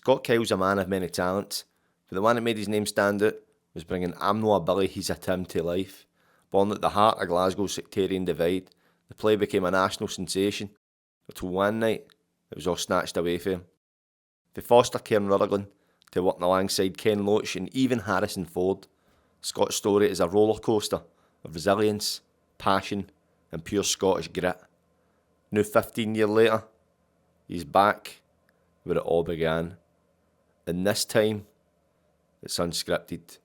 Scott Kyle's a man of many talents, but the one that made his name stand out was bringing I'm no a Billy, he's a Tim to life. Born at the heart of Glasgow's sectarian divide, the play became a national sensation, until one night it was all snatched away from him. From foster care in Rutherglen to working alongside Ken Loach and even Harrison Ford, Scott's story is a roller coaster of resilience, passion and pure Scottish grit. Now 15 years later, he's back where it all began. And this time, it's unscripted.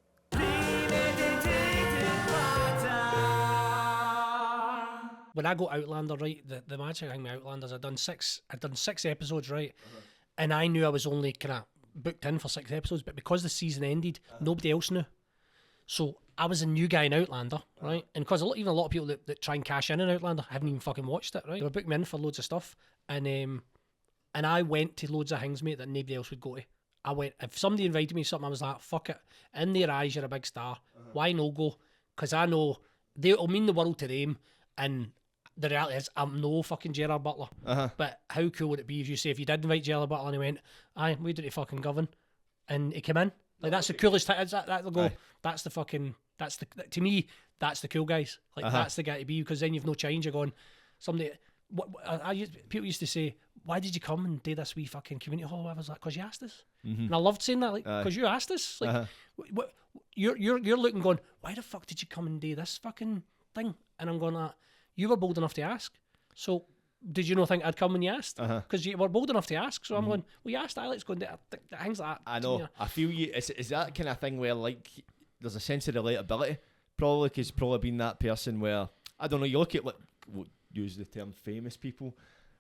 When I go Outlander, right, the magic thing with Outlanders, I'd done six episodes, right, and I knew I was only kind of booked in for 6 episodes, but because the season ended, nobody else knew. So I was a new guy in Outlander, right, and because even a lot of people that try and cash in Outlander haven't even fucking watched it, right. They were booking me in for loads of stuff, and I went to loads of things, mate, that nobody else would go to. I went, if somebody invited me to something, I was like, fuck it. In their eyes, you're a big star. Why no go? Because I know it'll mean the world to them, and the reality is, I'm no fucking Gerard Butler. But how cool would it be if you did invite Gerard Butler and he went, aye, we did to fucking govern, and he came in? Like, that's the coolest thing. That'll go, that's the fucking, to me, that's the cool guys. Like, that's the guy to be, because then you've no change. You're going, somebody, people used to say, why did you come and do this wee fucking community hall? I was like, because you asked us. And I loved saying that, like, because you asked us. Like, you're looking going, why the fuck did you come and do this fucking thing? And I'm going like, you were bold enough to ask. So did you not think I'd come when you asked? Because you were bold enough to ask. So I'm going, well, you asked, let's go and do things like that. I know. I feel you. Is that kind of thing where, like, there's a sense of relatability? Probably because probably been that person where, I don't know, you look at, like, we'll use the term famous people,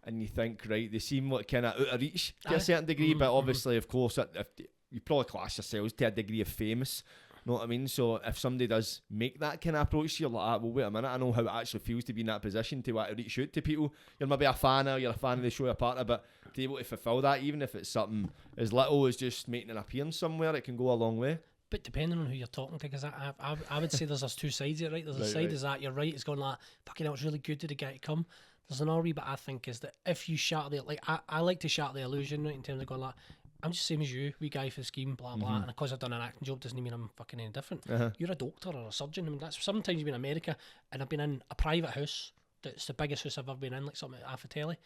and you think, right, they seem like kind of out of reach to a certain degree, but obviously, of course, if you probably class yourselves to a degree of famous. Know what I mean? So if somebody does make that kind of approach to you, like, well, wait a minute, I know how it actually feels to be in that position, to want to reach out to people. You're maybe a fan, or you're a fan of the show, you're a partner, but to be able to fulfil that, even if it's something as little as just making an appearance somewhere, it can go a long way. But depending on who you're talking to, because I would say there's two sides of it, right? There's a side is that you're right, it's going like, fucking hell, it's really good to the guy to come. There's another wee bit I think is that if you shatter the, like, I like to shatter the illusion, right, in terms of going like, I'm just the same as you, wee guy for the scheme, blah blah, and because I've done an acting job doesn't mean I'm fucking any different. You're a doctor or a surgeon. I mean, that's sometimes you've been in America, and I've been in a private house that's the biggest house I've ever been in, like something at half a telly,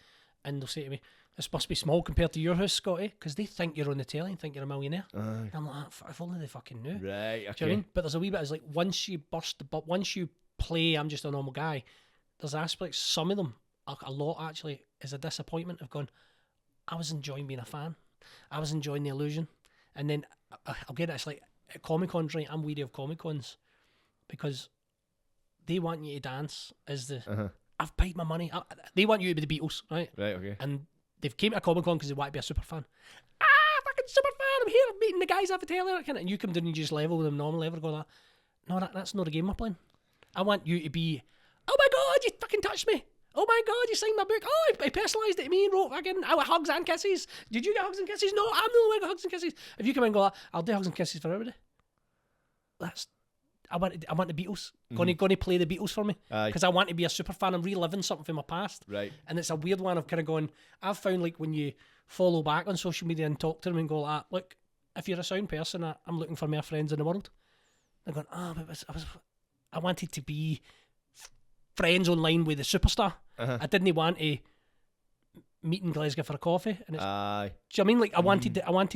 and they'll say to me, this must be small compared to your house, Scotty, because they think you're on the telly and think you're a millionaire. And I'm like, if only they fucking knew. Right, okay. Do you know what I mean? But there's a wee bit, it's like, once you play I'm just a normal guy, there's aspects, some of them, a lot actually, is a disappointment of going, I was enjoying being a fan. I was enjoying the illusion. And then I'll get it, it's like at Comic-Cons, right? I'm weary of Comic-Cons because they want you to dance as the I've paid my money. They want you to be the Beatles, right? Right, okay. And they've came to a Comic-Con because they want to be a super fan. Fucking super fan, I'm here, I'm meeting the guys off the telly, and you come down and you just level with them normal level, going like, no, that's not a game we're playing. I want you to be, oh my god, you fucking touched me. Oh my god, you signed my book. Oh, he personalised it to me and wrote fucking hugs and kisses. Did you get hugs and kisses? No, I'm the only one who got hugs and kisses. If you come in and go, I'll do hugs and kisses for everybody. I want the Beatles. Going to play the Beatles for me. Because I want to be a super fan. I'm reliving something from my past. Right. And it's a weird one of kind of going, I've found like when you follow back on social media and talk to them and go like, look, if you're a sound person, I'm looking for more friends in the world. They're going, but I wanted to be friends online with the superstar. I didn't want to meet in Glasgow for a coffee. And it's, do you know what I mean? Like I wanted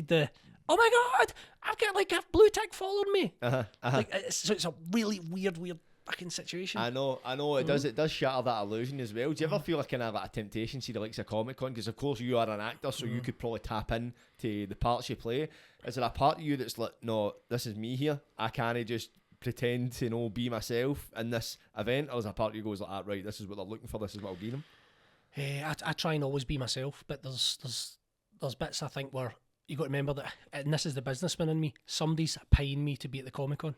the oh my god, I've got like a blue tick following me. Like it's a really weird fucking situation. I know. It does shatter that illusion as well. Do you ever feel like kind of like a temptation to see the likes of Comic-Con? Because of course you are an actor, so you could probably tap in to the parts you play. Is there a part of you that's like, no, this is me here, I can't just pretend to be myself in this event, or is a part of you goes like, right, this is what they're looking for, this is what I'll give them? I try and always be myself, but there's bits I think where you got to remember that, and this is the businessman in me, somebody's paying me to be at the Comic-Con,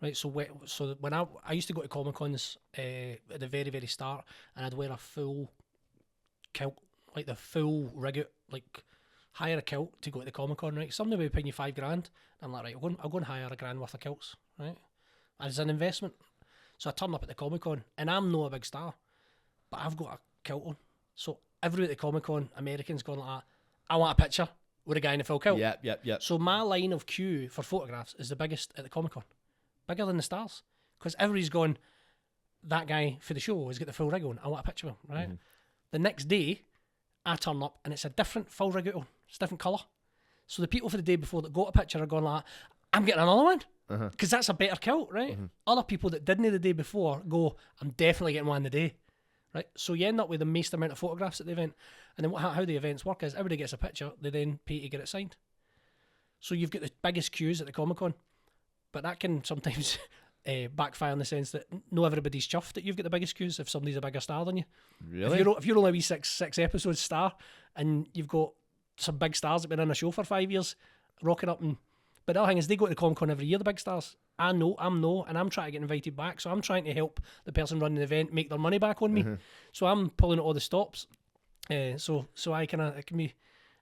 right? So when I used to go to Comic-Cons at the very, very start, and I'd wear a full kilt, like the full rig out, like hire a kilt to go to the Comic-Con, right? Somebody would be paying you $5,000. I'm like, right, I'll go and hire $1,000 worth of kilts, right? As an investment. So I turn up at the Comic-Con, and I'm not a big star, but I've got a kilt on. So everyone at the Comic-Con, Americans going like that, I want a picture. with a guy in a full kilt. Yep. So my line of queue for photographs is the biggest at the Comic-Con. Bigger than the stars. Because everybody's going, that guy for the show has got the full rig on. I want a picture of him, right? The next day, I turn up and it's a different full rig on. It's a different colour. So the people for the day before that got a picture are going like, I'm getting another one. Because that's a better kilt, right? Other people that didn't the day before go, I'm definitely getting one the day. Right? So you end up with the most amount of photographs at the event. And then how the events work is everybody gets a picture, they then pay to get it signed. So you've got the biggest queues at the Comic-Con. But that can sometimes backfire in the sense that no everybody's chuffed that you've got the biggest queues if somebody's a bigger star than you. Really? If you're only a wee six episodes star and you've got some big stars that have been in a show for 5 years rocking up and... But the other thing is they go to the Comic-Con every year, the big stars. I'm and I'm trying to get invited back. So I'm trying to help the person running the event make their money back on me. So I'm pulling at all the stops. So I kind of, it can be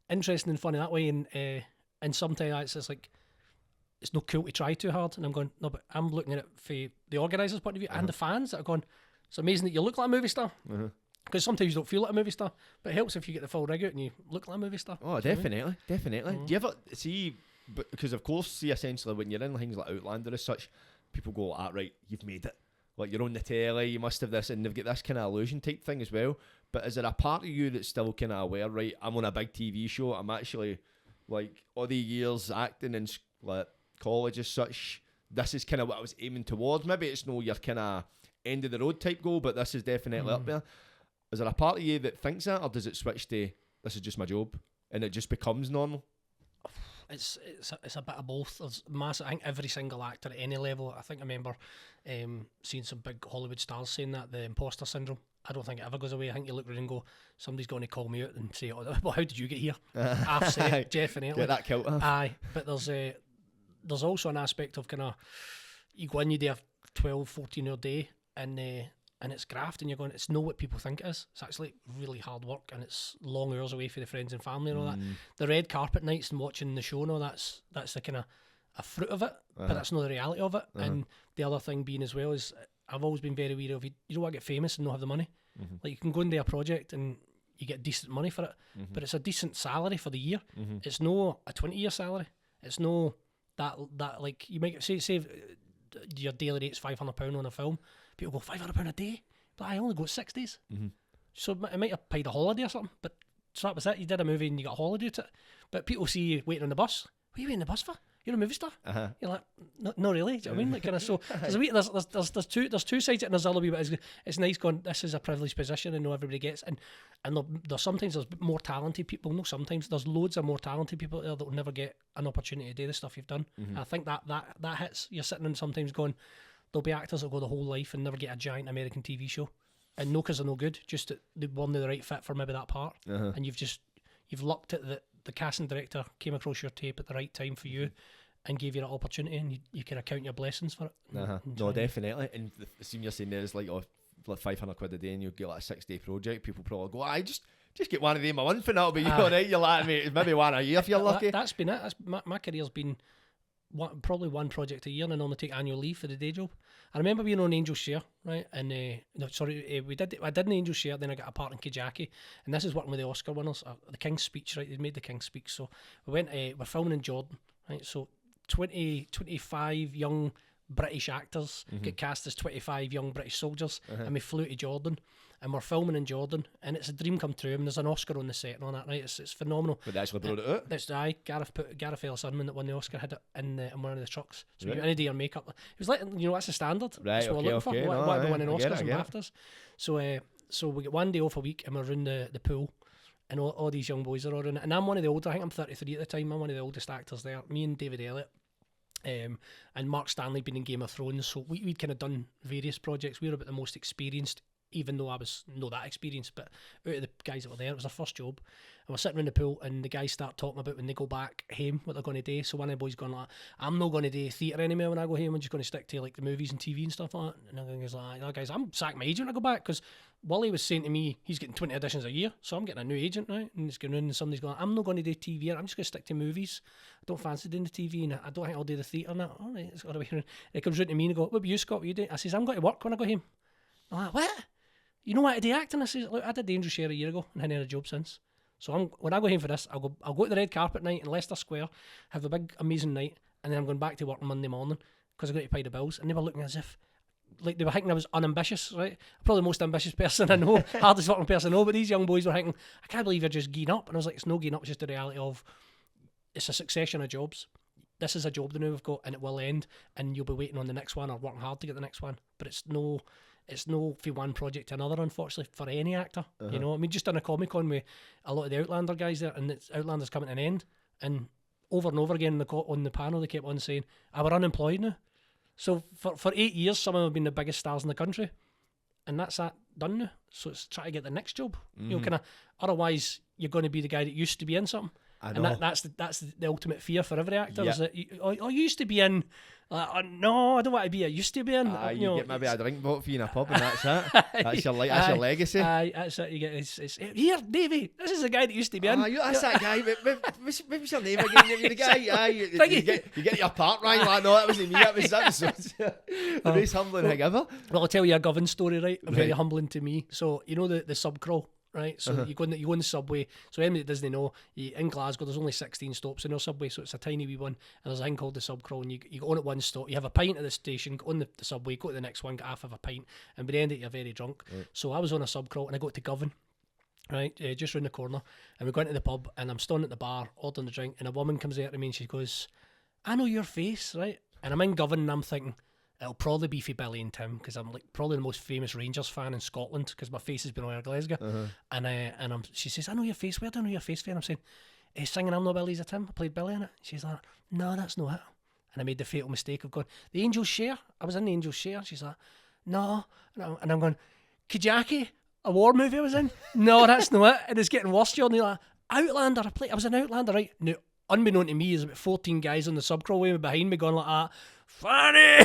interesting and funny that way. And sometimes it's just like, it's no cool to try too hard. And I'm going, no, but I'm looking at it from the organisers' point of view and the fans that are going, it's amazing that you look like a movie star. Because sometimes you don't feel like a movie star. But it helps if you get the full rig out and you look like a movie star. Oh, definitely. Do you ever see... Because of course, see, essentially when you're in things like Outlander as such, people go, right, you've made it. Like, you're on the telly, you must have this, and they've got this kind of illusion type thing as well. But is there a part of you that's still kind of aware, right, I'm on a big TV show, I'm actually, like, all the years acting in like college as such, this is kind of what I was aiming towards. Maybe it's no your kind of end of the road type goal, but this is definitely up there. Is there a part of you that thinks that, or does it switch to, this is just my job, and it just becomes normal? It's a bit of both. There's massive. I think every single actor at any level. I think I remember seeing some big Hollywood stars saying that the imposter syndrome. I don't think it ever goes away. I think you look around and go, somebody's going to call me out and say, "Oh, well, how did you get here?" I've said it, definitely. Get that kilt off. Aye, but there's also an aspect of kind of you go in, you do a 12, 14 hour day, and it's graft, and you're going, it's not what people think it is. It's actually really hard work, and it's long hours away for the friends and family and all that. The red carpet nights and watching the show and all that's the kind of a fruit of it, but that's not the reality of it. And the other thing being as well is I've always been very wary of you don't want to get famous and not have the money. Like you can go and do a project and you get decent money for it, but it's a decent salary for the year. It's no a 20-year salary. It's no that like you might say your daily rate's £500 on a film. People go, £500 a day? But I only go 6 days. So it might have paid a holiday or something, but so that was it. You did a movie and you got a holiday to it. But people see you waiting on the bus. What are you waiting on the bus for? You're a movie star. You're like, no, not really. Do you know what I mean? Like, kind of. So there's two sides to it, and there's other wee bit. It's nice going, this is a privileged position, and not everybody gets. And there's sometimes there's more talented people. No, sometimes there's loads of more talented people there that will never get an opportunity to do the stuff you've done. And I think that hits. You're sitting and sometimes going, there'll be actors that go the whole life and never get a giant American TV show, and no, because they're no good, just that they weren't the right fit for maybe that part, and you've lucked at that. The casting director came across your tape at the right time for you and gave you that opportunity, and you can account your blessings for it. No, definitely. And the scene you're saying there is like £500 a day and you get like a 6-day project. People probably go, I just get one of them a month and that'll be you alright. You're like, mate, maybe one a year if you're lucky. That's been it. My career's been probably one project a year, and I normally take annual leave for the day job. I remember being on Angel Share, right? And I did an Angel Share, then I got a part in Kijaki, and this is working with the Oscar winners, the King's Speech, right? They made the King's Speech, so we went. We're filming in Jordan, right? So 25 young British actors get cast as 25 young British soldiers, and we flew to Jordan, and we're filming in Jordan, and it's a dream come true. I mean, there's an Oscar on the set and all that, right? It's phenomenal. But they actually brought it out. That's Gareth Ellis Unman that won the Oscar had it in one of the trucks. So you any day your makeup. It was like, that's the standard. Right, that's what we're looking for. Why are we winning Oscars and BAFTAs? So we get one day off a week, and we're in the pool, and all these young boys are all in it. And I'm one of the older. I think I'm 33 at the time. I'm one of the oldest actors there. Me and David Elliott. And Mark Stanley been in Game of Thrones, so we'd kind of done various projects. We were about the most experienced, even though I was not that experienced, but out of the guys that were there, it was our first job. And we're sitting in the pool, and the guys start talking about when they go back home what they're going to do. So one of the boys going like, I'm not going to do theatre anymore when I go home. I'm just going to stick to like the movies and TV and stuff like that. And the other guy's like, no, guys, I'm sacking my agent when I go back, because Wally was saying to me he's getting 20 auditions a year, so I'm getting a new agent now. And it's going around and somebody's going, I'm not going to do TV, I'm just going to stick to movies. I don't fancy doing the TV, and I don't think I'll do the theatre now. All right, it's got to be. And it comes round to me and go, what about you, Scott? What you do? I says, I'm going to work when I go home. I'm like, what? You know what I do acting? I says, look, I did the Angel Share a year ago and I hadn't had a job since. So when I go home for this, I'll go to the red carpet night in Leicester Square, have a big amazing night, and then I'm going back to work on Monday morning because I've got to pay the bills. And they were looking as if, like, they were thinking I was unambitious, right? Probably the most ambitious person I know, hardest working person I know, but these young boys were thinking, I can't believe you're just geeing up. And I was like, it's no geeing up, it's just the reality of, it's a succession of jobs. This is a job that now we've got, and it will end, and you'll be waiting on the next one or working hard to get the next one. But it's no from one project to another, unfortunately, for any actor. You know, I mean, just done a Comic-Con with a lot of the Outlander guys there, and Outlander's coming to an end, and over and over again on the panel they kept on saying, we're unemployed now. So for 8 years, some of them have been the biggest stars in the country, and that's that done now. So it's trying to get the next job. You know, kind of. Otherwise, you're going to be the guy that used to be in something. I know. And that's the ultimate fear for every actor. Is that you used to be in. No, I don't want to be. I used to be in. You get maybe a drink bought for you in a pub, and that's it. That's your legacy. That's it. You get it's here, Davey. This is the guy that used to be in. That's that guy. What's your name again? You're the guy. You get your part right. Like, no, that wasn't me. That was the most humbling thing ever. Well, I'll tell you a Govan story, right? Very humbling to me. So you know the sub crawl. Right, so you go in the subway. So anybody that doesn't know, in Glasgow there's only 16 stops in our subway, so it's a tiny wee one. And there's a thing called the sub crawl, and you go on at one stop, you have a pint at the station, go on the subway, go to the next one, get half of a pint, and by the end of it you're very drunk. Right. So I was on a sub crawl and I got to Govan, right, just round the corner, and we go into the pub, and I'm standing at the bar ordering the drink, and a woman comes out to me and she goes, I know your face, right? And I'm in Govan and I'm thinking, it'll probably be for Billy and Tim, because I'm like probably the most famous Rangers fan in Scotland, because my face has been all over Glasgow. And she says, I know your face. Where do I know your face for? And I'm saying, singing I'm No Billy's a Tim. I played Billy in it. She's like, no, that's not it. And I made the fatal mistake of going, the Angels Share. I was in the Angels Share. She's like, no. And I'm going, Kajaki, a war movie I was in. No, that's not it. And it's getting worse, John. They're like, Outlander. I was an Outlander, right? Now, unbeknown to me, there's about 14 guys on the subcrawl way behind me going like that. Funny.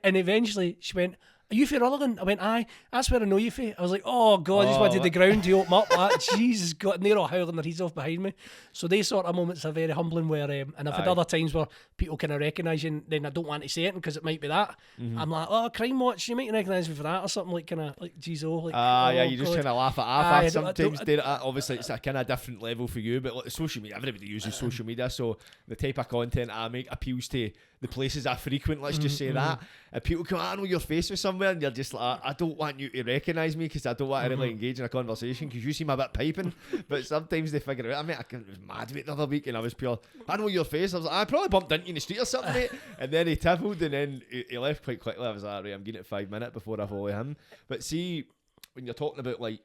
And eventually she went, are you for Rutherglen? I went, aye, that's where I know you for. I was like, oh God, I just wanted the ground to open up. Jesus God, and they're all howling their heads off behind me. So they sort of moments are very humbling where, and I've had other times where people kind of recognise you, and then I don't want to say it because it might be that. I'm like, oh, Crime Watch, you might recognise me for that or something, like kind of like, geez, like, yeah, you just kind of laugh it off. Sometimes obviously it's a kind of different level for you, but like social media, everybody uses social media, so the type of content I make appeals to the places I frequent, let's just say that. And people come, I know your face was somewhere, and you're just like, I don't want you to recognise me because I don't want to really engage in a conversation because you seem a bit piping. But sometimes they figure it out. I mean, I was mad with it the other week, and I was pure, I know your face. I was like, I probably bumped into you in the street or something, mate. And then he tivelled, and then he left quite quickly. I was like, right, I'm getting it 5 minutes before I follow him. But see, when you're talking about like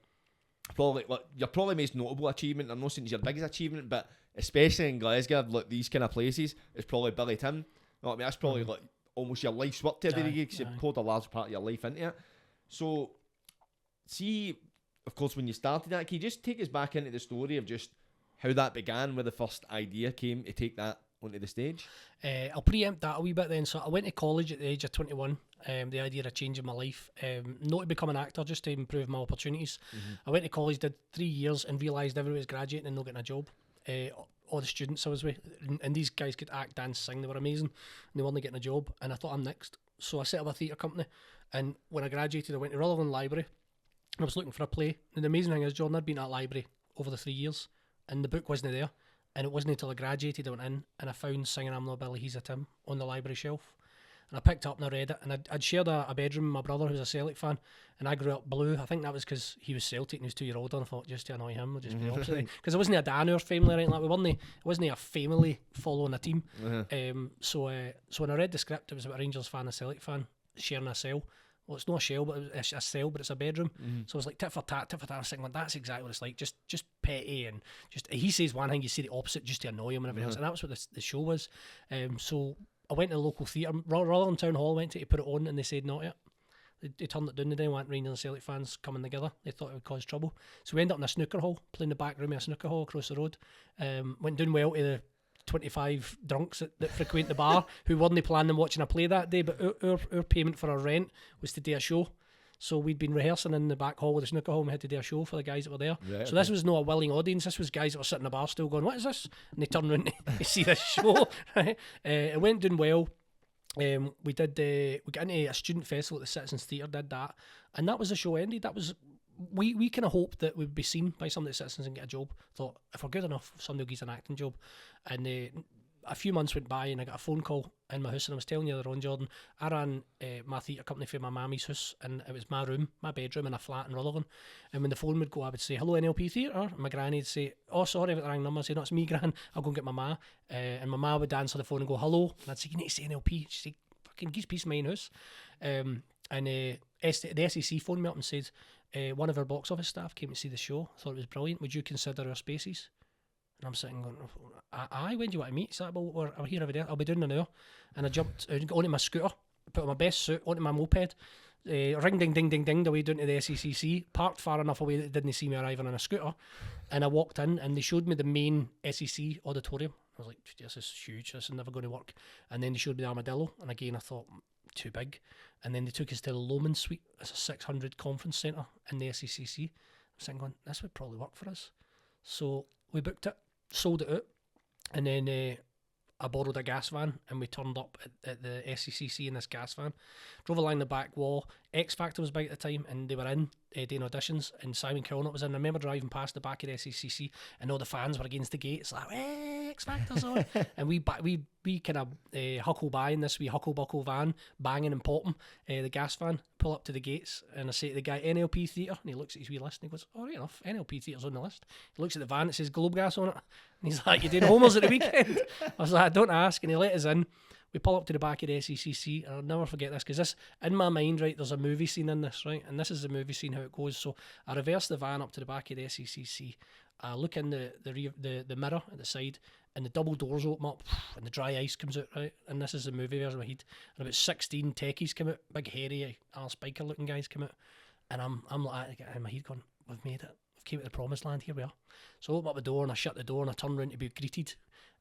your probably most notable achievement, I'm not saying it's your biggest achievement, but especially in Glasgow, like these kind of places, it's probably Billy Tim. You know what I mean? That's probably like almost your life's work to a degree, because you've poured a large part of your life into it. So, see, of course, when you started that, can you just take us back into the story of just how that began, where the first idea came to take that onto the stage? I'll preempt that a wee bit then. So I went to college at the age of 21. The idea of changing my life, not to become an actor, just to improve my opportunities. I went to college, did 3 years, and realised everybody was graduating and not getting a job. All the students I was with, and these guys could act, dance, sing, they were amazing, and they weren't getting a job, and I thought, I'm next. So I set up a theatre company, and when I graduated I went to Rutherglen Library and I was looking for a play, and the amazing thing is, Jordan, I'd been at that library over the 3 years and the book wasn't there, and it wasn't until I graduated I went in and I found Singing I'm No Billy, He's a Tim on the library shelf, and I picked it up and I read it, and I'd shared a bedroom with my brother who's a Celtic fan, and I grew up blue. I think that was because he was Celtic and he was 2 years older, and I thought, just to annoy him, I'll just be the opposite, because it wasn't a Danur family or anything like that. It wasn't a family following a team. So when I read the script, it was about a Rangers fan, a Celtic fan sharing a cell. Well, it's not a shell, but it's a cell, but it's a bedroom. So it's like tit for tat. I was thinking, that's exactly what it's like. Just petty, and just he says one thing, you say the opposite, just to annoy him and everything else. And that's what the show was. So I went to the local theatre, Rutherglen Town Hall, went to put it on, and they said not yet. They turned it down. They didn't want Rangers and Celtic fans coming together. They thought it would cause trouble. So we ended up in a snooker hall, playing the back room of a snooker hall across the road. Went down well to the 25 drunks that frequent the bar who weren't planning on watching a play that day, but our payment for our rent was to do a show. So we'd been rehearsing in the back hall of the snooker hall, and we had to do a show for the guys that were there. Right, so this was not a willing audience. This was guys that were sitting in the bar still going, what is this? And they turned around to see this show. Right? It went down well. We got into a student festival at the Citizens Theatre, did that, and that was the show ended. That was we kind of hoped that we'd be seen by some of the citizens and get a job. Thought, if we're good enough, somebody will give us an acting job. And a few months went by and I got a phone call in my house, and I was telling you earlier on, Jordan, I ran my theatre company for my mammy's house, and it was my room, my bedroom in a flat in Rutherglen. And when the phone would go, I would say, hello, NLP Theatre. And my granny would say, oh, sorry about the wrong number. I'd say, no, it's me, Gran. I'll go and get my ma. And my ma would answer the phone and go, hello. And I'd say, you need to say NLP. She'd say, fucking give peace of mind house. And the SEC phoned me up and said, one of our box office staff came to see the show, thought it was brilliant. Would you consider our spaces? And I'm sitting going, aye, when do you want to meet? So, well, we're here every day. I'll be doing an hour. And I jumped onto my scooter, put on my best suit, onto my moped, ring ding ding ding ding the way down to the SECC, parked far enough away that they didn't see me arriving on a scooter. And I walked in and they showed me the main SEC auditorium. I was like, this is huge, this is never going to work. And then they showed me the Armadillo, and again I thought, too big. And then they took us to the Loman Suite. It's a 600 conference centre in the SECC. I'm sitting going, this would probably work for us. So we booked it, sold it out, and then I borrowed a gas van, and we turned up at the SECC in this gas van, drove along the back wall. X Factor was big at the time, and they were in doing auditions, and Simon Kilnott was in. I remember driving past the back of the SECC, and all the fans were against the gates, like, hey, X Factor's on. And we kind of huckle by in this wee huckle-buckle van, banging and popping, the gas van, pull up to the gates, and I say to the guy, NLP Theatre, and he looks at his wee list, and he goes, oh, right enough, NLP Theatre's on the list. He looks at the van, it says Globe Gas on it, and he's like, you doing homers at the weekend? I was like, don't ask, and he let us in. We pull up to the back of the SECC, and I'll never forget this, because this, in my mind, right, there's a movie scene in this, right, and this is the movie scene, how it goes. So I reverse the van up to the back of the SECC, I look in the mirror at the side, and the double doors open up, and the dry ice comes out, right, and this is the movie version of my head, and about 16 techies come out, big hairy Al Spiker looking guys come out, and I'm like, in my head going, we've made it, we've came to the promised land, here we are. So I open up the door, and I shut the door, and I turn around to be greeted.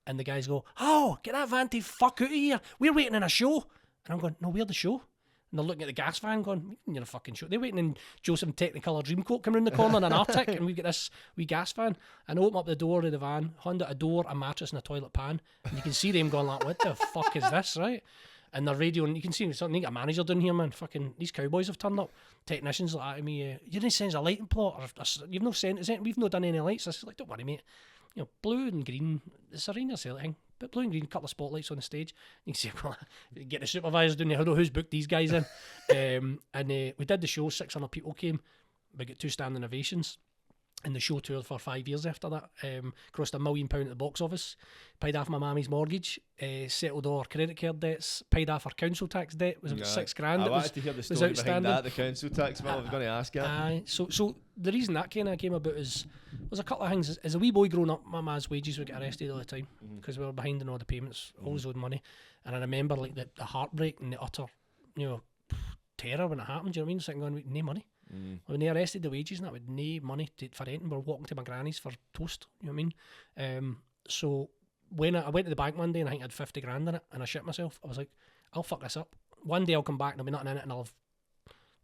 And the guys go, oh, get that van to fuck out of here. We're waiting in a show. And I'm going, no, we're the show. And they're looking at the gas van going, you're a fucking show. They're waiting in Joseph Technicolor Dreamcoat coming around the corner in an Arctic, and we've got this wee gas van. And I open up the door of the van, hand out a door, a mattress, and a toilet pan. And you can see them going like, what the fuck is this, right? And they're radioing, you can see something, you got a manager down here, man. Fucking, these cowboys have turned up. Technicians like to me, you didn't send us a lighting plot, or you've no sent us anything, we've not done any lights. I was like, don't worry, mate. You know, blue and green, it's a arena sale thing. But blue and green, couple of spotlights on the stage. You can see, well, get the supervisors down there, who's booked these guys in. And we did the show, 600 people came. We got 2 standing ovations. And the show toured for 5 years after that. Crossed £1 million at the box office. Paid off my mammy's mortgage. Settled all our credit card dets. Paid off our council tax debt. It was about £6,000. I wanted to hear the story behind that, the council tax. Well, I was going to ask you. So the reason that kind of came about is there's a couple of things. As a wee boy growing up, my ma's wages would get arrested all the time because we were behind in all the payments, always owed money. And I remember like the heartbreak and the utter, terror when it happened. Do you know what I mean? Sitting going, no money. When they arrested the wages and that, with no money for anything, we're walking to my granny's for toast. You know what I mean? So when I went to the bank one day and I think I had 50 grand in it, and I shit myself, I was like, I'll fuck this up. One day I'll come back and there'll be nothing in it, and I'll have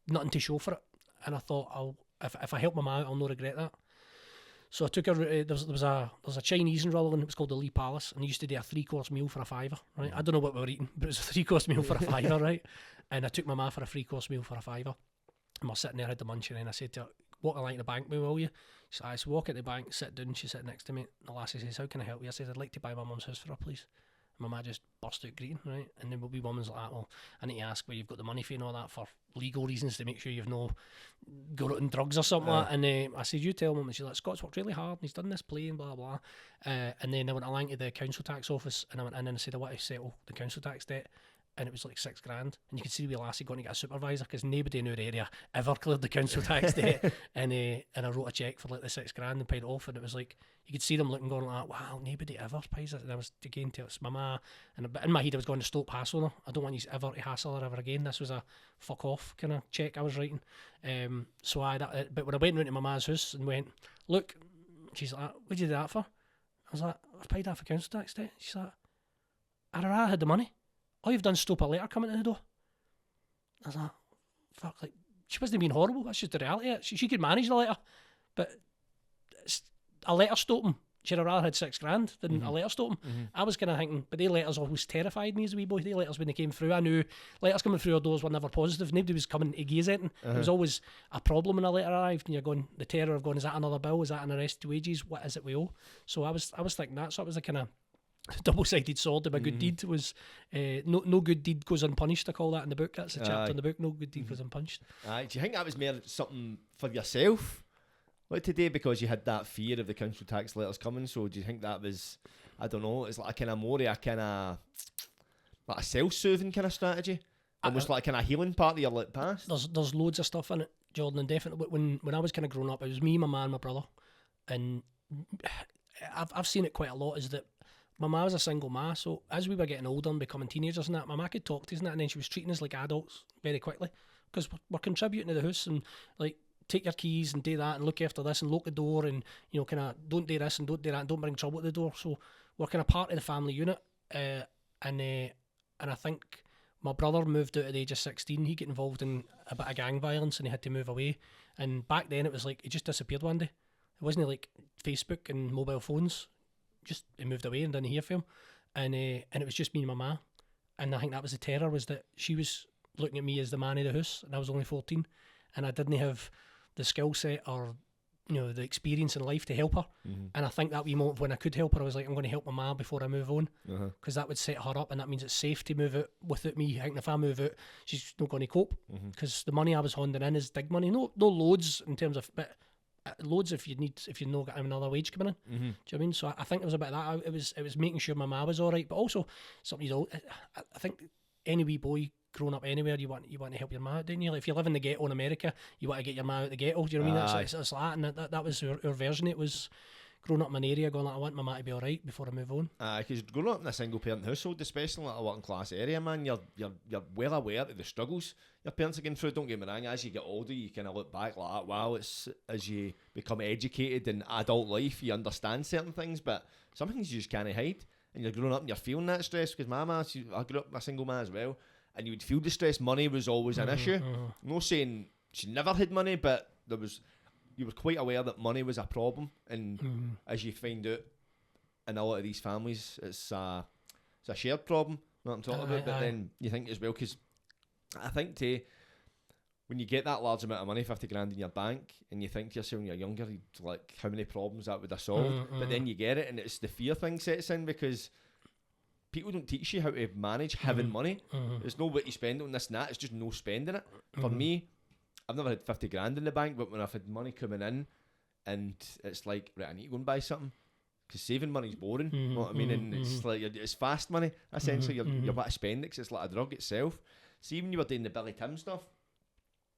nothing to show for it. And I thought, if I help my ma, I'll not regret that. So I took her. There was a Chinese in Rutherglen. It was called the Lee Palace, and they used to do a 3-course meal for a £5. Right? I don't know what we were eating, but it was a 3-course meal for a £5, right? And I took my ma for a 3-course meal for a £5. And we're sitting there, had the munch, and then I said to her, walk along to the bank, will you? She said, so walk at the bank, sit down, she sat next to me. The lassie says, how can I help you? I said, I'd like to buy my mum's house for her, please. And my ma just burst out greeting, right? And then we'll be woman's like, well, I need to ask where you've got the money for and all that for legal reasons to make sure you've no got it in drugs or something like that. And I said, you tell him. And she's like, Scott's worked really hard and he's done this play and blah, blah. And then I went along to the council tax office and I went in and I said, I want to settle the council tax debt. And it was like $6,000, and you could see the wee lassie going to get a supervisor because nobody in our area ever cleared the council tax debt. And I wrote a cheque for like the $6,000 and paid it off, and it was like you could see them looking, going like, wow, nobody ever pays it. And I was again to it's my ma, and in my head I was going to stop hassling her. I don't want you ever to hassle her ever again. This was a fuck off kind of cheque I was writing. But when I went round to my ma's house and went, look, she's like, what did you do that for? I was like, I've paid half a council tax debt. She's like, I had the money. All you've done is stop a letter coming to the door. I was like, fuck, like, she wasn't being horrible, that's just the reality of it. She could manage the letter, but a letter stopping, She'd have rather had $6,000 than a letter stop them. I was kind of thinking, but they letters always terrified me as a wee boy. They letters when they came through, I knew letters coming through our doors were never positive. Nobody was coming to gaze at it. It was always a problem when a letter arrived, and you're going, the terror of going, is that another bill? Is that an arrested wages? What is it we owe? So I was thinking that. So it was a kind of double-sided sword of a good deed. Was no good deed goes unpunished. I call that in the book. That's the chapter in the book. No good deed goes unpunished. Do you think that was more something for yourself, like today, because you had that fear of the council tax letters coming? So do you think that was, I don't know, it's like a kind of more a kind of like a self-soothing kind of strategy, almost like a kind of healing part of your past? There's loads of stuff in it, Jordan, and definitely when I was kind of growing up, it was me, my man, my brother, and I've seen it quite a lot. Is that my ma was a single ma, so as we were getting older and becoming teenagers and that, my ma could talk to us and that, and then she was treating us like adults very quickly, because we're contributing to the house, and like, take your keys and do that and look after this and lock the door, and kind of don't do this and don't do that and don't bring trouble at the door. So we're kind of part of the family unit, and I think my brother moved out at the age of 16. He got involved in a bit of gang violence and he had to move away, and back then it was like he just disappeared one day. It wasn't like Facebook and mobile phones. Just he moved away and didn't hear from him, and it was just me and my ma, and I think that was the terror, was that she was looking at me as the man of the house, and I was only 14, and I didn't have the skill set or the experience in life to help her. And I think that wee moment when I could help her, I was like, I'm going to help my ma before I move on, because that would set her up, and that means it's safe to move out without me. I think if I move out, she's not going to cope, because the money I was handing in is big money. No loads in terms of, but loads if you've not got another wage coming in. Do you know what I mean? So I think it was a bit of that. It was making sure my ma was all right, but also something I think any wee boy growing up anywhere, you want to help your ma out, don't you? Like if you live in the ghetto in America, you want to get your ma out the ghetto. Do you know what I mean? It's like that, and that was our version. It was growing up in an area going like, I want my ma to be all right before I move on. Because growing up in a single parent household, especially like a working class area, man, you're well aware of the struggles your parents are going through. Don't get me wrong, as you get older, you kind of look back like, wow, it's as you become educated in adult life, you understand certain things, but some things you just can't hide, and you're growing up and you're feeling that stress. Because I grew up with a single man as well, and you would feel the stress. Money was always an issue. I'm not saying she never had money, but you were quite aware that money was a problem, and as you find out in a lot of these families, it's a shared problem, what I'm talking about. But then you think as well, because I think when you get that large amount of money, 50 grand in your bank, and you think to yourself when you're younger, like how many problems that would have solved, but then you get it, and it's the fear thing sets in, because people don't teach you how to manage having money. There's no what you spend on this and that, it's just no spending it. For me, I've never had 50 grand in the bank, but when I've had money coming in, and it's like, right, I need to go and buy something, because saving money's boring, you know what I mean? And it's like, it's fast money, essentially. You're about to spend it, 'cause it's like a drug itself. See, when you were doing the Billy Tim stuff,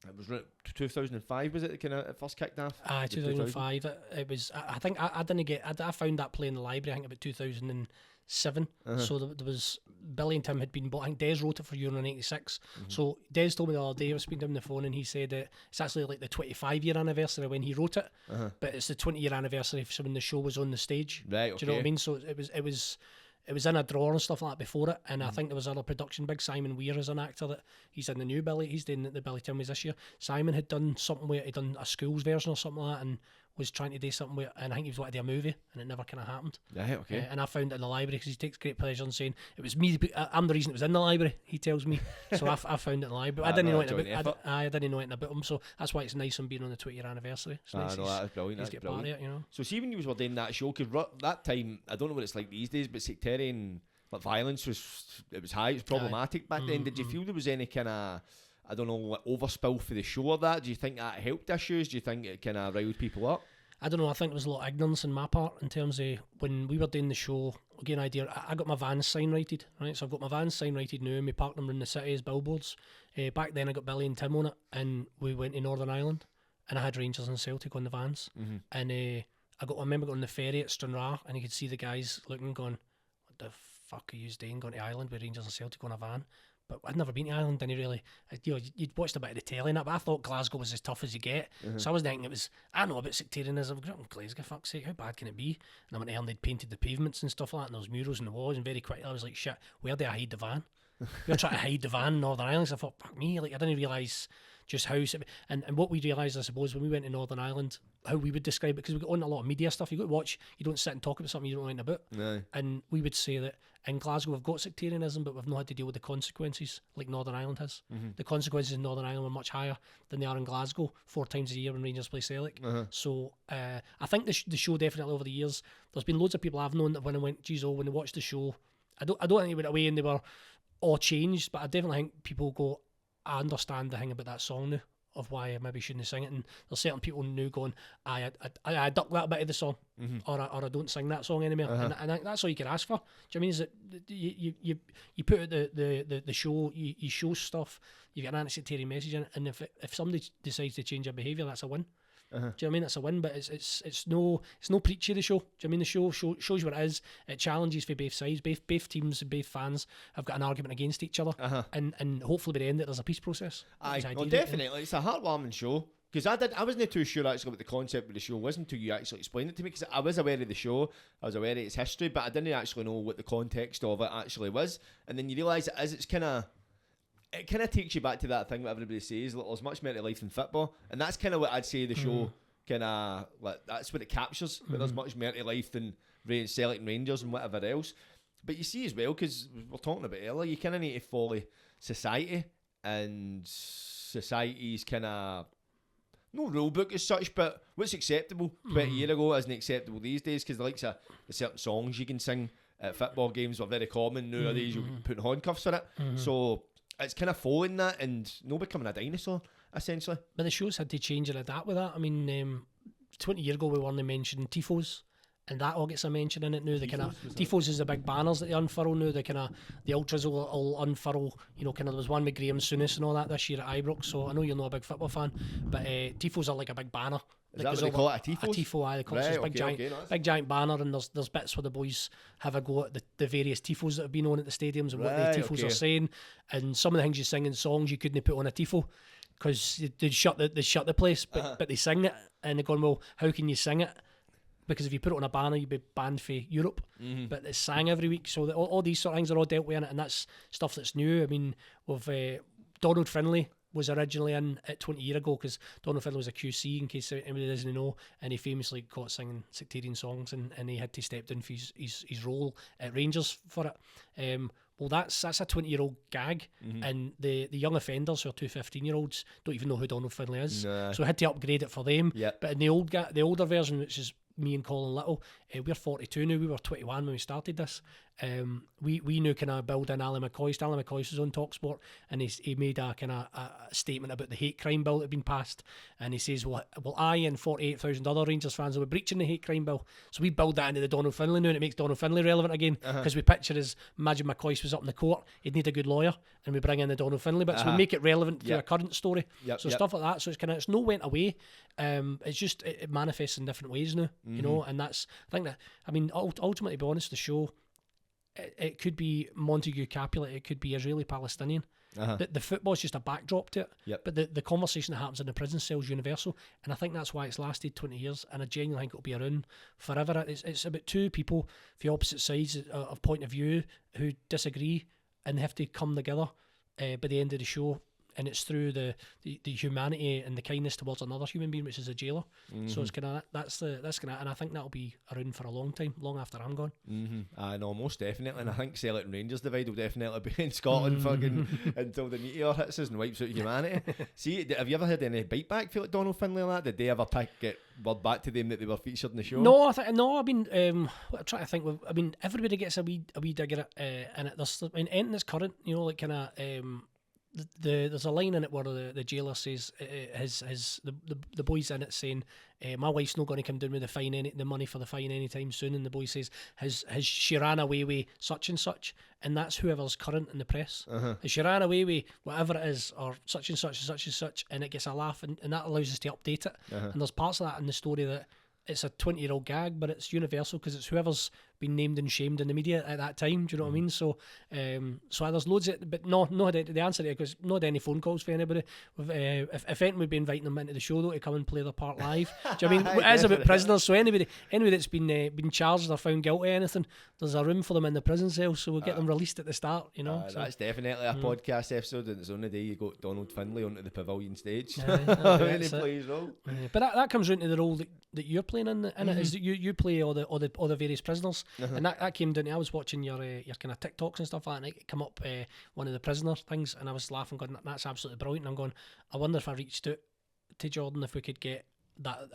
it was 2005, was it, kind of first kicked off? 2005. It was. I think I didn't get. I found that play in the library, I think about 2007. So there was Billy and Tim had been bought. I think Des wrote it for Euro 96. So Des told me the other day, I was speaking to him on the phone, and he said that it's actually like the 25-year anniversary when he wrote it, but it's the 20-year anniversary for when the show was on the stage. Right. Okay. Do you know what I mean? So it was in a drawer and stuff like that before it, and I think there was other production. Big Simon Weir is an actor that he's in the new Billy. He's doing the Billy Tim was this year. Simon had done something where he'd done a school's version or something like that, and was trying to do something where, and I think he was wanting to do a movie, and it never kind of happened. Right, okay. And I found it in the library, because he takes great pleasure in saying it was me. I'm the reason it was in the library, he tells me. So I found it in the library. I didn't know anything about. I didn't know anything about him, so that's why it's nice him being on the 20-year anniversary. It's nice. No, that's brilliant. He's That's get part of brilliant. it, you know. So see, when you were doing that show, because that time, I don't know what it's like these days, but sectarian violence was high. It was problematic back then. Did you feel there was any kind of, I don't know, like overspill for the show or that? Do you think that helped issues? Do you think it kind of riled people up? I don't know, I think there was a lot of ignorance on my part in terms of when we were doing the show. I'll give you an idea. I got my vans sign righted, right? So I've got my vans sign righted now, and we parked them around the city as billboards. Back then I got Billy and Tim on it, and we went to Northern Ireland, and I had Rangers and Celtic on the vans. And I remember going on the ferry at Stranraer, and you could see the guys looking, going, what the fuck are you doing going to Ireland with Rangers and Celtic on a van? But I'd never been to Ireland, didn't really. You'd watched a bit of the telly and that, but I thought Glasgow was as tough as you get. So I was thinking I know about sectarianism. I grew up in Glasgow, fuck's sake, how bad can it be? And I went there and they'd painted the pavements and stuff like that, and there was murals on the walls, and very quickly I was like, shit, where do I hide the van? We were trying to hide the van in Northern Ireland. So I thought, fuck me, like I didn't realise just how and what we realised, I suppose, when we went to Northern Ireland, how we would describe it, because we got on a lot of media stuff. You got to watch, you don't sit and talk about something you don't know anything about. No. And we would say that in Glasgow we've got sectarianism, but we've not had to deal with the consequences like Northern Ireland has. The consequences in Northern Ireland were much higher than they are in Glasgow 4 times a year when Rangers play Celtic. So I think the show definitely over the years, there's been loads of people I've known that when I went, geez, when they watched the show, I don't think they went away and they were all changed, but I definitely think people go, I understand the thing about that song now, of why I maybe shouldn't sing it. And there's certain people now going, I duck that bit of the song, or I don't sing that song anymore. And I think that's all you can ask for. Do you know what I mean? Is that you put out the show, you show stuff, you get an anti-sectarian message in it, and if somebody decides to change their behaviour, that's a win. Do you know what I mean? That's a win, but it's no preachy, the show. Do you know what I mean? The show shows what it is. It challenges for both sides. Both teams and both fans have got an argument against each other, and hopefully by the end there's a peace process. Aye, no, definitely. It's a heartwarming show. Because I wasn't too sure actually what the concept of the show was until you actually explained it to me. Because I was aware of the show, I was aware of its history, but I didn't actually know what the context of it actually was. And then you realise it kind of takes you back to that thing that everybody says, like, there's much more to life than football, and that's kind of what I'd say the show kind of, like, that's what it captures. But there's much more to life than Celtic and Rangers and whatever else. But you see as well, because we were talking about earlier, you kind of need to follow society, and society's kind of no rule book as such, but what's acceptable 20 years ago isn't acceptable these days, because the likes of the certain songs you can sing at football games were very common. Nowadays you'll be putting handcuffs on it. So it's kind of following that and no becoming a dinosaur, essentially. But the shows had to change and adapt with that. I mean, 20 years ago we weren't mentioning tifos, and that all gets a mention in it now. The kind of tifos is the big banners that they unfurl now. The kind of the ultras will all unfurl. You know, kind of there was one with Graham Souness and all that this year at Ibrox. So I know you're not a big football fan, but tifos are like a big banner. Is that what they call it, a tifo? A tifo, aye. They call it big giant banner, and there's bits where the boys have a go at the various tifos that have been on at the stadiums and what the tifos are saying. And some of the things you sing in songs you couldn't put on a tifo because they'd shut the place, but they sing it, and they're going, well, how can you sing it? Because if you put it on a banner, you'd be banned for Europe. But it's sang every week, so all these sort of things are all dealt with in it, and that's stuff that's new. I mean, with Donald Findlay was originally in at 20 years ago, because Donald Findlay was a QC, in case anybody doesn't know, and he famously caught singing sectarian songs, and he had to step down for his role at Rangers for it. Well, that's a 20-year-old gag, and the young offenders, who are 2 15-year-olds, don't even know who Donald Findlay is. Nah. So I had to upgrade it for them. But in the older version, which is me and Colin Little, we're 42 now. We were 21 when we started this. We now kind of build in Ali McCoist. Ali McCoist was on TalkSport, and he made a kind of a statement about the hate crime bill that had been passed, and he says, well I and 48,000 other Rangers fans were breaching the hate crime bill, so we build that into the Donald Findlay now, and it makes Donald Findlay relevant again, because we picture imagine McCoist was up in the court, he'd need a good lawyer, and we bring in the Donald Findlay bit, so we make it relevant to a current story. Stuff like that, so it's no went away. It's just it manifests in different ways now, you know, and that's, I think that, I mean, ultimately, to be honest, the show, it could be Montague Capulet, it could be Israeli-Palestinian. The football's just a backdrop to it, but the conversation that happens in the prison cell is universal, and I think that's why it's lasted 20 years, and I genuinely think it'll be around forever. It's about two people for opposite sides of point of view who disagree and have to come together by the end of the show, and it's through the humanity and the kindness towards another human being, which is a jailer. So it's kind of that's kind of, and I think that'll be around for a long time, long after I'm gone. I know, most definitely, and I think Celtic and Rangers divide will definitely be in Scotland fucking until the meteor hits us and wipes out humanity. See, have you ever had any bite back for like Donald Findlay like that? Did they ever get word back to them that they were featured in the show? No, I mean, I'm trying to think. I mean, everybody gets a wee digger in it. There's, I mean, anything that's current, you know, like kind of. There's a line in it where the jailer says the boy's in it saying, my wife's not going to come down with the money for the fine anytime soon, and the boy says, has she ran away with such and such, and that's whoever's current in the press. Has she ran away with whatever it is, or such and such and such and such, and it gets a laugh, and that allows us to update it. And there's parts of that in the story that it's a 20-year-old gag, but it's universal because it's whoever's been named and shamed in the media at that time. Do you know what I mean? So there's loads of, but no, the answer to it, because not any phone calls for anybody. If anything, we'd be inviting them into the show though to come and play their part live. Do you know what I mean? It is about prisoners, so anybody that's been charged or found guilty of anything, there's a room for them in the prison cell, so we'll get them released at the start. You know, so that's definitely a podcast episode, and it's on the day you got Donald Finlay onto the pavilion stage. When he plays role. But that comes round to the role that you're playing in it, is that you play all the various prisoners, and that came down to, I was watching your kind of TikToks and stuff like that, and it come up one of the prisoner things, and I was laughing, going, that's absolutely brilliant. And I'm going, I wonder if I reached out to Jordan if we could get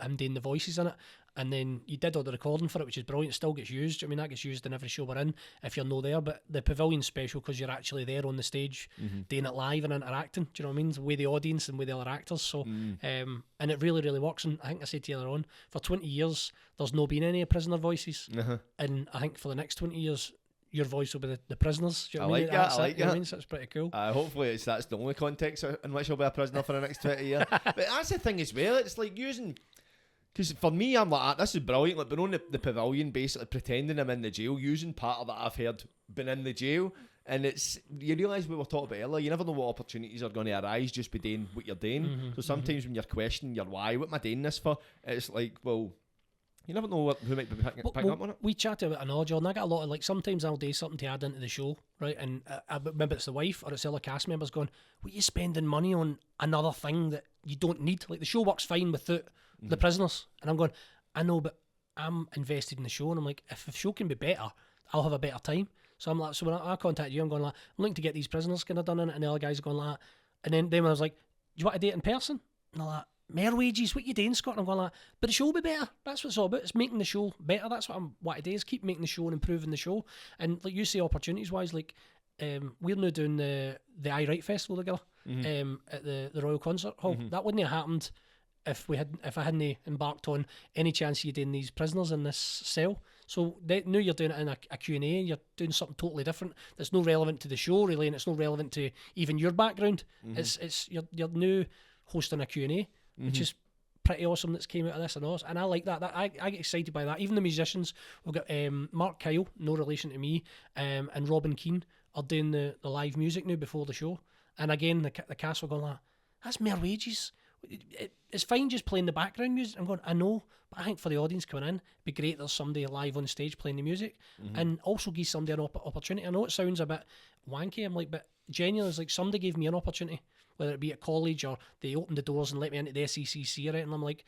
him doing the voices in it. And then you did all the recording for it, which is brilliant. It still gets used. I mean, that gets used in every show we're in if you're no there. But the pavilion special, because you're actually there on the stage doing it live and interacting. Do you know what I mean? With the audience and with the other actors. So, and it really, really works. And I think I said to you earlier on, for 20 years, there's no been any prisoner voices. And I think for the next 20 years, your voice will be the prisoners. Do you know what I mean? I like that. You know what I mean? So it's pretty cool. Hopefully that's the only context in which I'll be a prisoner for the next 20 years. But that's the thing as well. It's like using... Because for me, I'm like, this is brilliant. Like, being on the pavilion, basically pretending I'm in the jail, using part of that I've heard been in the jail. And it's, you realise we were talking about earlier, you never know what opportunities are going to arise just by doing what you're doing. So sometimes when you're questioning your why, what am I doing this for? It's like, well, you never know who might be picking up on it. We chatted about another, Jordan. I get a lot of, like, sometimes I'll do something to add into the show, right? And maybe it's the wife or it's the other cast members going, what are you spending money on another thing that you don't need? Like, the show works fine without the prisoners. And I'm going, I know, but I'm invested in the show. And I'm like, if the show can be better, I'll have a better time. So I'm like, so when I contact you, I'm going like, I'm looking to get these prisoners kind of done in it. And the other guys are going like, and then when I was like, do you want to do it in person? And they're like, more wages, what you doing, Scott? And I'm going like, but the show will be better. That's what it's all about. It's making the show better. That's what I do, is keep making the show and improving the show. And like you say, opportunities wise, like we're now doing the I Write Festival together at the Royal Concert Hall. That wouldn't have happened if I hadn't embarked on any chance of you doing these prisoners in this cell. So now you're doing it in a Q&A, and you're doing something totally different that's not relevant to the show really, and it's not relevant to even your background. It's you're now hosting a Q&A, which is pretty awesome that's came out of this, and I like that. I get excited by that. Even the musicians, we've got Mark Kyle, no relation to me, and Robin Keane are doing the live music now before the show. And again, the cast were going like, that's mere wages. It's fine just playing the background music. I'm going, I know, but I think for the audience coming in, it'd be great there's somebody live on stage playing the music, and also give somebody an opportunity. I know it sounds a bit wanky, I'm like, but genuinely, it's like somebody gave me an opportunity, whether it be at college or they opened the doors and let me into the SECC, right? And I'm like,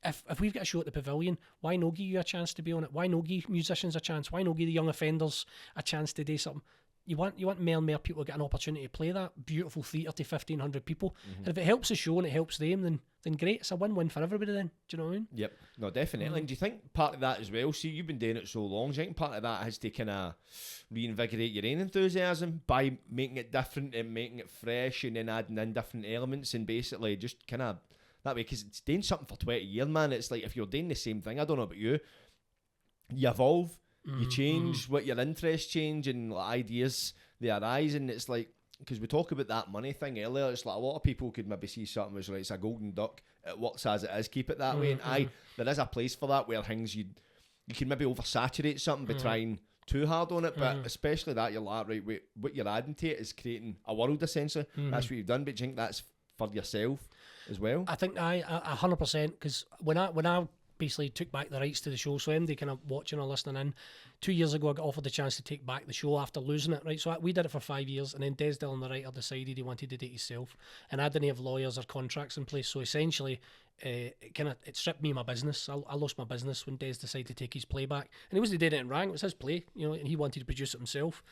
if we've got a show at the pavilion, why not give you a chance to be on it? Why not give musicians a chance? Why not give the young offenders a chance to do something? You want more and more people to get an opportunity to play that beautiful theatre to 1,500 people. And if it helps the show and it helps them, then great. It's a win-win for everybody then. Do you know what I mean? Yep. No, definitely. And do you think part of that as well, see, you've been doing it so long, do you think part of that has to kind of reinvigorate your own enthusiasm by making it different and making it fresh and then adding in different elements and basically just kind of that way? Because it's doing something for 20 years, man. It's like if you're doing the same thing, I don't know about you, you evolve. You change what your interests change and like, ideas they arise, and it's like, because we talk about that money thing earlier, it's like a lot of people could maybe see something as like it's a golden duck, it works as it is, keep it that way, and there is a place for that where things you can maybe oversaturate something by trying too hard on it, but especially that you're like, right, wait, what you're adding to it is creating a world essentially. That's what you've done, but do you think that's for yourself as well? I think I 100%, because when I basically took back the rights to the show, so anybody kind of watching or listening in, 2 years ago I got offered the chance to take back the show after losing it, right? So we did it for 5 years, and then Des Dillon, the writer, decided he wanted to do it himself, and I didn't have lawyers or contracts in place, so essentially it stripped me of my business. I lost my business when Des decided to take his playback, and he wasn't doing it in rang, it was his play, you know, and he wanted to produce it himself.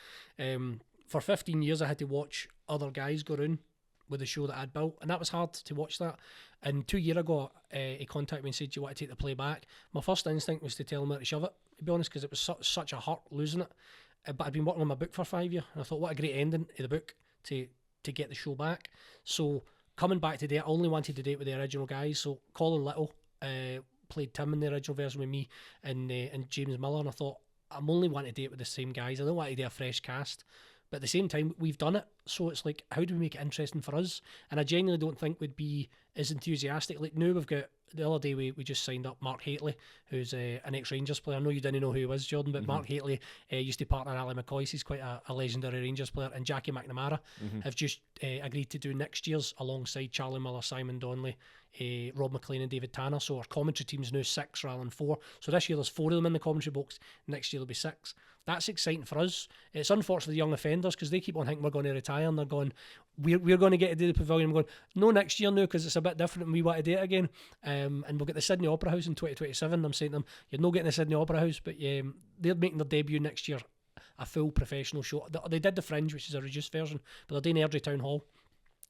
For 15 years I had to watch other guys go around with the show that I'd built, and that was hard to watch that. And 2 years ago he contacted me and said, do you want to take the play back? My first instinct was to tell him to shove it, to be honest, because it was such a hurt losing it. But I'd been working on my book for 5 years, and I thought, what a great ending to the book to get the show back. So coming back today, I only wanted to do it with the original guys. So Colin Little played Tim in the original version with me, and James Miller, and I thought, I'm only wanting to do it with the same guys. I don't want to do a fresh cast. But at the same time, we've done it, so it's like, how do we make it interesting for us? And I genuinely don't think we'd be as enthusiastic. Like now we've got the other day we just signed up Mark Haitley, who's an ex-Rangers player. I know you didn't know who he was, Jordan, but Mark Haitley used to partner Ali McCoy. He's quite a legendary Rangers player. And Jackie McNamara have just agreed to do next year's alongside Charlie Miller, Simon Donnelly, Rob McLean and David Tanner. So our commentary team's now 6 rather than 4. So this year there's 4 of them in the commentary box. Next year there'll be 6. That's exciting for us. It's unfortunate for the young offenders because they keep on thinking we're going to retire and they're going, we're going to get to do the pavilion. I'm going, no, next year now because it's a bit different and we want to do it again. And we'll get the Sydney Opera House in 2027. I'm saying to them, you're not getting the Sydney Opera House, but they're making their debut next year, a full professional show. They did the Fringe, which is a reduced version, but they're doing Airdrie Town Hall.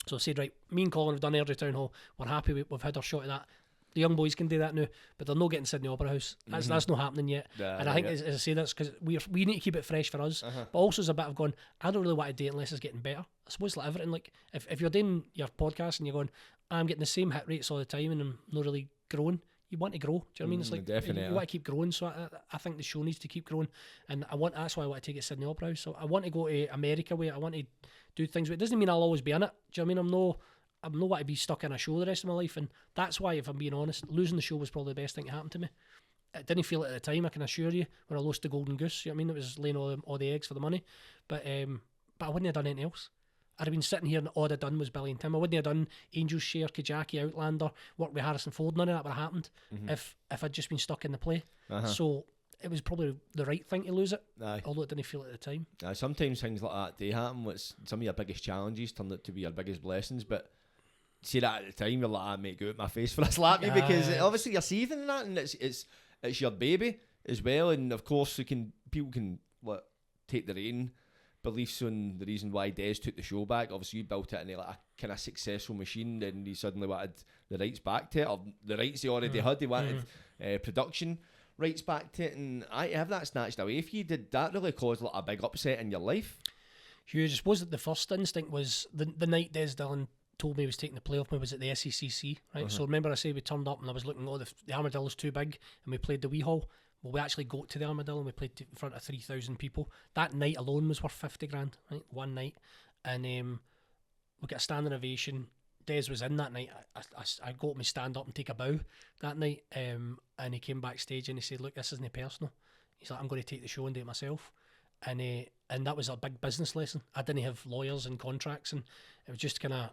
So I said, right, me and Colin have done Airdrie Town Hall. We're happy we've had our shot at that. The young boys can do that now, but they're not getting Sydney Opera House. That's not happening yet. And I think, as I say, that's because we need to keep it fresh for us. But also, it's a bit of going, I don't really want to do it unless it's getting better. I suppose like everything, like if you're doing your podcast and you're going, I'm getting the same hit rates all the time and I'm not really growing, you want to grow. Do you know what I mean? It's like definitely. you want to keep growing. So I think the show needs to keep growing, and that's why I want to take it to Sydney Opera House. So I want to go to America with it. I want to do things. It doesn't mean I'll always be in it. Do you know what I mean? I'm not want to be stuck in a show the rest of my life, and that's why, if I'm being honest, losing the show was probably the best thing that happened to me. I didn't feel it at the time, I can assure you, when I lost the Golden Goose. You know what I mean? It was laying all the eggs for the money, but I wouldn't have done anything else. I'd have been sitting here and all I'd done was Billy and Tim. I wouldn't have done Angel's Share, Kajaki, Outlander, work with Harrison Ford. None of that would have happened if I'd just been stuck in the play. So it was probably the right thing to lose it, although it didn't feel it at the time. Sometimes things like that do happen. Some of your biggest challenges turn out to be your biggest blessings, but see that at the time, you're like, mate, go out my face for a slap me, because obviously you're seething in that, and it's your baby as well, and of course people can take their own beliefs on the reason why Des took the show back. Obviously you built it into like a kind of successful machine, then he suddenly wanted the rights back to it, or the rights he already had, he wanted production rights back to it, and I have that snatched away. If you did that, really cause like a big upset in your life? Huge. I suppose that the first instinct was the night Des Dillon told me he was taking the play off me was at the SECC, right? So remember I say we turned up and I was looking, the Armadillo's too big, and we played the wee hall. Well, we actually got to the Armadillo and we played in front of 3,000 people. That night alone was worth 50 grand, right? One night. And we got a standing ovation. Des was in that night. I got me stand up and take a bow that night, and he came backstage and he said, look, this isn't personal. He's like, I'm going to take the show and do it myself. And that was a big business lesson. I didn't have lawyers and contracts, and it was just kind of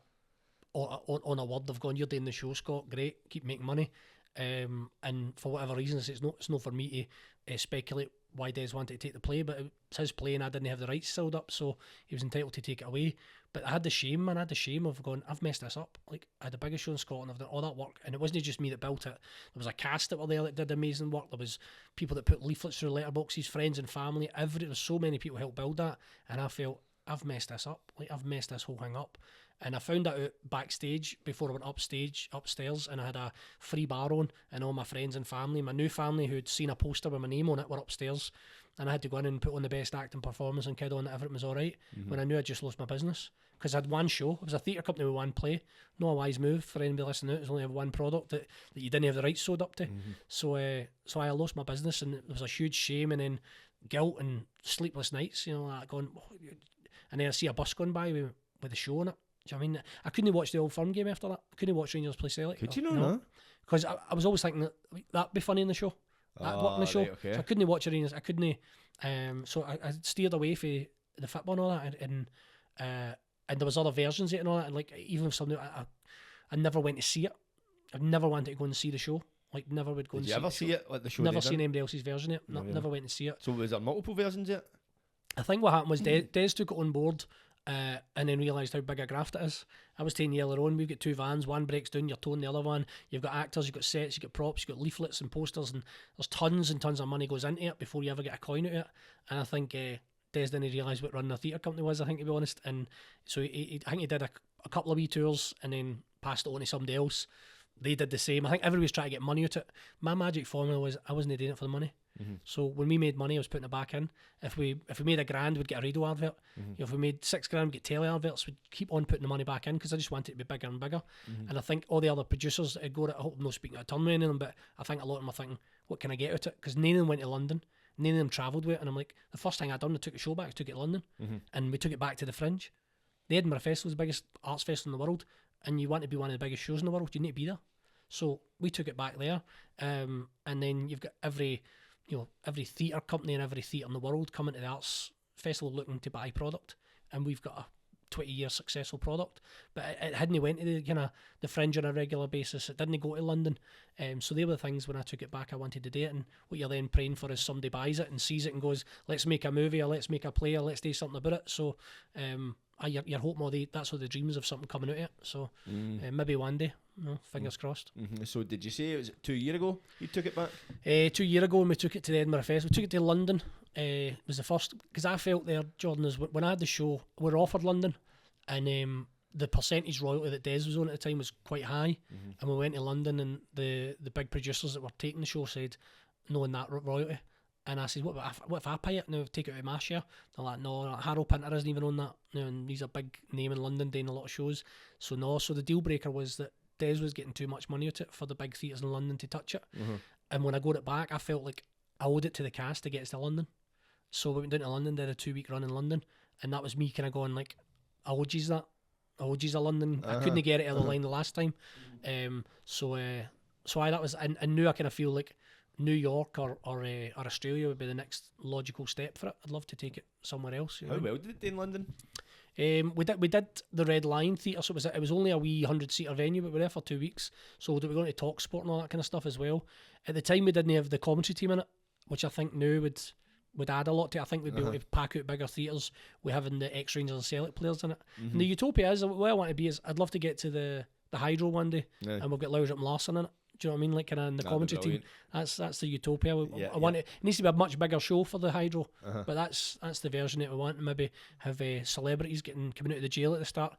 on a word of going, you're doing the show, Scott, great, keep making money. And for whatever reason, it's not for me to speculate why Des wanted to take the play, but it's his play and I didn't have the rights sealed up, so he was entitled to take it away. But I had the shame, man. I had the shame of going, I've messed this up. Like, I had the biggest show in Scotland, I've done all that work, and it wasn't just me that built it. There was a cast that were there that did amazing work. There was people that put leaflets through letterboxes, friends and family. There was so many people who helped build that, and I felt, I've messed this up. Like, I've messed this whole thing up. And I found that out backstage before I went upstairs, and I had a free bar on, and all my friends and family, my new family who'd seen a poster with my name on it, were upstairs, and I had to go in and put on the best acting performance and kid on that everything was alright, when I knew I'd just lost my business. Because I had one show, it was a theatre company with one play. Not a wise move for anybody listening out, it's only have one product that you didn't have the rights sold up to. So I lost my business, and it was a huge shame, and then guilt and sleepless nights, you know, like going, and then I see a bus going by with the show on it. Do you know what I mean? I couldn't watch the Old Firm game after that. I couldn't watch Rangers play Celtic. Could you know? Because I was always thinking that'd be funny in the show. That'd work in the show. Right, okay. So I couldn't watch Rangers. I couldn't. So I steered away from the football and all that, and there was other versions of it and all that. And like, even if something, I never went to see it. I never wanted to go and see the show. Like, never would go and see it. Did you ever see it? Like the show? Never seen anybody else's version of it. Never went to see it. So was there multiple versions of it? I think what happened was Des took it on board. And then realised how big a graft it is. I was telling you earlier on, we've got 2 vans, one breaks down, you're towing the other one, you've got actors, you've got sets, you've got props, you've got leaflets and posters, and there's tons and tons of money goes into it before you ever get a coin out of it. And I think Des didn't realise what running a theatre company was, I think, to be honest. And so I think he did a couple of wee tours and then passed it on to somebody else. They did the same. I think everybody's trying to get money out of it. My magic formula was I wasn't doing it for the money. So when we made money, I was putting it back in. If we made $1,000, we'd get a radio advert. If we made $6,000, we'd get telly adverts. We'd keep on putting the money back in because I just wanted it to be bigger and bigger. And I think all the other producers that go, I hope I'm not speaking out of turn with any of them, but I think a lot of them are thinking, what can I get out of it? Because none of them went to London. None of them travelled with it. And I'm like, the first thing I done, I took a show back, I took it to London, and we took it back to the Fringe. The Edinburgh Festival is the biggest arts festival in the world, and you want to be one of the biggest shows in the world, you need to be there. So we took it back there, and then you've got every theatre company and every theatre in the world coming to the arts festival looking to buy product, and we've got a 20-year successful product, but it hadn't went to the fringe on a regular basis. It didn't go to London, so they were the things when I took it back I wanted to do it. And what you're then praying for is somebody buys it and sees it and goes, let's make a movie, or let's make a play, or let's do something about it. So you're hoping that's what the dreams of something coming out of it. So maybe one day, fingers crossed. So did you say it was 2 years ago you took it back? 2 years ago when we took it to the Edinburgh Festival, we took it to London. Was the first, because I felt there, Jordan, is when I had the show, we were offered London, and the percentage royalty that Des was on at the time was quite high, and we went to London, and the big producers that were taking the show said no on that royalty, and I said, what if I pay it now, take it out of my share? They're like, no, Harold Pinter isn't even on that, and he's a big name in London doing a lot of shows, so the deal breaker was that Des was getting too much money out of it for the big theatres in London to touch it, and when I got it back I felt like I owed it to the cast to get us to London. So we went down to London, did a 2-week run in London, and that was me kind of going like, I owed yous that. I owed yous a London. I couldn't get it out of the line the last time. So that was, I knew I kind of feel like New York or Australia would be the next logical step for it. I'd love to take it somewhere else. How well did it do in London? We did the Red Lion Theatre, so it was only a wee 100-seater venue, but we were there for 2 weeks. So we were going to talk sport and all that kind of stuff as well. At the time, we didn't have the commentary team in it, which I think now would add a lot to it. I think we'd be able to pack out bigger theatres with having the ex-Rangers and Celtic players in it. And the utopia is, what I want to be is, I'd love to get to the Hydro one day, and we'll get Laudrup and Larson in it. Do you know what I mean? Like kind of in the commentary team. That's the utopia. I want it. It needs to be a much bigger show for the Hydro, but that's the version that we want. Maybe have celebrities coming out of the jail at the start.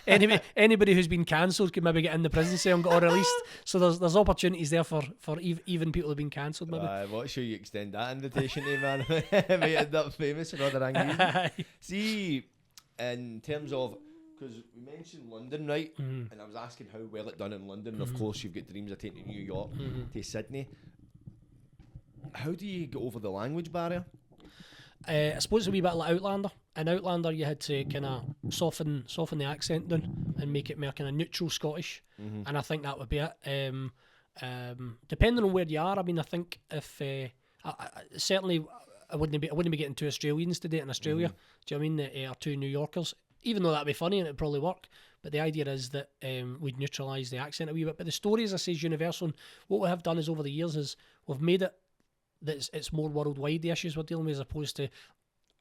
Anybody who's been cancelled can maybe get in the prison cell and get all released. So there's opportunities there for even people who've been cancelled. Maybe. What show you extend that invitation to, man? Might end up famous in other angles. See, in terms of, because we mentioned London, right? And I was asking how well it done in London. And of course, you've got dreams of taking to New York, to Sydney. How do you get over the language barrier? I suppose it's a wee bit like Outlander. In Outlander, you had to kind of soften the accent down and make it more kind of neutral Scottish. And I think that would be it. Depending on where you are, I mean, I think if certainly I wouldn't be getting 2 Australians to date in Australia. Do you know what I mean? Or 2 New Yorkers. Even though that'd be funny and it'd probably work, but the idea is that we'd neutralise the accent a wee bit. But the story, as I say, is universal. And what we have done is over the years is we've made it that it's more worldwide, the issues we're dealing with, as opposed to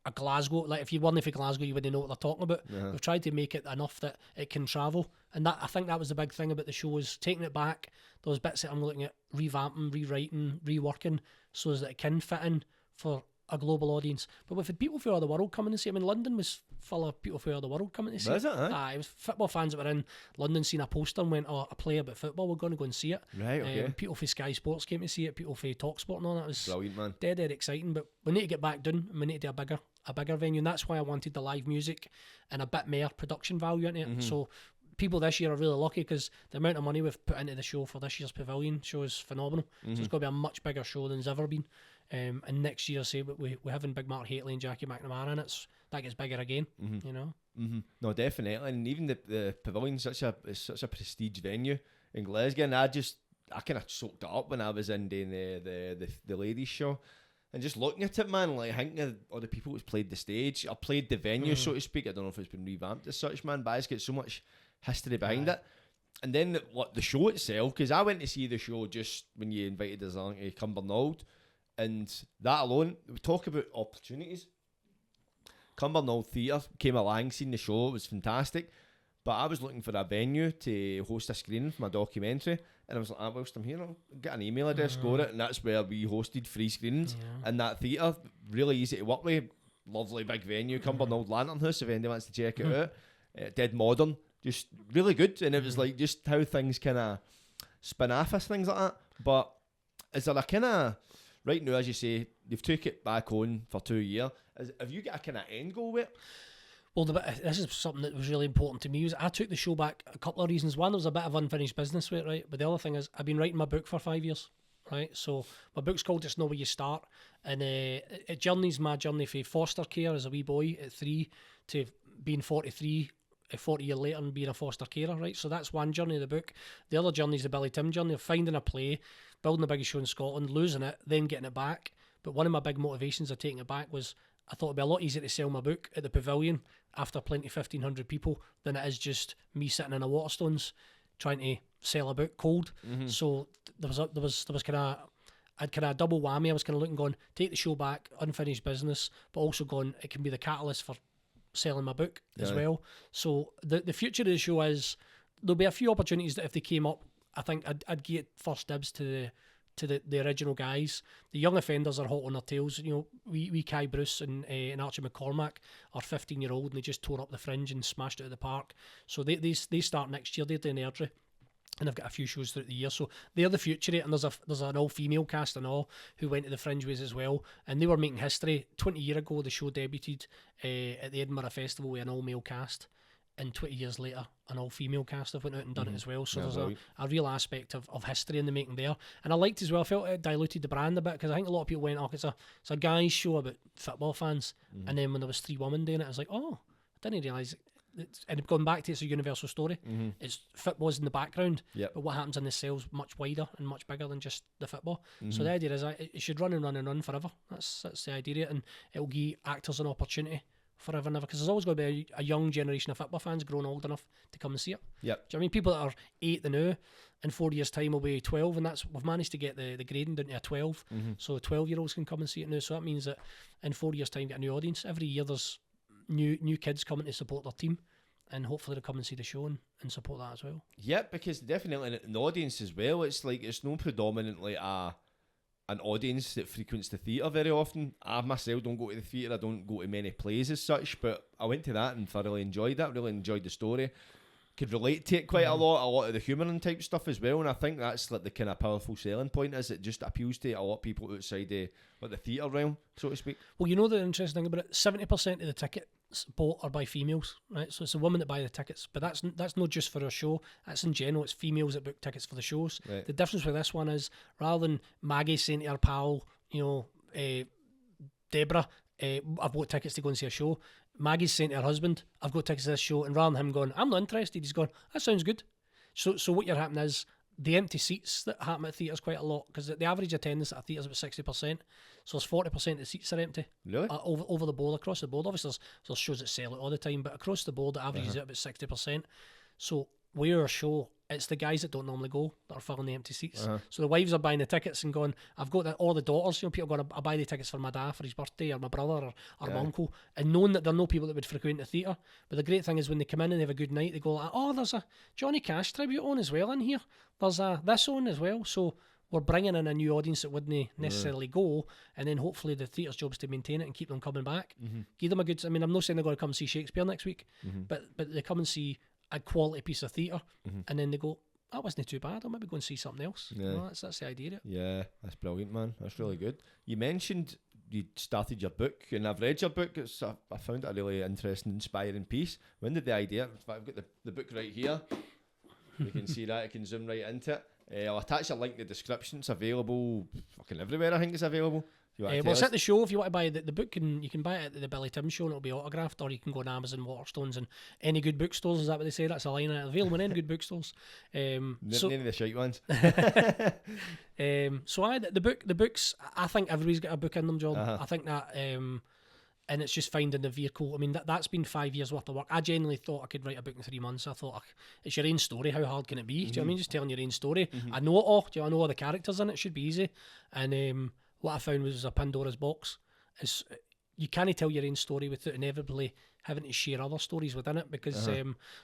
a Glasgow. Like if you weren't from Glasgow, you wouldn't know what they're talking about. We've tried to make it enough that it can travel, and that, I think that was the big thing about the show, is taking it back. Those bits that I'm looking at revamping, rewriting, reworking, so that it can fit in for a global audience. But we've had people from all the world coming to see it. I mean, London was full of people from all the world coming to see it. Was it? It was football fans that were in London, seen a poster and went, oh, a play about football, we're going to go and see it. Right, okay. People from Sky Sports came to see it, people from TalkSport and all that. It was brilliant, man. Dead exciting, but we need to get back down, and we need to do a bigger venue, and that's why I wanted the live music and a bit more production value into it. So people this year are really lucky, because the amount of money we've put into the show for this year's Pavilion show is phenomenal. So it's going to be a much bigger show than it's ever been. And next year, say we're having Big Mark Hateley and Jackie McNamara in it, that gets bigger again. You know. No, definitely, and even the Pavilion's such a prestige venue in Glasgow, and I kind of soaked it up when I was in doing the ladies show, and just looking at it, man, like thinking of all the people who's played the stage, or played the venue, so to speak. I don't know if it's been revamped as such, man, but it's got so much history behind it. And then the show itself, because I went to see the show just when you invited us along to Cumbernauld, and that alone, we talk about opportunities. Cumbernauld Theatre came along, seen the show, it was fantastic, but I was looking for a venue to host a screening for my documentary, and I was like, whilst I'm here, I'll get an email address, go it, and that's where we hosted free screenings. And that theatre, really easy to work with, lovely big venue, Cumbernauld Lantern House, if anybody wants to check it out. Dead modern, just really good, and it was like just how things kind of spin off as things like that. But is there a kind of, right now, as you say, you've took it back on for 2 years, have you got a kind of end goal with it? Well, this is something that was really important to me. Was I took the show back a couple of reasons. One, there was a bit of unfinished business with it, right? But the other thing is, I've been writing my book for 5 years, right? So my book's called Just Know Where You Start, and it journeys my journey from foster care as a wee boy at 3 to being 43 40 years later and being a foster carer, right? So that's one journey of the book. The other journey is the Billy Tim journey of finding a play, building the biggest show in Scotland, losing it, then getting it back. But one of my big motivations of taking it back was I thought it'd be a lot easier to sell my book at the Pavilion after plenty 1,500 people than it is just me sitting in a Waterstones trying to sell a book cold. So there was kind of, I'd kind of a double whammy. I was kind of looking, going, take the show back, unfinished business, but also going, it can be the catalyst for selling my book as well. So the future of the show is there'll be a few opportunities that if they came up, I think I'd get first dibs to the original guys. The young offenders are hot on their tails. You know, we Kai Bruce and Archie McCormack are 15-year-old and they just tore up the Fringe and smashed it at the park. So they start next year. They're doing Airdrie. And I've got a few shows throughout the year, so they're the future. And there's an all-female cast and all who went to the Fringe ways as well, and they were making history. 20 years ago, the show debuted at the Edinburgh Festival with an all-male cast, and 20 years later, an all-female cast have went out and done it as well. So there's a real aspect of history in the making there. And I liked as well, I felt it diluted the brand a bit, because I think a lot of people went, oh, it's a guy's show about football fans. And then when there was 3 women doing it, I was like, oh, I didn't realise and going back to it's a universal story. It's football's in the background, but what happens in the cell's much wider and much bigger than just the football. So the idea is it should run and run and run forever. That's the idea, and it'll give actors an opportunity forever and ever, because there's always going to be a young generation of football fans growing old enough to come and see it. Do you know what I mean? People that are 8 the now, in 4 years' time will be 12, and we've managed to get the grading down to a 12, so 12-year-olds can come and see it now. So that means that in 4 years' time, get a new audience. Every year there's new kids coming to support their team, and hopefully they'll come and see the show and support that as well. Yep, because definitely an audience as well. It's like it's not predominantly an audience that frequents the theatre very often. I myself don't go to the theatre. I don't go to many plays as such, but I went to that and thoroughly enjoyed that. Really enjoyed the story. Could relate to it quite a lot of the humour and type stuff as well, and I think that's like the kind of powerful selling point, is it just appeals to a lot of people outside the theatre realm, so to speak. Well, you know the interesting thing about it, 70% of the tickets bought are by females, right? So it's the women that buy the tickets, but that's not just for a show, that's in general. It's females that book tickets for the shows. Right. The difference with this one is, rather than Maggie saying to her pal, Deborah, I've bought tickets to go and see a show, Maggie's saying to her husband, I've got tickets to this show, and rather than him going, I'm not interested, he's going, that sounds good. So what you're happening is the empty seats that happen at theatres quite a lot, because the average attendance at a theatre is about 60%, so there's 40% of the seats are empty. Really? Over the board, across the board. Obviously there's shows that sell it all the time, but across the board the average is at about 60%. So we're a show, it's the guys that don't normally go that are filling the empty seats. So the wives are buying the tickets and going, I've got that, or the daughters, people going, I buy the tickets for my dad for his birthday, or my brother, or my uncle, and knowing that there are no people that would frequent the theatre. But the great thing is when they come in and they have a good night, they go like, oh, there's a Johnny Cash tribute on as well in here, there's a this on as well. So we're bringing in a new audience that wouldn't necessarily go, and then hopefully the theatre's job is to maintain it and keep them coming back. Give them a good, I mean, I'm not saying they're going to come see Shakespeare next week, but they come and see a quality piece of theatre, and then they go, that wasn't too bad, I'll maybe go and see something else. That's the idea. Yeah, that's brilliant, man. That's really good. You mentioned you started your book, and I've read your book. I found it a really interesting, inspiring piece. When did the idea, I've got the book right here, you can see that, I can zoom right into it. I'll attach a link in the description. It's available fucking everywhere, I think it's available. Well, it's at the show. If you want to buy the book, you can buy it at the Billy Tim show and it'll be autographed, or you can go on Amazon, Waterstones, and any good bookstores. Is that what they say? That's a line. Available in any good bookstores. None of the shite ones. So the books, I think everybody's got a book in them, John. I think that, and it's just finding the vehicle. I mean, that's been 5 years worth of work. I genuinely thought I could write a book in 3 months. I thought, it's your own story. How hard can it be? Do you know what I mean? Just telling your own story. I know it all. Do you know, I know all the characters in it. It should be easy. And what I found was a Pandora's box. Is you can't tell your own story without inevitably having to share other stories within it, because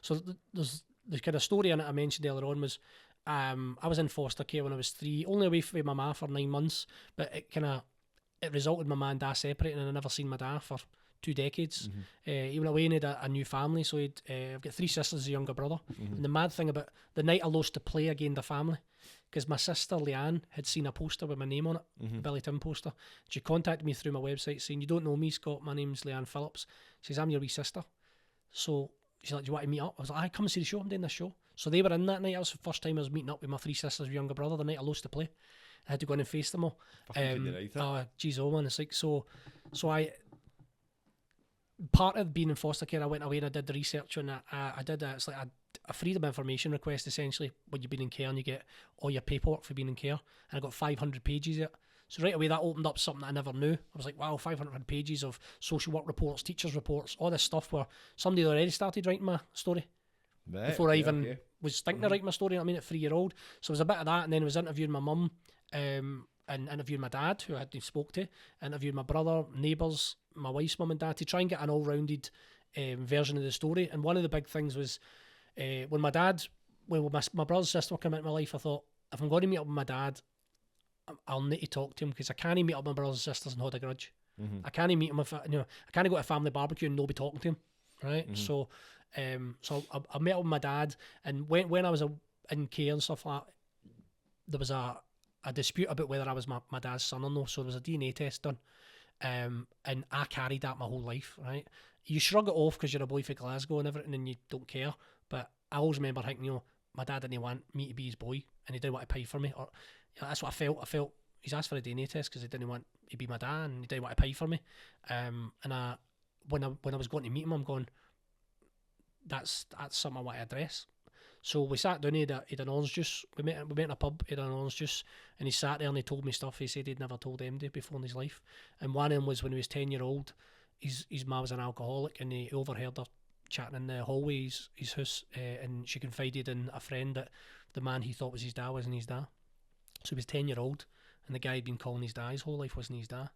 so there's the kind of story in it I mentioned earlier on was I was in foster care when I was 3, only away from my ma for 9 months, but it resulted in my ma and dad separating, and I never seen my dad for 2 decades. He went away and had a new family, so I've got 3 sisters, a younger brother. And the mad thing about the night I lost to play, I gained a family, because my sister Leanne had seen a poster with my name on it, a Billy Tim poster. She contacted me through my website saying, you don't know me, Scott, my name's Leanne Phillips. She says, I'm your wee sister. So she's like, do you want to meet up? I was like, come and see the show, I'm doing this show. So they were in that night. That was the first time I was meeting up with my 3 sisters, younger brother, the night I lost to play. I had to go in and face them all. Oh, geez, oh man, it's like, so part of being in foster care, I went away and I did the research on that. I did it's like a freedom of information request, essentially, when you've been in care and you get all your paperwork for being in care. And I got 500 pages of it. So right away, that opened up something I never knew. I was like, wow, 500 pages of social work reports, teachers' reports, all this stuff where somebody had already started writing my story Right, before I even okay. was thinking of writing my story. I mean, at 3-year-old. So it was a bit of that, and then I was interviewing my mum, and interviewing my dad, who I hadn't spoke to, interviewed my brother, neighbours, my wife's mum and dad, to try and get an all-rounded version of the story. And one of the big things was when my dad, when my brother's sister came into my life, I thought, if I'm going to meet up with my dad, I'll need to talk to him, because I can't meet up with my brothers and sisters and hold a grudge. I can't meet him if I can't go to a family barbecue and nobody talking to him, right? So I met up with my dad, and when I was in care and stuff like that, there was a dispute about whether I was my dad's son or no. So there was a DNA test done, and I carried that my whole life, right? You shrug it off because you're a boy from Glasgow and everything, and you don't care. But I always remember thinking, my dad didn't want me to be his boy, and he didn't want to pay for me, or that's what I felt. I felt he's asked for a DNA test because he didn't want to be my dad, and he didn't want to pay for me. And when I was going to meet him, I'm going, that's something I want to address. So we sat down, he had an orange juice. We met in a pub, he had an orange juice, and he sat there and he told me stuff he said he'd never told anybody before in his life. And one of them was when he was 10-year-old, his ma was an alcoholic, and he overheard her chatting in the hallway, his house, and she confided in a friend that the man he thought was his dad wasn't his dad. So he was 10-year-old, and the guy had been calling his dad his whole life wasn't his dad,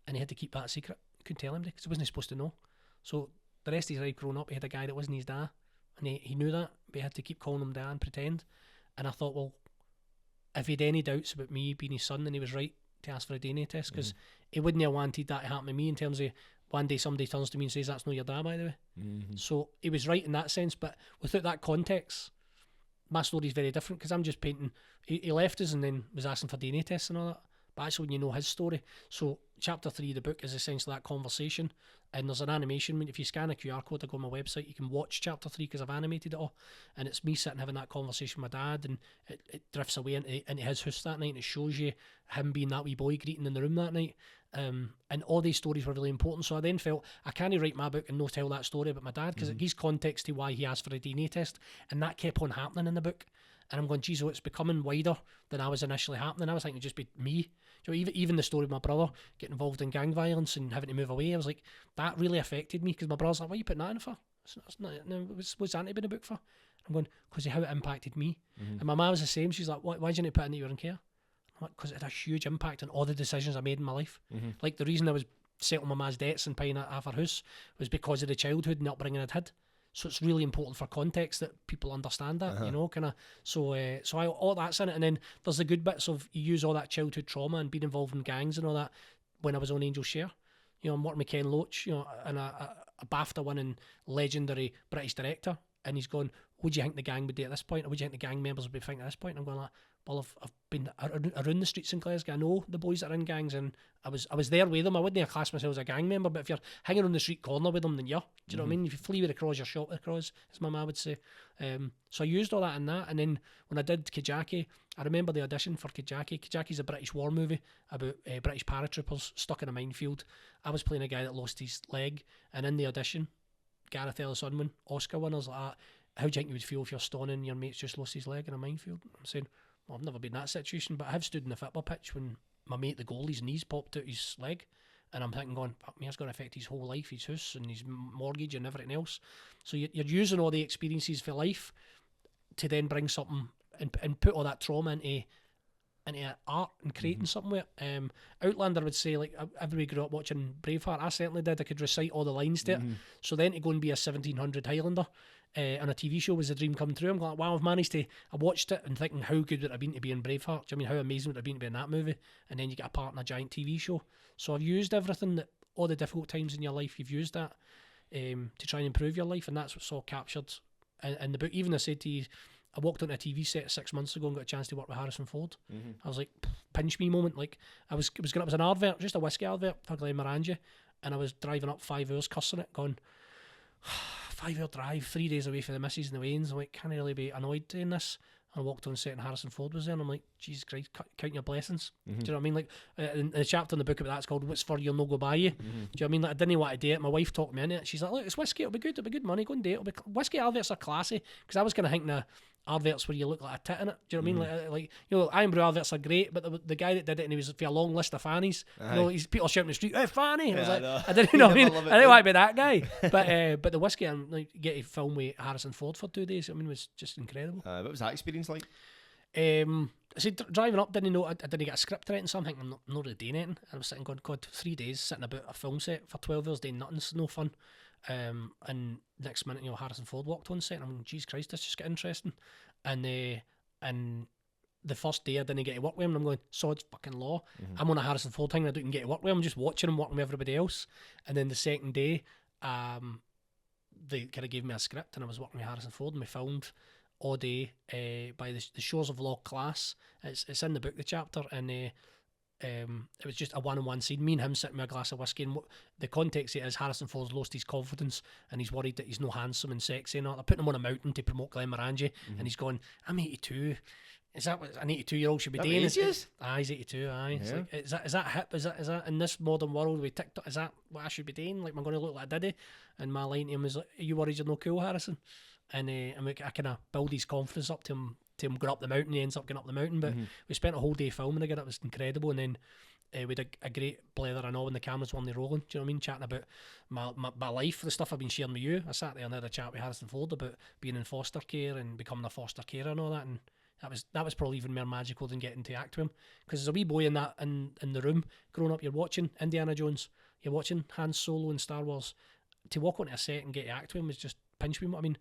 and he had to keep that secret. Couldn't tell him because he wasn't supposed to know. So the rest of his life growing up, he had a guy that wasn't his dad, and he knew that, but he had to keep calling him dad and pretend. And I thought, well, if he had any doubts about me being his son, then he was right to ask for a DNA test, because he wouldn't have wanted that to happen to me, in terms of one day somebody turns to me and says, that's not your dad, by the way. So he was right in that sense, but without that context, my story's very different, because I'm just painting. He left us and then was asking for DNA tests and all that. But actually, when you know his story, so chapter 3 of the book is essentially that conversation, and there's an animation. If you scan a QR code or go on my website, you can watch chapter 3, because I've animated it all, and it's me sitting having that conversation with my dad, and it drifts away into his house that night, and it shows you him being that wee boy greeting in the room that night. And all these stories were really important. So I then felt I can't write my book and no tell that story about my dad, because it gives context to why he asked for a DNA test, and that kept on happening in the book. And I'm going, geez, it's becoming wider than I was initially happening. I was thinking it'd just be me. Even the story of my brother getting involved in gang violence and having to move away, I was like, that really affected me, because my brother's like, what are you putting that in for? What's that in a book for? I'm going, because of how it impacted me. And my mum was the same. She's like, why didn't you put in that you were in care? I'm like, because it had a huge impact on all the decisions I made in my life. Like the reason I was settling my ma's debts and paying half her house was because of the childhood and the upbringing I'd had. So it's really important for context that people understand that, kind of. So all that's in it, and then there's the good bits of you use all that childhood trauma and being involved in gangs and all that. When I was on Angel's Share, I'm working with Ken Loach, and a BAFTA-winning legendary British director, and he's going, "What do you think the gang would do at this point? Or what do you think the gang members would be thinking at this point?" And I'm going like, well, I've been around the streets in Glasgow. I know the boys that are in gangs, and I was there with them. I wouldn't have classed myself as a gang member, but if you're hanging on the street corner with them, then do you know what I mean? If you flee with the cross, you're shot with the cross, as my ma would say. So I used all that in that, and then when I did Kijaki, I remember the audition for Kijaki. Kijaki's a British war movie about British paratroopers stuck in a minefield. I was playing a guy that lost his leg, and in the audition, Gareth Ellis Unwin, Oscar winners like that, how do you think you would feel if you're stoned and your mate's just lost his leg in a minefield? I'm saying, well, I've never been in that situation, but I have stood in the football pitch when my mate, the goalie's knees popped out his leg, and I'm thinking, going, fuck me, that's going to affect his whole life, his house and his mortgage and everything else. So you're using all the experiences for life to then bring something and put all that trauma into art and creating something with it. Outlander would say, like, everybody grew up watching Braveheart. I certainly did. I could recite all the lines to it. So then to go and be a 1700 Highlander on a TV show was a dream come true. I'm like, wow, I watched it and thinking how good would it have been to be in Braveheart. Do you know what I mean, how amazing would it have been to be in that movie? And then you get a part in a giant TV show. So I've used everything, all the difficult times in your life, you've used that to try and improve your life, and that's what's all captured in the book. Even I said to you, I walked onto a TV set 6 months ago and got a chance to work with Harrison Ford. I was like, pinch me moment. Like, it was an advert, just a whisky advert for Glenmorangie, and I was driving up 5 hours cussing it, going, 5 hour drive, 3 days away from the missus and the Waynes. I'm like, can't I really be annoyed doing this? And I walked on set and Harrison Ford was there, and I'm like, Jesus Christ, count your blessings. Do you know what I mean? Like, in the chapter in the book about that's called "What's for You'll No Go Buy You." Do you know what I mean? Like, I didn't want to do it. My wife talked me into it. She's like, "Look, it's whiskey. It'll be good money. Go and do it. Whiskey adverts are classy." Because I was kind of thinking the adverts where you look like a tit in it. Do you know what I mean? Like you know, Iron Brew adverts are great, but the guy that did it, and he was for a long list of fannies. You know, he's people shouting in the street, "Hey, fanny!" I was like, I didn't know. I mean, I didn't want to be that guy. But the whiskey and like get to film with Harrison Ford for 2 days. I mean, it was just incredible. What was that experience like? I said driving up, didn't know I didn't get a script or anything, so I'm thinking I'm not really doing anything. I was sitting going, God, 3 days sitting about a film set for 12 hours doing nothing, it's no fun. And next minute, you know, Harrison Ford walked on set, and I'm going, Jesus Christ, this just got interesting. And the first day I didn't get to work with him, and I'm going, sod's fucking law. I'm on a Harrison Ford thing, and I don't get to work with him. I'm just watching him working with everybody else. And then the second day, they kind of gave me a script, and I was working with Harrison Ford, and we filmed all day by the shores of Loch Class. It's in the book, the chapter, and it was just a one-on-one scene, me and him sitting with a glass of whiskey, and the context it is Harrison Ford's lost his confidence, and he's worried that he's no handsome and sexy and all. They're putting him on a mountain to promote Glenmorangie, and he's going, I'm 82. Is that what an 82-year-old should be doing? He's 82, aye. It's like, is that hip? Is that in this modern world with TikTok, is that what I should be doing? Like, am I going to look like a diddy? And my line to him was like, are you worried you're no cool, Harrison? And I kind of build his confidence up to him going up the mountain. He ends up getting up the mountain, but we spent a whole day filming again. It was incredible. And then we had a great blather and all when the cameras weren't rolling. Do you know what I mean? Chatting about my life, the stuff I've been sharing with you. I sat there and had a chat with Harrison Ford about being in foster care and becoming a foster carer and all that. And that was probably even more magical than getting to act with him. Because as a wee boy in the room, growing up, you're watching Indiana Jones, you're watching Han Solo and Star Wars. To walk onto a set and get to act with him was just pinch me. I mean,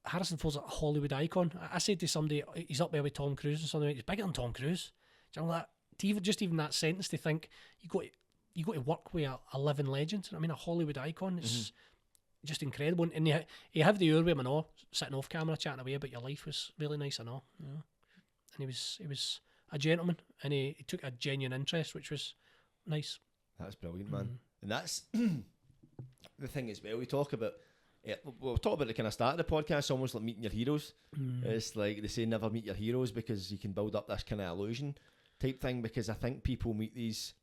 Harrison Ford's a Hollywood icon. I said to somebody, he's up there with Tom Cruise and something. He's bigger than Tom Cruise. Do you know that? Even that sentence, to think you got to work with a living legend. I mean, a Hollywood icon. It's just incredible. And you have the hour with him and all, sitting off camera chatting away about your life was really nice and all. Yeah. And he was a gentleman, and he took a genuine interest, which was nice. That's brilliant, man. And that's the thing as well. We'll talk about the kind of start of the podcast, almost like meeting your heroes. It's like they say, never meet your heroes, because you can build up this kind of illusion type thing. Because I think people meet these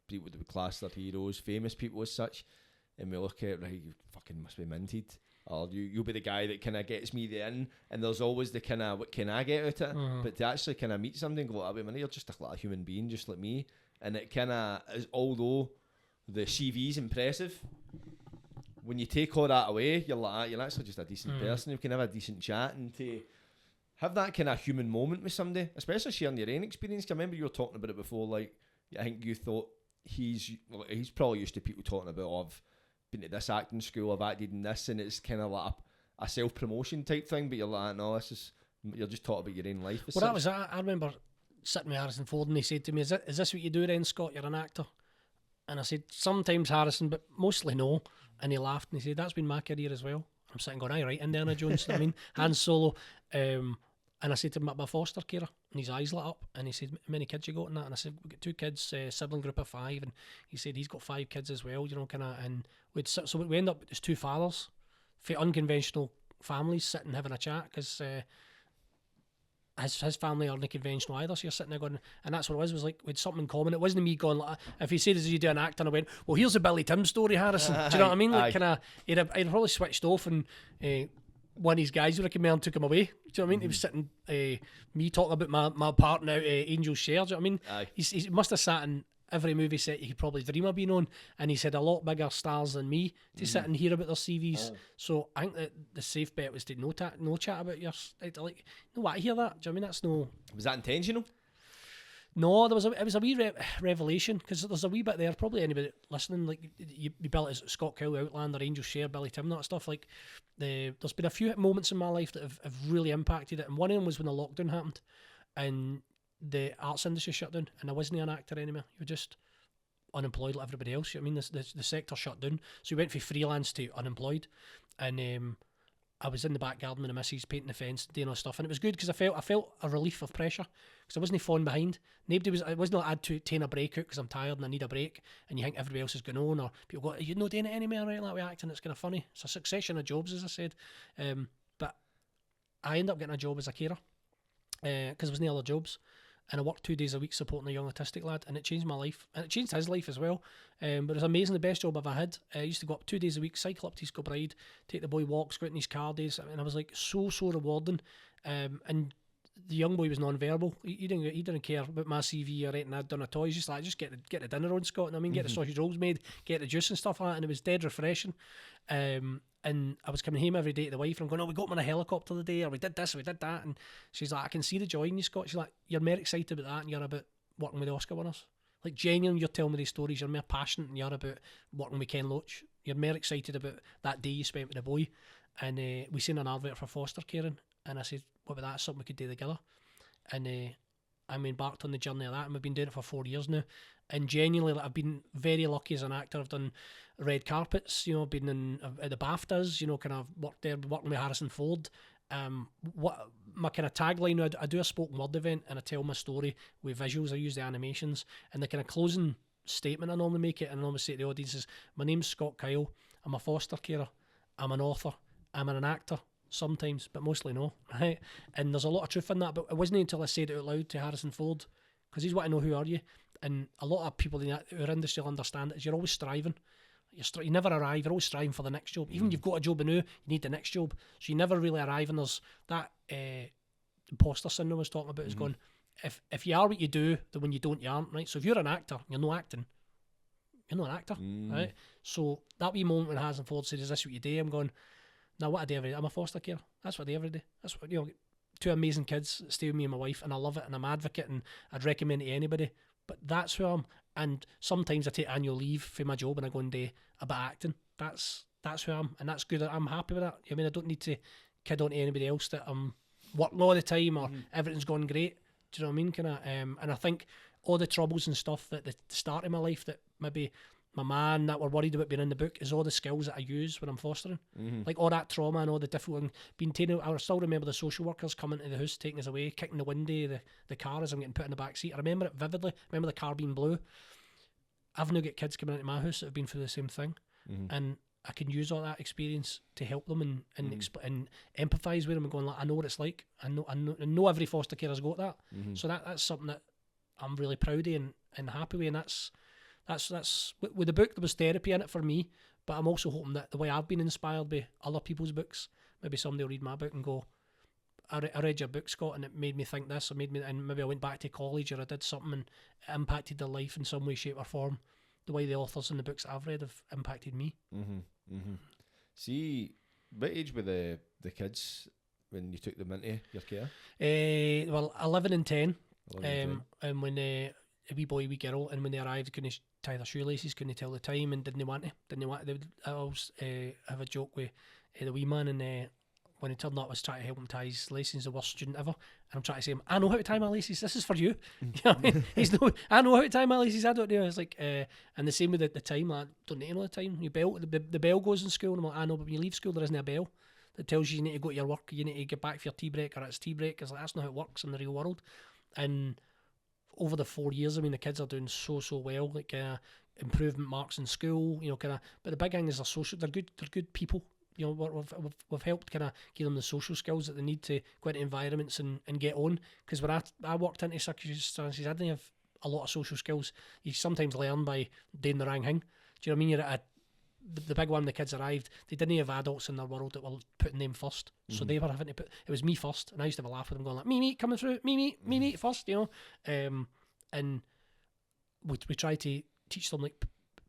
people that would class their heroes, famous people as such, and we look at, right, you fucking must be minted, or you'll be the guy that kind of gets me the in, and there's always the kind of, what can I get out of it? But to actually kind of meet something and go, wait a minute, you're just a human being just like me, and it kind of is, although the CV's impressive, when you take all that away, you're actually just a decent person who can have a decent chat, and to have that kind of human moment with somebody, especially sharing your own experience. I remember you were talking about it before, like, I think you thought he's probably used to people talking about, I've been to this acting school, I've acted in this, and it's kind of like a self-promotion type thing, but you're like, no, you're just talking about your own life. Well, that was it. I remember sitting with Harrison Ford, and he said to me, is this what you do then, Scott? You're an actor? And I said, sometimes, Harrison, but mostly no. And he laughed, and he said, that's been my career as well. I'm sitting going, aye, right, Indiana Jones, I mean, Han Solo. And I said to him, I'm a foster carer, and his eyes lit up, and he said, how many kids you got in that? And I said, we've got 2 kids, sibling group of 5, and he said he's got 5 kids as well, you know, kind of, and so we end up as 2 fathers for unconventional families sitting having a chat, because his family aren't conventional either, so you're sitting there going, and that's what it was like, we had something in common. It wasn't me going, like, if he said, as you do an act, and I went, well, here's a Billy Tim story, Harrison. Do you know what I mean? Like, kind of, he'd probably switched off, and one of his guys would have come out and took him away. Do you know what I mean? He was sitting, me talking about my part now, Angel's Share. Do you know what I mean? He must have sat in every movie set you could probably dream of being on, and he's had a lot bigger stars than me to sit and hear about their CVs. So I think that the safe bet was to no chat about yours. Like, no, I hear that. Do you know what I mean? That's no. Was that intentional? No, it was a wee revelation, because there's a wee bit there. Probably anybody listening, like you built it as Scott Cowl, Outlander, Angel Share, Billy Tim, that stuff. Like there's been a few moments in my life that have really impacted it, and one of them was when the lockdown happened, and the arts industry shut down, and I wasn't an actor anymore. You were just unemployed like everybody else. I mean, the sector shut down, so we went from freelance to unemployed, and I was in the back garden with the missus painting the fence, doing all stuff, and it was good because I felt a relief of pressure, because I wasn't falling behind. It wasn't like I had to take a break out because I'm tired and I need a break, and you think everybody else is going on, or people go, you're not doing it anymore, right? Like, we're acting, it's kind of funny. It's a succession of jobs, as I said, but I ended up getting a job as a carer, because there was no other jobs. And I worked 2 days a week supporting a young autistic lad, and it changed my life, and it changed his life as well. But it was amazing, the best job I've ever had. I used to go up 2 days a week, cycle up to East Kilbride, take the boy walks, go out on these car days, and I was like so rewarding. And the young boy was non-verbal. He didn't care about my CV or anything I'd done at all. He's just like, just get the dinner on, Scott. And I mean, get the sausage rolls made, get the juice and stuff like that, and it was dead refreshing. And I was coming home every day to the wife, and I'm going, oh, we got him on a helicopter today, or we did this, we did that. And she's like, I can see the joy in you, Scott. She's like, you're more excited about that, and you're about working with the Oscar winners. Like, genuinely, you're telling me these stories, you're more passionate than you're about working with Ken Loach. You're more excited about that day you spent with the boy. And we seen an advert for foster caring, and I said, what about that? Something we could do together. And I'm embarked on the journey of that, and we've been doing it for 4 years now. And genuinely, like, I've been very lucky as an actor. I've done red carpets, been in at the BAFTAs, kind of worked there, working with Harrison Ford. What my kind of tagline, I do a spoken word event, and I tell my story with visuals. I use the animations, and the kind of closing statement I normally make it, and I normally say to the audience is, my name's Scott Kyle, I'm a foster carer, I'm an author, I'm an actor, sometimes, but mostly no, right? And there's a lot of truth in that, but it wasn't until I said it out loud to Harrison Ford, because he's wanting to know, who are you? And a lot of people in our industry will understand it, is you're always striving. You never arrive, you're always striving for the next job. Even if you've got a job now, you need the next job. So you never really arrive, and there's that imposter syndrome I was talking about, is going, if you are what you do, then when you don't, you aren't, right? So if you're an actor, you're not acting, you're not an actor, right? So that wee moment when Harrison Ford said, is this what you do? I'm going, now what I do every day, I'm a foster carer. That's what I do every day. That's what, 2 amazing kids that stay with me and my wife, and I love it, and I'm an advocate, and I'd recommend it to anybody. But that's who I am. And sometimes I take annual leave for my job and I go and do a bit of acting. That's who I am, and that's good. I'm happy with that. I mean, I don't need to kid on to anybody else that I'm working all the time or everything's going great. Do you know what I mean? And I think all the troubles and stuff at the start of my life that maybe my man that were worried about being in the book is all the skills that I use when I'm fostering. Like all that trauma and all the difficult being taken. I still remember the social workers coming to the house, taking us away, kicking the window of the car as I'm getting put in the back seat. I remember it vividly. I remember the car being blue. I've now got kids coming into my house that have been through the same thing, and I can use all that experience to help them and empathise with them and going, like, I know what it's like. I know every foster carer's got that. So that's something that I'm really proud of and happy with, and that's with the book. There was therapy in it for me, but I'm also hoping that the way I've been inspired by other people's books, maybe somebody will read my book and go, I read your book, Scott, and it made me think this, and maybe I went back to college, or I did something and it impacted their life in some way, shape or form. The way the authors in the books I've read have impacted me. See, what age were the kids when you took them into your care? Well, 11 and 10. And when a wee boy, wee girl, and when they arrived, couldn't tie their shoelaces, couldn't tell the time, and didn't want to. They would always have a joke with the wee man, and when he turned up, I was trying to help him tie his laces, the worst student ever. And I'm trying to say, I know how to tie my laces. This is for you. You know what I mean? I know how to tie my laces. I don't know. It's like, and the same with the time. Like, don't need to know the time. Your bell, the bell goes in school, and I'm like, I know, but when you leave school, there isn't a bell that tells you need to go to your work. You need to get back for your tea break, or it's tea break. It's like, that's not how it works in the real world. And over the 4 years, I mean, the kids are doing so well. Like improvement marks in school, but the big thing is they're social. They're good people. We've helped kind of give them the social skills that they need to go into environments and get on. Because when I walked into circumstances, I didn't have a lot of social skills. You sometimes learn by doing the wrong thing. Do you know what I mean? You're at the big one, the kids arrived, they didn't have adults in their world that were putting them first. So they were having to it was me first. And I used to have a laugh with them going like, me, coming through, me first, And we try to teach them, like,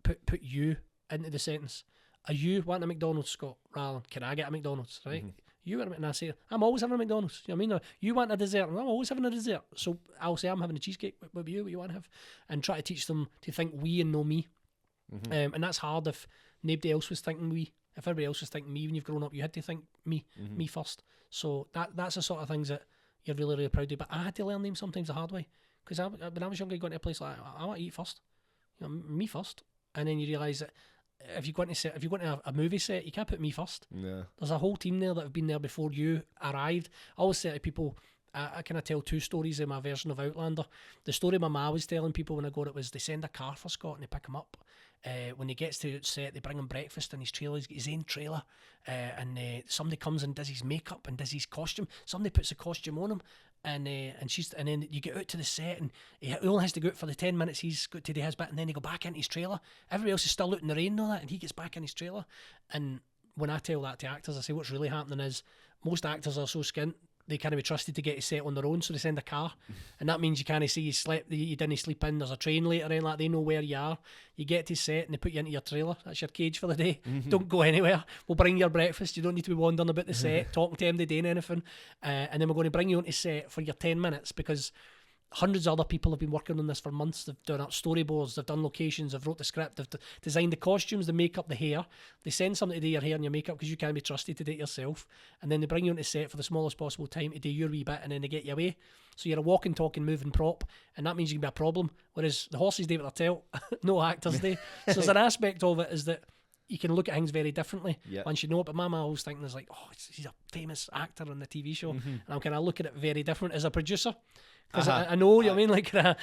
put you into the sentence. Are you wanting a McDonald's, Scott? Rather than, can I get a McDonald's, right? You want a, and I say, I'm always having a McDonald's. You know what I mean? Or, you want a dessert? I'm always having a dessert. So I'll say, I'm having a cheesecake. What you want to have? And try to teach them to think we and know me. And that's hard if nobody else was thinking we. If everybody else was thinking me when you've grown up, you had to think me first. So that's the sort of things that you're really, really proud of. But I had to learn them sometimes the hard way. Because when I was younger, going to a place like that, I want to eat first. Me first. And then you realise that if you go into a movie set, you can't put me first. Yeah. There's a whole team there that have been there before you arrived. I always say to people, I kind of tell 2 stories in my version of Outlander. The story my ma was telling people when I got it was they send a car for Scott and they pick him up, when he gets to set, they bring him breakfast in his trailer. He's got his own trailer, and somebody comes and does his makeup and does his costume. Somebody puts a costume on him, and then you get out to the set, and he only has to go out for the 10 minutes he's got to do his bit, and then he go back into his trailer. Everybody else is still out in the rain and all that, and he gets back in his trailer. And when I tell that to actors, I say what's really happening is most actors are so skint they can't be trusted to get to set on their own, so they send a car, and that means you can't see you didn't sleep in. There's a train later, and like they know where you are. You get to set and they put you into your trailer. That's your cage for the day. Don't go anywhere. We'll bring your breakfast. You don't need to be wandering about the set, talking to MD doing anything. And then we're going to bring you onto set for your 10 minutes because hundreds of other people have been working on this for months. They've done up storyboards, they've done locations, they've wrote the script, they've designed the costumes, the makeup, the hair. They send somebody to do your hair and your makeup because you can't be trusted to do it yourself. And then they bring you onto set for the smallest possible time to do your wee bit, and then they get you away. So you're a walking, talking, moving prop, and that means you can be a problem. Whereas the horses do what they're told, no actors do. So there's an aspect of it is that you can look at things very differently once you know it. But my always thinking is like, oh, he's a famous actor on the TV show. And I'm kind of looking at it very different as a producer. Because I know, you know what I mean? Like,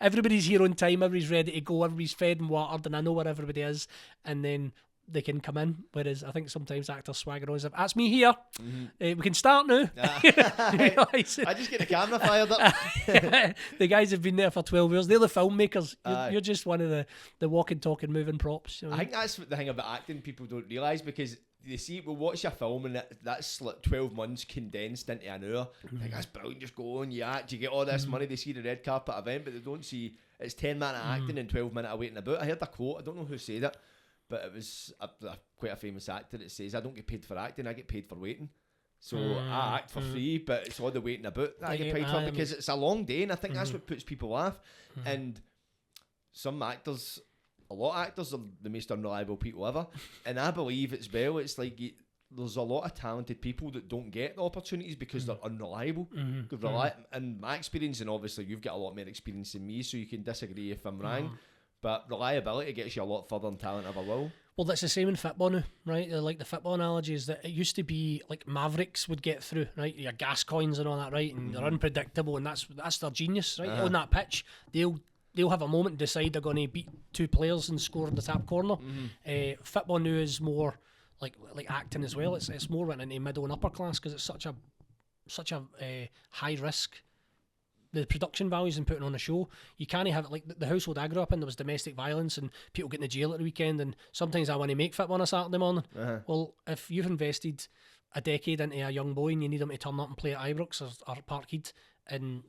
everybody's here on time, everybody's ready to go, everybody's fed and watered, and I know where everybody is. And then they can come in. Whereas I think sometimes actors swagger on. That's me here. We can start now. I just get the camera fired up. The guys have been there for 12 years. They're the filmmakers. You're just one of the walking, talking, moving props. You know? I think that's the thing about acting people don't realise, because they see, we'll watch a film and that's like 12 months condensed into an hour. I think that's brilliant. Just go on, you act, you get all this money. They see the red carpet event, but they don't see it's 10 minutes acting and 12 minutes of waiting about. I heard a quote, I don't know who said it, but it was quite a famous actor that says, I don't get paid for acting, I get paid for waiting. So I act for free, but it's all the waiting about that I get paid for, because it's a long day, and I think that's what puts people off. And some actors, a lot of actors are the most unreliable people ever. And I believe it's like there's a lot of talented people that don't get the opportunities because they're unreliable. In my experience, and obviously you've got a lot more experience than me, so you can disagree if I'm wrong, but reliability gets you a lot further than talent ever will. Well, that's the same in football now, right? Like the football analogy is that it used to be like Mavericks would get through, right? Your Gascoignes and all that, right? And they're unpredictable, and that's their genius, right? On that pitch, they'll have a moment and decide they're going to beat two players and score in the top corner. Football now is more like acting as well. It's more written into middle and upper class because it's such a high risk. The production values in putting on a show, you can't have it like the household I grew up in. There was domestic violence and people getting to jail at the weekend, and sometimes I want to make football on a Saturday morning. Well, if you've invested a decade into a young boy and you need him to turn up and play at Ibrox or Parkhead and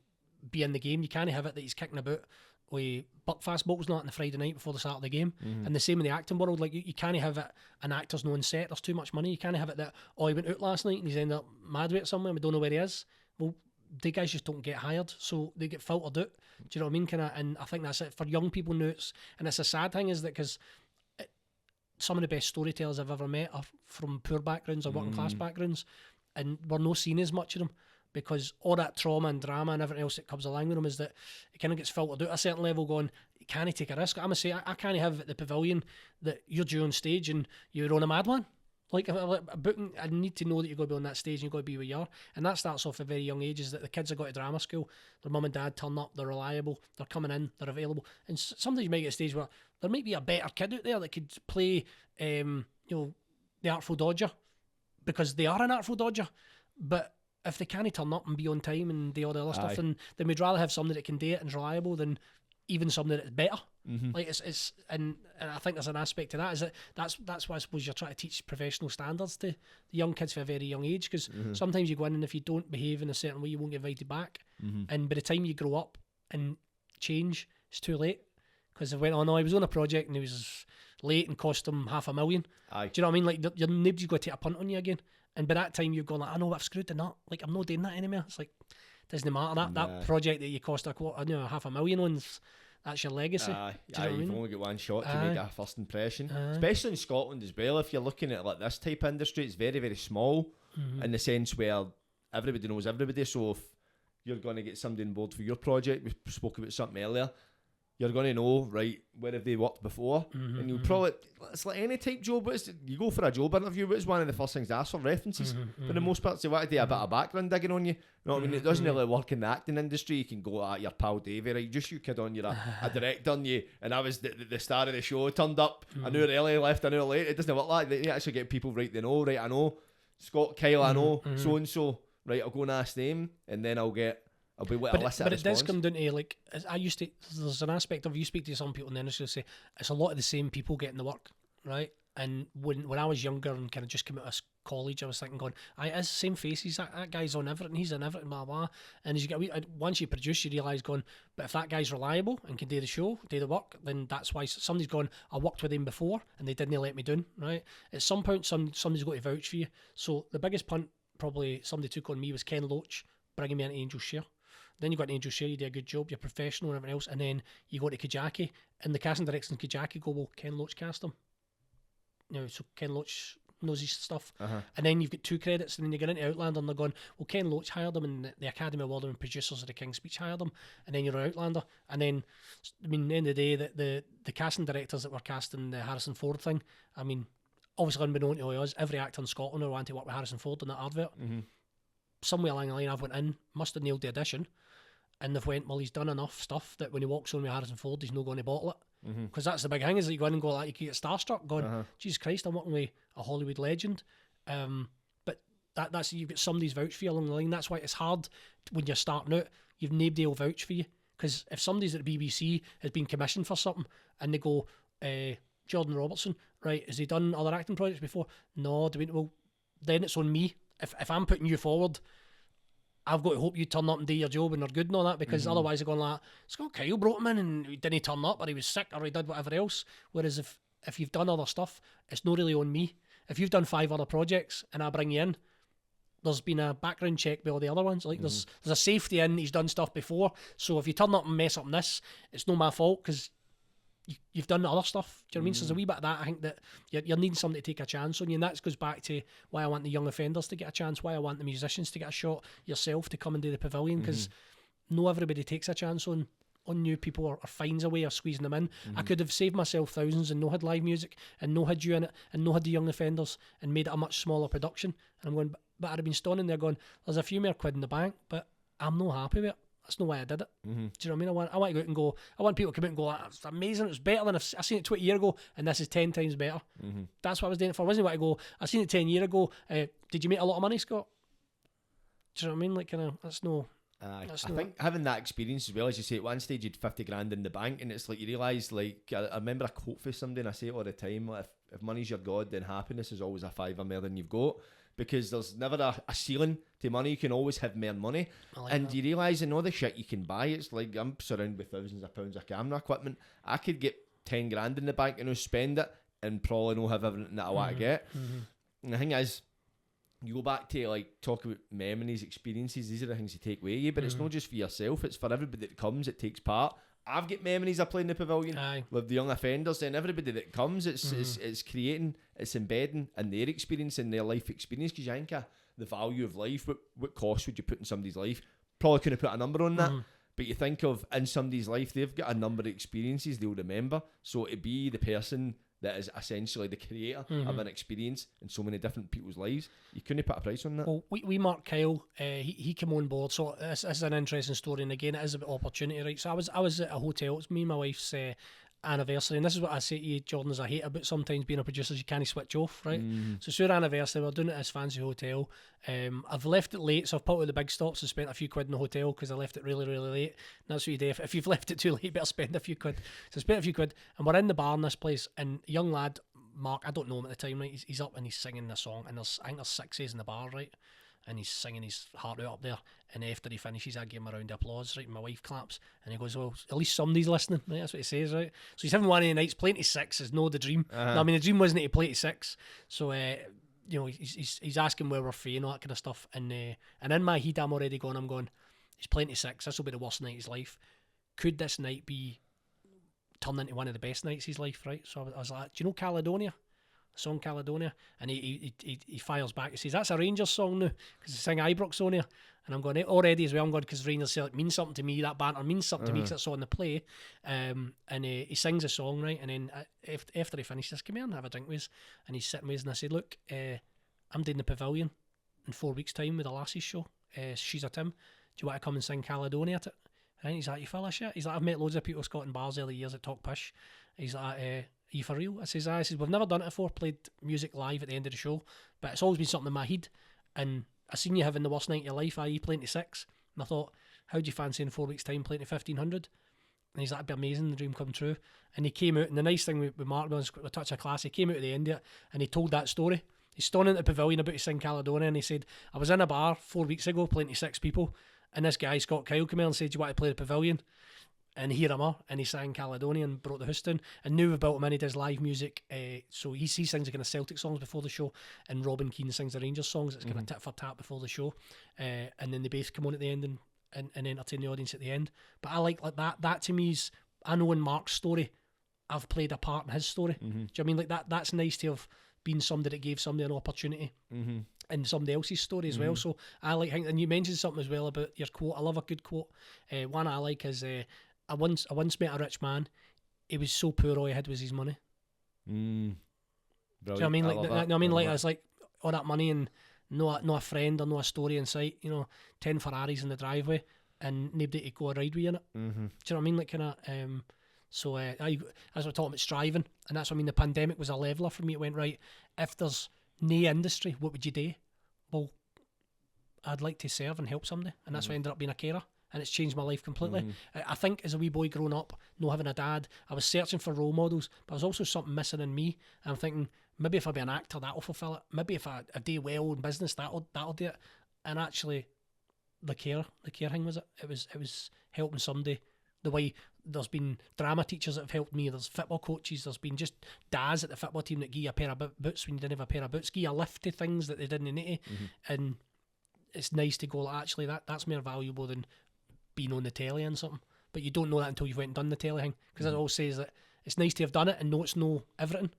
be in the game, you can't have it that he's kicking about with buckfast balls not on the Friday night before the Saturday game. And the same in the acting world, like you can't have it an actor's no on set, there's too much money. You can't have it that, oh, he went out last night and he's ended up mad with it somewhere and we don't know where he is. Well, the guys just don't get hired, so they get filtered out. Do you know what I mean? And I think that's it for young people now. It's a sad thing is that because some of the best storytellers I've ever met are from poor backgrounds or working class backgrounds, and we're not seen as much of them because all that trauma and drama and everything else that comes along with them is that it kind of gets filtered out at a certain level. Going, can he take a risk? I'm gonna say I can't have at the pavilion that you're due on stage and you're on a mad one. Like a booking, I need to know that you're going to be on that stage and you're going to be where you are. And that starts off at very young ages, that the kids have got to drama school, their mum and dad turn up, they're reliable, they're coming in, they're available. And sometimes you might get a stage where there might be a better kid out there that could play, the Artful Dodger, because they are an Artful Dodger. But if they can't turn up and be on time and do all the other stuff, then we'd rather have somebody that can do it and is reliable than even somebody that's better. Like it's and I think there's an aspect to that, is that that's why I suppose you're trying to teach professional standards to the young kids from a very young age, because sometimes you go in and if you don't behave in a certain way you won't get invited back, and by the time you grow up and change it's too late, because it went on, he was on a project and he was late and cost him $500,000. Do you know what I mean? Like nobody's going to take a punt on you again, and by that time you've gone like, I know I've screwed the nut, like I'm not doing that anymore. It's like, doesn't matter, that project that you cost $500,000 on, that's your legacy. You've only got one shot to make a first impression, especially in Scotland as well. If you're looking at like this type of industry, it's very, very small in the sense where everybody knows everybody. So if you're going to get somebody on board for your project, we spoke about something earlier, you're going to know, right, where have they worked before, and you'll probably, it's like any type job, you go for a job interview, what's one of the first things they ask for? References. For the most part, they want to do a bit of background digging on you. You know what I mean? It doesn't really work in the acting industry. You can go at your pal Davey, right, just you kid on, you're a director, and I was the star of the show, turned up an hour early, left an hour late. It doesn't work like that. You actually get people, right, they know, right, I know Scott, Kyle, I know so-and-so, right, I'll go and ask them, and then I'll be able to elicit a response. But it does come down to, like, there's an aspect of, you speak to some people in the industry, say it's a lot of the same people getting the work, right? And when I was younger and kind of just came out of college, I was thinking, going, it's the same faces, that guy's on everything, he's on everything, blah, blah. And as you get, once you produce, you realise, going, but if that guy's reliable and can do the show, do the work, then that's why somebody's gone, I worked with him before and they didn't let me down, right? At some point, somebody's got to vouch for you. So the biggest punt probably somebody took on me was Ken Loach, bringing me into Angel Share. Then you got to Angel Share, you do a good job, you're professional and everything else, and then you go to Kajaki, and the casting directors in Kajaki go, well, Ken Loach cast him. You know, so Ken Loach knows his stuff. And then you've got 2 credits, and then you get into Outlander, and they're going, well, Ken Loach hired them, and the Academy Award and producers of the King's Speech hired them, and then you're an Outlander. And then, I mean, at the end of the day, the casting directors that were casting the Harrison Ford thing, I mean, obviously unbeknown to us, every actor in Scotland who wanted to work with Harrison Ford in that advert. Somewhere along the line, I've went in, must have nailed the audition, and they've went, well, he's done enough stuff that when he walks on with Harrison Ford, he's not going to bottle it. Because that's the big thing, is that you go in and go, like, you can get starstruck, going, Jesus Christ, I'm working with a Hollywood legend. But that's, you've got somebody's vouch for you along the line. That's why it's hard when you're starting out. You've nobody will vouch for you. Because if somebody's at the BBC has been commissioned for something, and they go, Jordan Robertson, right, has he done other acting projects before? No. Well, then it's on me. If I'm putting you forward, I've got to hope you turn up and do your job and are good and all that, because otherwise they're going like, Scott Kyle brought him in and he didn't turn up, or he was sick, or he did whatever else. Whereas if you've done other stuff, it's not really on me. If you've done 5 other projects and I bring you in, there's been a background check by all the other ones. Like there's a safety in, he's done stuff before. So if you turn up and mess up in this, it's not my fault, because you've done other stuff. Do you know what I mean? So there's a wee bit of that. I think that you're needing somebody to take a chance on you, and that goes back to why I want the young offenders to get a chance, why I want the musicians to get a shot, yourself to come and do the pavilion, because no everybody takes a chance on new people, or finds a way of squeezing them in. I could have saved myself thousands and no had live music and no had you in it and no had the young offenders and made it a much smaller production. And I'm going, but I'd have been standing there going, there's a few more quid in the bank, but I'm not happy with it. That's not why I did it. Do you know what I mean? I want to go out and go, I want people to come out and go, it's amazing, it was better than I seen it 20 years ago, and this is 10 times better. That's what I was doing it for. I wasn't want to go, I seen it 10 years ago, did you make a lot of money, Scott? Do you know what I mean? Like, that's no... I think having that experience as well, as you say, at one stage you had 50 grand in the bank, and it's like you realise, like, I remember a quote for somebody, and I say it all the time, like, if money's your god, then happiness is always a fiver more than you've got, because there's never a ceiling to money. You can always have more money, and you realise in all the shit you can buy, it's like, I'm surrounded with thousands of pounds of camera equipment. I could get 10 grand in the bank and not spend it, and probably not have everything that I want to get. And the thing is, you go back to, like, talk about memories, experiences, these are the things you take away you, but it's not just for yourself, it's for everybody that comes, that takes part. I've got memories of playing the pavilion with the young offenders, and everybody that comes, it's creating, it's embedding in their experience, in their life experience, because you think of the value of life, what cost would you put in somebody's life? Probably couldn't put a number on that, but you think of in somebody's life, they've got a number of experiences they'll remember, so to be the person that is essentially the creator of an experience in so many different people's lives, you couldn't put a price on that. Well, we Mark Kyle, he came on board, so this is an interesting story, and again, it is about opportunity, right? So I was at a hotel, it's me and my wife's anniversary, and this is what I say to you, Jordan, as I hate about sometimes being a producer, you can't switch off, right? So it's our anniversary, we're doing it at this fancy hotel. I've left it late, so I've put out the big stops and spent a few quid in the hotel because I left it really, really late. And that's what you do. If you've left it too late, you better spend a few quid. So I spent a few quid, and we're in the bar in this place, and a young lad, Mark, I don't know him at the time, right? He's up and he's singing the song, and I think there's 6 in the bar, right? And he's singing his heart out up there, and after he finishes, I give him a round of applause, right? And my wife claps, and he goes, well, at least somebody's listening, right? That's what he says, right? So he's having one of the nights, playing to 6 is no the dream. No, I mean, the dream wasn't to play to 6. So, you know, he's asking where we're free and all that kind of stuff, and in my head, I'm already going, he's playing to 6, this will be the worst night of his life. Could this night be turned into one of the best nights of his life, right? So I was like, do you know Caledonia? the song Caledonia, and he fires back. He says, that's a Rangers song now, because they sing Ibrox on here. And I'm going, already as well, I'm going, because Rangers Celtic means something to me, that banter means something to me, because it's on the play. And he sings a song, right, and then after he finishes, I come here and have a drink with us, and he's sitting with us, and I said, look, I'm doing the Pavilion in 4 weeks' time with the Lassies show. She's a Tim. Do you want to come and sing Caledonia at it? And he's like, you full of shit? He's like, I've met loads of people Scott in bars early years that talk pish. He's like, are you for real? I says, we've never done it before, played music live at the end of the show, but it's always been something in my head. And I seen you having the worst night of your life, i.e. playing to 6. And I thought, how do you fancy in 4 weeks' time playing to 1,500? And he's like, that'd be amazing, the dream come true. And he came out, and the nice thing with Mark was a touch of class, he came out at the end of it, and he told that story. He's standing at the Pavilion about to sing Caledonia, and he said, I was in a bar 4 weeks ago playing to 6 people, and this guy, Scott Kyle, came in and said, do you want to play the Pavilion? And here I'm and he sang Caledonia and brought the house down. And now we've built him in, he does live music. So he sings the kind of Celtic songs before the show, and Robin Keane sings the Rangers songs. It's kind of tit for tat before the show. And then they both come on at the end and entertain the audience at the end. But I like that. That to me is, I know in Mark's story, I've played a part in his story. Do you know what I mean? Like that's nice to have been somebody that gave somebody an opportunity in somebody else's story as well. So I like, and you mentioned something as well about your quote. I love a good quote. One I like is, I once met a rich man. He was so poor, all he had was his money. Do you know what I mean? Like, it's like all that money and no a friend or no a story in sight. 10 Ferraris in the driveway and nobody to go a ride with you in it. Do you know what I mean? Like kind of. As we're talking about striving, and that's what I mean. The pandemic was a leveler for me. It went, right, if there's no industry, what would you do? Well, I'd like to serve and help somebody, and that's why I ended up being a carer. And it's changed my life completely. I think as a wee boy growing up, not having a dad, I was searching for role models, but there's also something missing in me. And I'm thinking, maybe if I be an actor, that'll fulfill it. Maybe if I do well in business, that'll do it. And actually, the care thing was it. It was helping somebody. The way there's been drama teachers that have helped me, there's football coaches, there's been just dads at the football team that give you a pair of boots when you didn't have a pair of boots, give you a lift to things that they didn't need to. And it's nice to go, actually, that's more valuable than being on the telly and something. But you don't know that until you've went and done the telly thing, because it all says that it's nice to have done it and know it's no everything,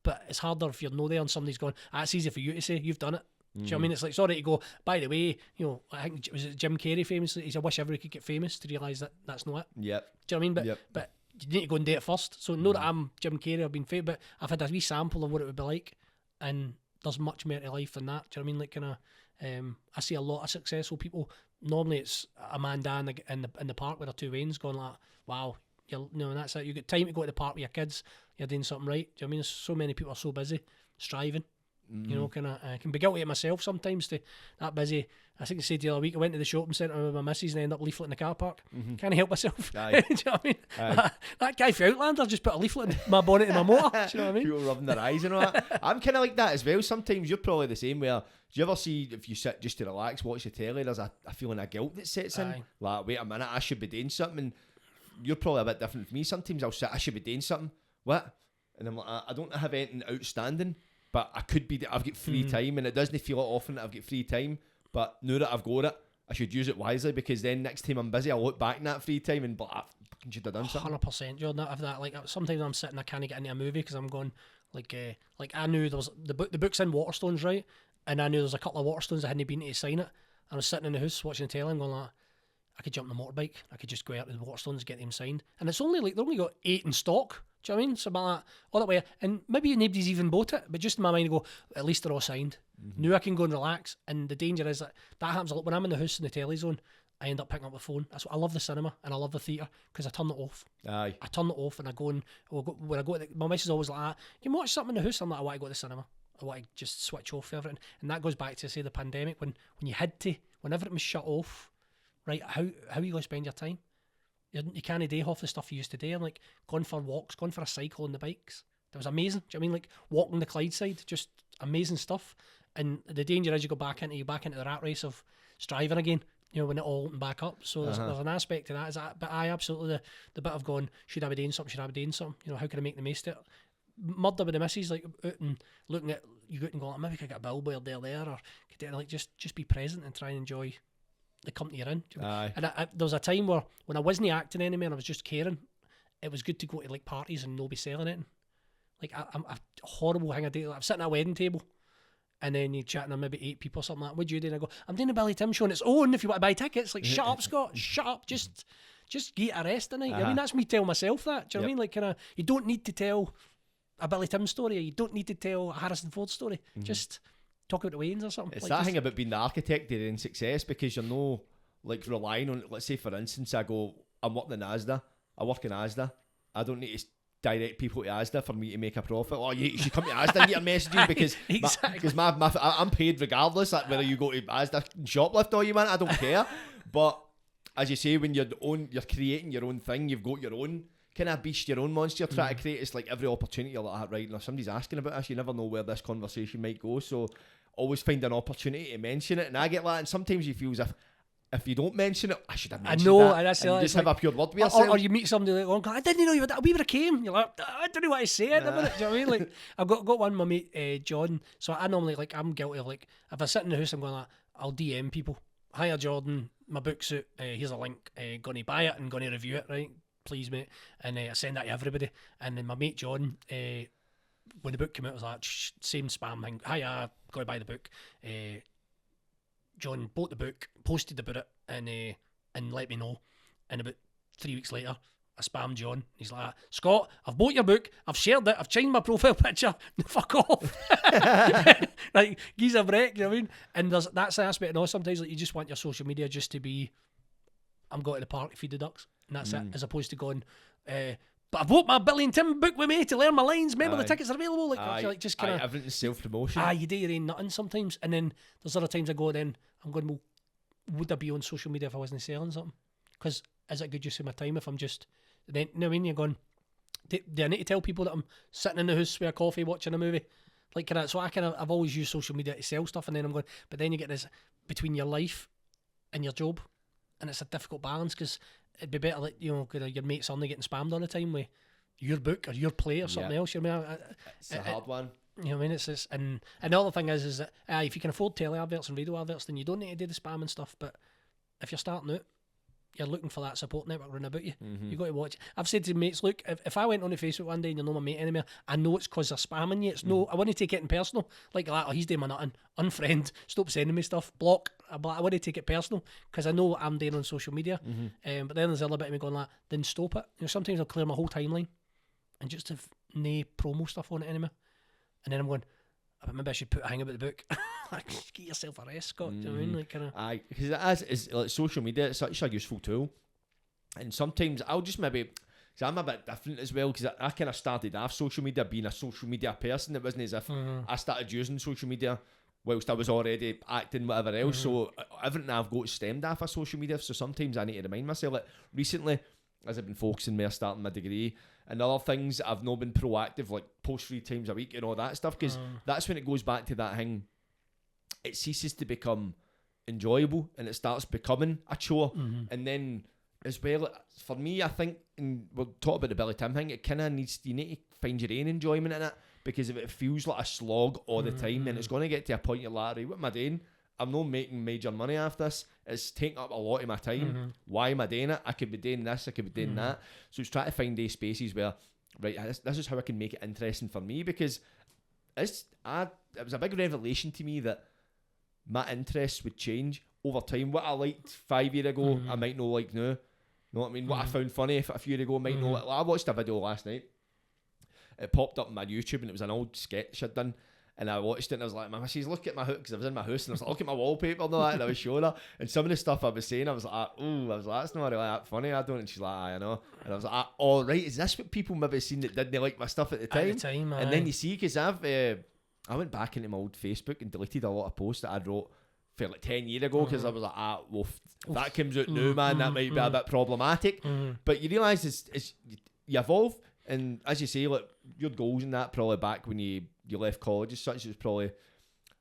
but it's harder if you're not there and somebody's going, it's easy for you to say you've done it. Do you know what I mean? It's like, sorry to go, by the way, I think, was it Jim Carrey famously? He's, I wish everybody could get famous to realise that that's not it. Yep. Do you know what I mean? But you need to go and do it first. So know that I'm Jim Carrey, I've been famous, but I've had a wee sample of what it would be like, and there's much more to life than that. Do you know what I mean? Like kind of, I see a lot of successful people. Normally it's a man down in the park with their two wains going like, wow, and that's it. You get time to go to the park with your kids, you're doing something right. Do you know what I mean? There's so many people are so busy, striving. Kind of, I can be guilty of myself sometimes to that busy. I think I said the other week, I went to the shopping centre with my missus and ended up leafleting the car park. Can't help myself. Do you know what I mean? That guy for Outlander just put a leaflet in my bonnet of my motor. Do you know what I mean? People rubbing their eyes and all that. I'm kind of like that as well. Sometimes you're probably the same, where do you ever see, if you sit just to relax, watch the telly, there's a feeling of guilt that sets in. Like, wait a minute, I should be doing something. And you're probably a bit different from me. Sometimes I'll sit, I should be doing something. What? And I'm like, I don't have anything outstanding, but I could be, I've got free time, and it doesn't feel often that I've got free time, but now that I've got it, I should use it wisely, because then next time I'm busy, I'll look back in that free time and I fucking should have done something. 100%, Jordan. Have that. Like, sometimes I'm sitting, I can't get into a movie because I'm going, like I knew there was the book's in Waterstones, right? And I knew there was a couple of Waterstones I hadn't been to sign it. And I was sitting in the house watching the telly and going like, I could jump on the motorbike, I could just go out to the Waterstones and get them signed. And it's only like, they only got 8 in stock. Do you know what I mean? So like that, all that way. And maybe nobody's even bought it, but just in my mind I go, at least they're all signed. Now I can go and relax. And the danger is that happens a lot. When I'm in the house in the telly zone, I end up picking up the phone. That's what I love, the cinema and I love the theatre, because I turn it off. I turn it off and I go and when I go to my missus is always like, you can watch something in the house. I'm like, I want to go to the cinema. I want to just switch off for everything. And that goes back to, say, the pandemic, when you had to, when everything was shut off, right? How are you going to spend your time? You can't do half the stuff you used to do. I'm like, going for walks, going for a cycle on the bikes. That was amazing. Do you know what I mean? Like walking the Clydeside, just amazing stuff. And the danger is you go back into the rat race of striving again, when it all opened back up. So there's an aspect to that. But I absolutely, the bit of going, should I be doing something? How can I make the most of it? Murder with the missus, like out and looking at, you go out and go, maybe I could get a billboard there, or like just be present and try and enjoy the company you're in. And there was a time where when I wasn't acting anymore and I was just caring, it was good to go to like parties and no be selling it. Like I'm a horrible thing I do. Like, I'm sitting at a wedding table, and then you're chatting to maybe 8 people or something like that. What do you do? And I go, I'm doing a Billy Tim show on its own. If you want to buy tickets, like shut up, Scott, shut up. Just get a rest tonight. I mean, that's me telling myself that. Do you know what I mean? Like, kind of, you don't need to tell a Billy Tim story. You don't need to tell a Harrison Ford story. Just talk about the weddings or something. It's like, that just, thing about being the architect of your own success, because you're no like relying on. Let's say, for instance, I go, I'm working in Asda. I work in Asda. I don't need to direct people to Asda for me to make a profit. Oh, you should come to Asda and get your messages because Exactly. I'm paid regardless, like whether you go to Asda and shoplift all you want. I don't care. But as you say, when you're creating your own thing, you've got your own kind of beast, your own monster you're trying to create. It's like every opportunity you're like, right, now somebody's asking about this, you never know where this conversation might go, so always find an opportunity to mention it. And I get that, and sometimes you feel as if you don't mention it, I should have mentioned that. And that's and you just have like, a pure word with yourself. or you meet somebody like, oh, I didn't know you were that. We were a came. You're like, I don't know what to say at the minute. Do you know what I mean? Like, I've got one, my mate John. So I normally, like, I'm guilty of, like, if I sit in the house, I'm going like, I'll DM people. Hiya Jordan, my book's out. Here's a link. Going to buy it and going to review it, right? Please, mate. And I send that to everybody. And then my mate John, when the book came out, I was like, same spam thing. Hiya, going to buy the book. John bought the book, posted about it, and let me know. And about 3 weeks later, I spammed John. He's like, Scott, I've bought your book, I've shared it, I've changed my profile picture. Fuck off. Like, he's a wreck, you know what I mean? And that's the aspect. And sometimes, like, you just want your social media just to be, I'm going to the park to feed the ducks, and that's it, as opposed to going, but I've bought my Billy and Tim book with me to learn my lines. Remember, the tickets are available. Like just kind of everything's self-promotion. you do your own nothing sometimes. And then there's other times I go, then I'm going, well, would I be on social media if I wasn't selling something? Because is it good use of my time if I'm just, then, you know what I mean? You're going, do I need to tell people that I'm sitting in the house with a coffee watching a movie? Like, so I've always used social media to sell stuff, and then I'm going, but then you get this between your life and your job, and it's a difficult balance, because it'd be better, like, you know, your mate's only getting spammed all the time with your book or your play or something else. You know what I mean? It's a hard one. You know what I mean? It's just, and the other thing is that if you can afford tele adverts and radio adverts, then you don't need to do the spam and stuff. But if you're starting out, you're looking for that support network running about you. You've got to watch. I've said to mates, look, if I went on Facebook one day and you're not my mate anymore, I know it's because they're spamming you. It's no, I want to take it in personal. Like, oh, he's doing my nothing. Unfriend. Stop sending me stuff. Block. I want to take it personal because I know what I'm doing on social media. But then there's a little bit of me going like, then stop it. You know, sometimes I'll clear my whole timeline and just have no promo stuff on it anymore. And then I'm going, maybe I should put a hang about the book. Like, get yourself a rest, Scott. Do you know what I mean? Like, kind of. Aye, because it's like social media. It's such a useful tool, and sometimes I'll just maybe, because I'm a bit different as well. Because I kind of started off social media being a social media person. It wasn't as if I started using social media whilst I was already acting whatever else. So everything I've got stemmed off of social media. So sometimes I need to remind myself. Like recently, as I've been focusing more, starting my degree and other things, I've not been proactive, like post 3 times a week and all that stuff, because that's when it goes back to that thing. It ceases to become enjoyable and it starts becoming a chore. And then as well, for me, I think, and we'll talk about the Billy Tim thing, it kind of needs, you need to find your own enjoyment in it, because if it feels like a slog all the time, then it's going to get to a point you're like, right, what am I doing? I'm not making major money off this. It's taking up a lot of my time. Why am I doing it? I could be doing this, I could be doing that. So it's trying to find these spaces where, right, this is how I can make it interesting for me, because it was a big revelation to me that my interests would change over time. What I liked 5 years ago, I might not like now. You know what I mean? What I found funny a few years ago, I might not. I watched a video last night. It popped up on my YouTube, and it was an old sketch I'd done. And I watched it, and I was like, my missus, look at my hook, because I was in my house, and I was like, look at my wallpaper and all that, and I was showing her. And some of the stuff I was saying, I was like, that's not really that funny, I don't. And she's like, I know. And I was like, oh, right, is this what people maybe seen that didn't like my stuff at the time? And then you see, because I went back into my old Facebook and deleted a lot of posts that I'd wrote for like 10 years ago, because I was like, well, if that comes out now, man, that might be a bit problematic. But you realise it's you evolve, and as you say, like, your goals in that probably back when you left college as such, it was probably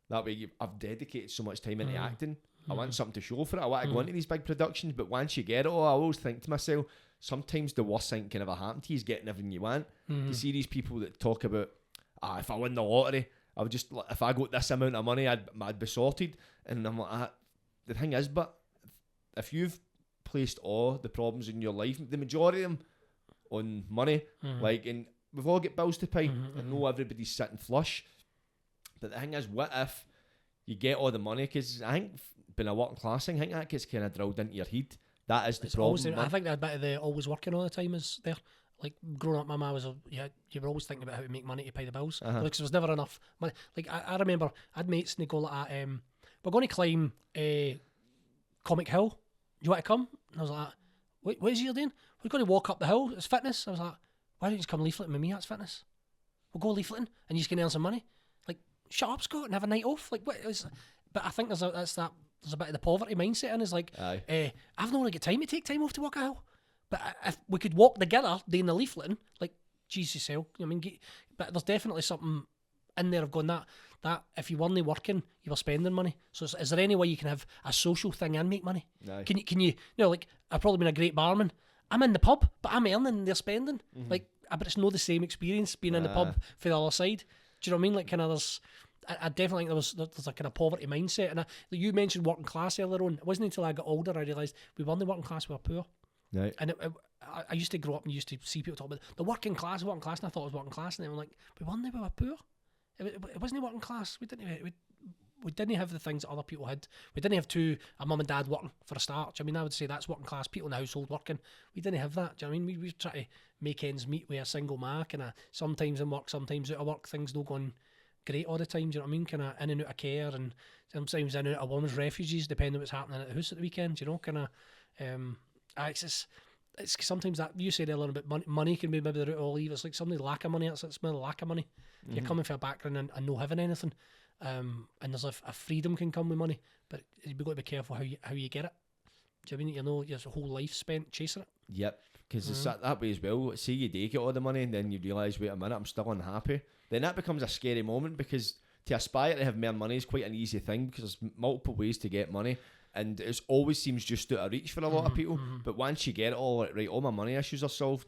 that way I've dedicated so much time into acting. I want something to show for it. I want to go into these big productions, but once you get it all, I always think to myself, sometimes the worst thing can ever happen to you is getting everything you want. You see these people that talk about, if I win the lottery, I would just, if I got this amount of money, I'd be sorted. And I'm like, the thing is, but if you've placed all the problems in your life, the majority of them on money, like, and we've all got bills to pay. I know everybody's sitting flush, but the thing is, what if you get all the money? Because I think being a working class thing, I think that gets kind of drilled into your head. That is the problem. I think that bit of the always working all the time is there. Like growing up, my mum was you were always thinking about how to make money to pay the bills because there was never enough money. Like I remember I had mates and they go like, we're going to climb Comic Hill. You want to come? And I was like, what is you doing? We're going to walk up the hill. It's fitness. I was like, why don't you just come leafleting with me? That's fitness. We'll go leafleting and you can earn some money. Like, shut up, Scott, and have a night off. Like, what is? But I think there's a bit of the poverty mindset in. Is like, I've not really got time to take time off to walk a hill. But if we could walk together doing the leafleting, like, Jesus hell. I mean, but there's definitely something in there of going that if you weren't working, you were spending money. So is there any way you can have a social thing and make money? No. Can you like, I've probably been a great barman. I'm in the pub, but I'm earning and they're spending. Like, but it's not the same experience being in the pub for the other side. Do you know what I mean? Like, kind of I definitely think there's a kind of poverty mindset. And you mentioned working class earlier on. It wasn't until I got older I realised we weren't working class, we were poor. Right. And I used to grow up and used to see people talk about the working class, and I thought it was working class, and they were like, we weren't, we were poor. It wasn't working class. We didn't have the things that other people had. We didn't have a mum and dad working for a start. Do you know what I mean? I would say that's working class, people in the household working. We didn't have that. Do you know what I mean? We try to make ends meet with a single ma, and sometimes in work, sometimes out of work, things don't go on great all the time. Do you know what I mean? Kind of in and out of care, and sometimes in and out of women's refugees, depending on what's happening at the house at the weekend. You know, kind of. It's sometimes that you said earlier about money can be maybe the root of all evil. It's like somebody lack of money. It's the lack of money. You're coming from a background and not having anything, and there's a freedom can come with money, but you've got to be careful how you get it. Do you mean your whole life spent chasing it? Yep, because it's that way as well. See, you do get all the money, and then you realise, wait a minute, I'm still unhappy. Then that becomes a scary moment, because to aspire to have more money is quite an easy thing, because there's multiple ways to get money. And it always seems just out of reach for a lot of people. But once you get it all, right, all my money issues are solved,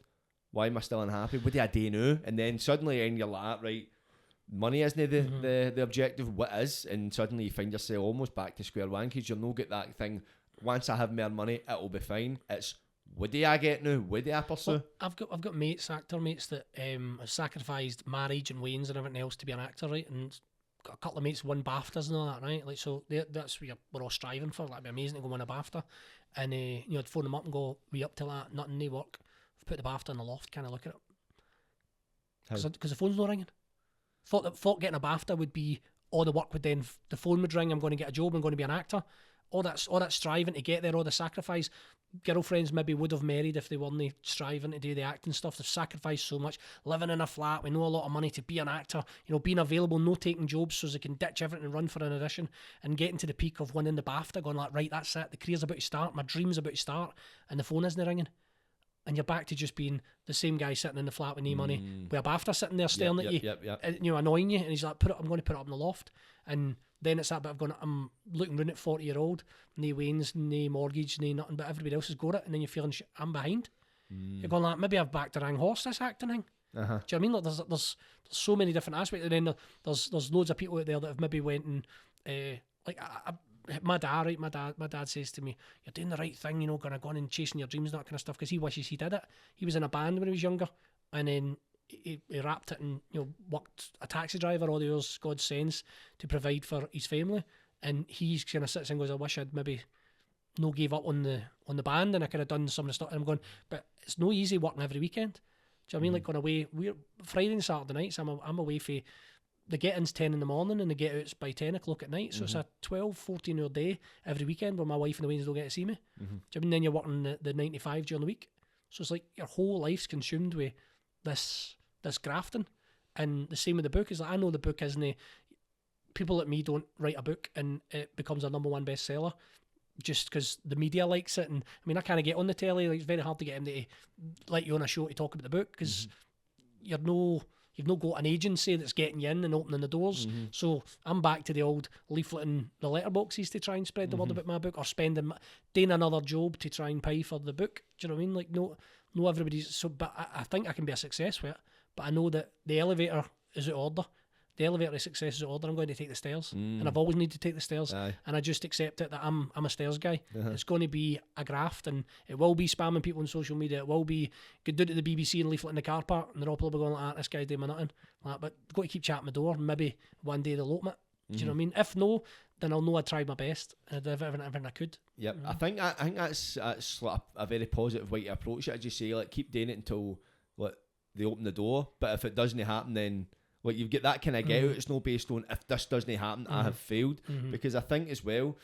why am I still unhappy? What do I do now? And then suddenly you're like, right, money isn't the objective, what is? And suddenly you find yourself almost back to square one, because you'll not get that thing, once I have more money, it'll be fine. It's, what do I get now? What do I pursue? Well, I've got mates, actor mates, that have sacrificed marriage and weddings and everything else to be an actor, right? And got a couple of mates won BAFTAs and all that, right? Like, so that's what we're all striving for. Like, it'd be amazing to go win a BAFTA. And I'd phone them up and go, we up till that, nothing, no work. I've put the BAFTA in the loft, kind of look at it. Because the phone's not ringing. Thought getting a BAFTA would be all the work would then, the phone would ring, I'm going to get a job, I'm going to be an actor. All that striving to get there, all the sacrifice. Girlfriends maybe would have married if they weren't striving to do the acting stuff. They've sacrificed so much, living in a flat, we know a lot of money to be an actor, being available, no taking jobs, so they can ditch everything and run for an audition, and getting to the peak of winning the BAFTA, going like, right, that's it, the career's about to start, my dream's about to start, and the phone isn't ringing. And you're back to just being the same guy sitting in the flat with no money, with a BAFTA sitting there staring at you, and, annoying you, and he's like, I'm going to put it up in the loft. And then it's that bit of I'm looking round at 40-year-old, no wains, no mortgage, no nothing, but everybody else has got it, and then you're feeling I'm behind. You're going like, maybe I've backed the wrong horse, this acting thing. Do you know what I mean? Like, there's so many different aspects, and then there's loads of people out there that have maybe went and my dad says to me, you're doing the right thing, gonna go on and chasing your dreams and that kind of stuff, because he wishes he did it. He was in a band when he was younger, and then he wrapped it and worked a taxi driver all the years God sends to provide for his family, and he's kind of sits and goes, I wish I'd maybe no gave up on the band, and I could have done some of the stuff. And I'm going, but it's no easy working every weekend. Do you know what I mean? Like, going away, we're Friday and Saturday nights, I'm away for the get-in's 10 in the morning and the get-out's by 10 o'clock at night, so it's a 12-14 hour day every weekend where my wife and the Waynes don't get to see me. Do you know what I mean? Then you're working the 9 to 5 during the week, so it's like your whole life's consumed with this grafting. And the same with the book, is like, I know the book isn't, people like me don't write a book and it becomes a number one bestseller just because the media likes it. And I mean, I kind of get on the telly, like, it's very hard to get him to let you on a show to talk about the book, because you've not got an agency that's getting you in and opening the doors. So I'm back to the old leafleting the letterboxes to try and spread the word about my book, or doing another job to try and pay for the book. Do you know what I mean? Like, no everybody's so, but I think I can be a success with it. But I know that the elevator is out of order. The elevator to success is order. I'm going to take the stairs, and I've always needed to take the stairs, Aye. and I just accept it that I'm a stairs guy. It's going to be a graft, and it will be spamming people on social media. It will be good to the BBC and leaflet in the car park, and they're all probably going like, "This guy's doing my nothing." Like, but got to keep chatting my door. And maybe one day they'll open it. Do you know what I mean? If no, then I'll know I tried my best and I did everything I could. Yep, I think that's like a very positive way to approach it. As you say, like keep doing it until like they open the door. But if it doesn't happen, then like you get that kind of get out. It's no based on if this doesn't happen, I have failed. Because I think as well,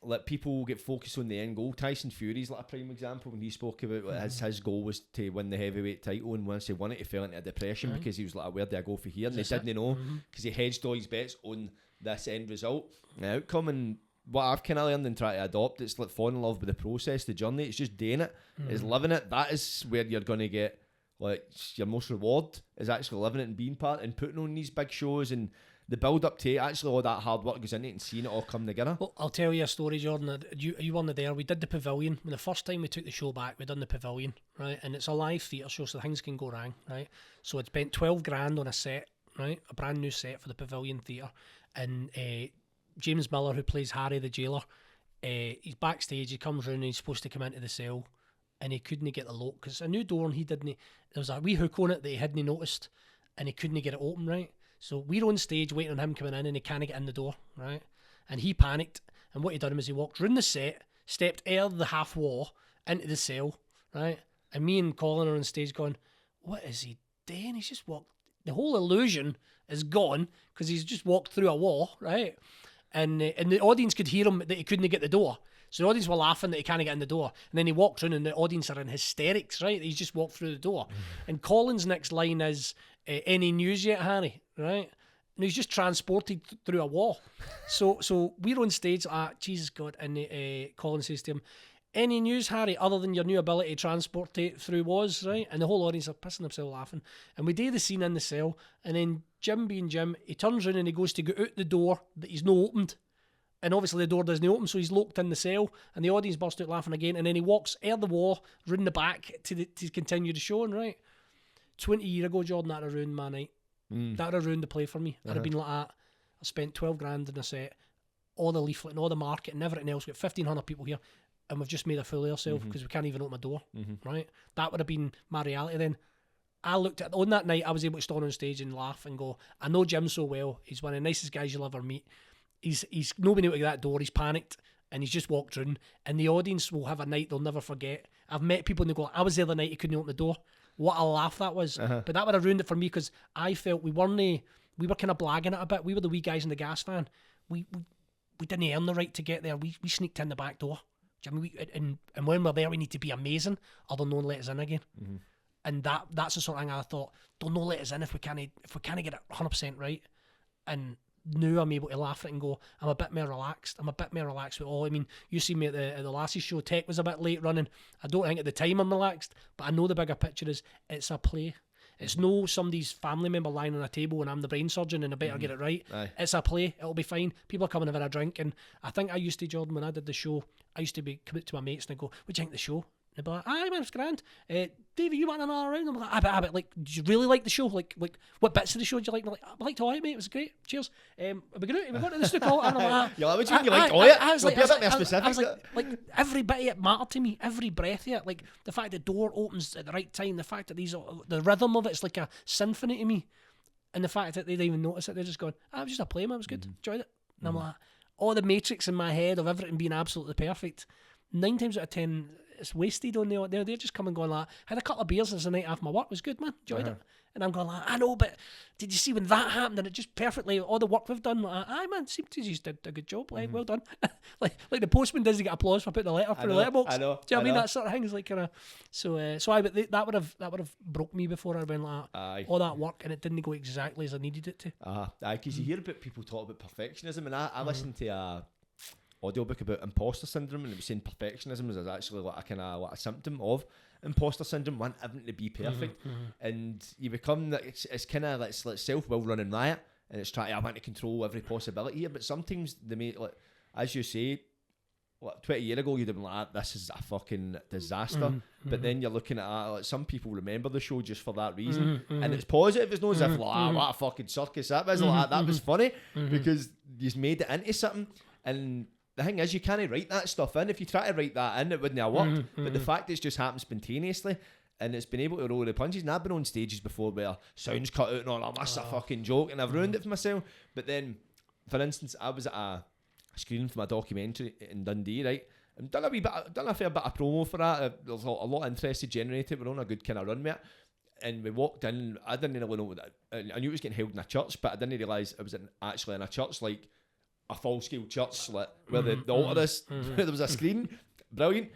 like people get focused on the end goal. Tyson Fury's like a prime example when he spoke about like, his goal was to win the heavyweight title, and once he won it, he fell into a depression because he was like, "Where do I go for here?" And they didn't know because he hedged all his bets on this end result, the outcome. And what I've kind of learned and try to adopt, it's like falling in love with the process, the journey. It's just doing it, it's living it. That is where you're going to get like your most reward, is actually living it and being part and putting on these big shows and the build up to it. Actually, all that hard work goes into it and seeing it all come together. Well, I'll tell you a story, Jordan. You weren't there. We did the pavilion. When the first time we took the show back, we done the pavilion, right? And it's a live theatre show, so things can go wrong, right? So it spent 12 grand on a set, right? A brand new set for the pavilion theatre. And James Miller, who plays Harry the jailer, he's backstage. He comes round and he's supposed to come into the cell, and he couldn't get the lock because it's a new door and he didn't. There was a wee hook on it that he hadn't noticed, and he couldn't get it open, right? So we're on stage waiting on him coming in, and he can't get in the door, right? And he panicked, and what he done was he walked round the set, stepped out of the half wall into the cell, right? And me and Colin are on stage going, "What is he doing? He's just walked. The whole illusion is gone because he's just walked through a wall, right?" And the audience could hear him that he couldn't get the door. So the audience were laughing that he can't get in the door. And then he walks in and the audience are in hysterics, right? He's just walked through the door. And Colin's next line is, "Any news yet, Harry?" Right? And he's just transported through a wall. So we're on stage, Jesus God. And Colin says to him, "Any news, Harry, other than your new ability to transport through walls," right? And the whole audience are pissing themselves laughing. And we do the scene in the cell. And then Jim being Jim, he turns around and he goes to go out the door that he's not opened. And obviously the door doesn't open, so he's locked in the cell, and the audience burst out laughing again. And then he walks out the wall, round the back to continue the show. And right, 20 years ago, Jordan, that'd have ruined my night. That'd have ruined the play for me. I'd have been like that. I spent 12 grand in a set, all the leaflet and all the market and everything else. We've got 1,500 people here, and we've just made a fool of ourselves because we can't even open a door. Right, that would have been my reality then. I looked at on that night. I was able to stand on stage and laugh and go, "I know Jim so well. He's one of the nicest guys you'll ever meet. He's not been able to get that door. He's panicked and he's just walked round, and the audience will have a night they'll never forget." I've met people and they go, "I was there the night he couldn't open the door." What a laugh that was. But that would have ruined it for me because I felt we were kind of blagging it a bit. We were the wee guys in the gas van. We didn't earn the right to get there. We sneaked in the back door. Do you know what I mean? And when we're there, we need to be amazing, or they'll not let us in again. And that's the sort of thing I thought, they'll not let us in if we can't get it 100% right. And now I'm able to laugh at it and go, I'm a bit more relaxed. With all. I mean, you see me at the Lassie show, tech was a bit late running. I don't think at the time I'm relaxed, but I know the bigger picture is it's a play. It's no somebody's family member lying on a table and I'm the brain surgeon and I better get it right. Aye. It's a play. It'll be fine. People are coming and having a drink. And I think I used to, Jordan, when I did the show, I used to come up to my mates and I go, "What do you think of the show?" And they'd be like, "Aye, man, it's grand. Davey, you want another round?" I'm like, "I bet, like, did you really like the show? Like, what bits of the show did you like?" And they're like, "I liked all it, mate. It was great. Cheers. Are we going to the snooker hall?" And I'm like, You're like, "What do you mean you liked all it?" I was like, Be a bit more specific. I was like, every bit of it mattered to me. Every breath of it. Like, the fact the door opens at the right time, the fact that the rhythm of it's like a symphony to me. And the fact that they didn't even notice it, they're just going, "It was just a play, man. It was good. Enjoyed it." And I'm like, all the matrix in my head of everything being absolutely perfect, 9 times out of 10, it's wasted on there. They're just coming going like, "Had a couple of beers as the night after my work, was good, man. Enjoyed it." And I'm going like, "I know, but did you see when that happened? And it just perfectly, all the work we've done, like, aye, man, seemed to just did a good job. Like, well done." like the postman doesn't get applause for putting the letter through the letterbox. I know. Do you know what I mean? That sort of thing is like kind of, but that would have broke me before I went like, all that work and it didn't go exactly as I needed it to. Because you hear about people talk about perfectionism, and I listened to a audiobook about imposter syndrome, and it was saying perfectionism is actually like a symptom of imposter syndrome, one having to be perfect, and you become that it's kind of like self-will running riot, and it's trying, I want to control every possibility here, but sometimes they make, like as you say, like 20 years ago, you'd have been like, this is a fucking disaster. But then you're looking at it, like, some people remember the show just for that reason. And it's positive. It's not as if, like, what a fucking circus that was. Like, that was funny because you've made it into something. And the thing is, you can't write that stuff in. If you try to write that in, it wouldn't have worked. But the fact it's just happened spontaneously, and it's been able to roll the punches. And I've been on stages before where sounds cut out and all, that's a fucking joke, and I've ruined it for myself. But then, for instance, I was at a screening for my documentary in Dundee, right? And done a fair bit of promo for that. There's a lot of interest generated. We're on a good kind of run with it. And we walked in. I didn't really know what that. I knew it was getting held in a church, but I didn't realise it was actually in a church, like a full-scale church, like where the altar is. There was a screen. Brilliant.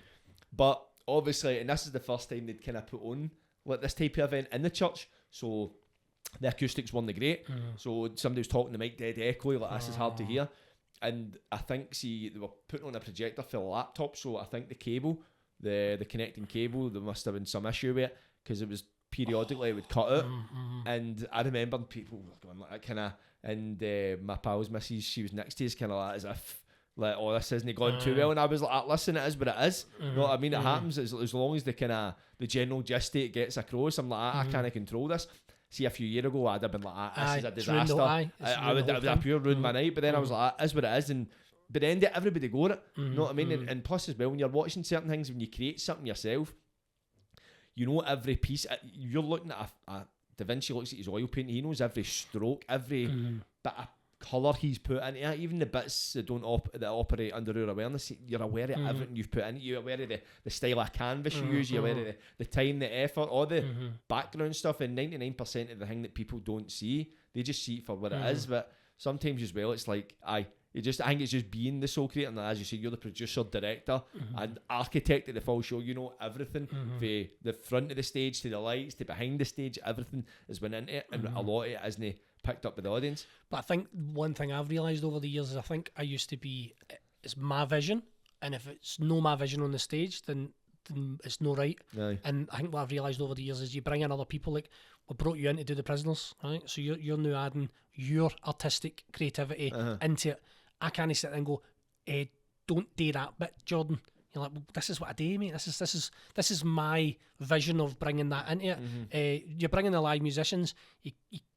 But obviously, and this is the first time they'd kind of put on like this type of event in the church, so the acoustics weren't great. So somebody was talking to the mic dead echoey, like this is hard to hear. And I think, see, they were putting on a projector for the laptop, so I think the cable, the connecting cable, there must have been some issue with it, because it was periodically it would cut out. And I remember people were going like that kind of, and my pal's missus, she was next to us kind of like as if, like, oh, this isn't going too well. And I was like, listen, it is what it is. You know what I mean? It happens as long as the kind of the general gist it gets across. I'm like, I can't control this. See, a few years ago, I'd have been like, this is a disaster. I would have pure ruined my night. But then I was like, it is what it is. And but then everybody got it. You know what I mean? And plus as well, when you're watching certain things, when you create something yourself, you know every piece. You're looking at a Da Vinci looks at his oil painting. He knows every stroke, every bit of colour he's put into it, even the bits that that operate under our awareness. You're aware of everything you've put into it. You're aware of the style of canvas you use. You're aware of the time, the effort, all the background stuff. And 99% of the thing that people don't see, they just see it for what it is. But sometimes as well, it's like, I think it's just being the sole creator. And as you say, you're the producer, director, and architect of the full show. You know everything, from the front of the stage to the lights to behind the stage. Everything has went into it, and a lot of it isn't picked up with the audience. But I think one thing I've realised over the years is I think I used to be, it's my vision, and if it's no my vision on the stage, then it's no right. Aye. And I think what I've realised over the years is you bring in other people, like we brought you in to do the Prisoners, right? So you're now adding your artistic creativity into it. I can't sit there and go, don't do that bit, Jordan. You're like, well, this is what I do, mate. This is my vision of bringing that into it. You're bringing the live musicians.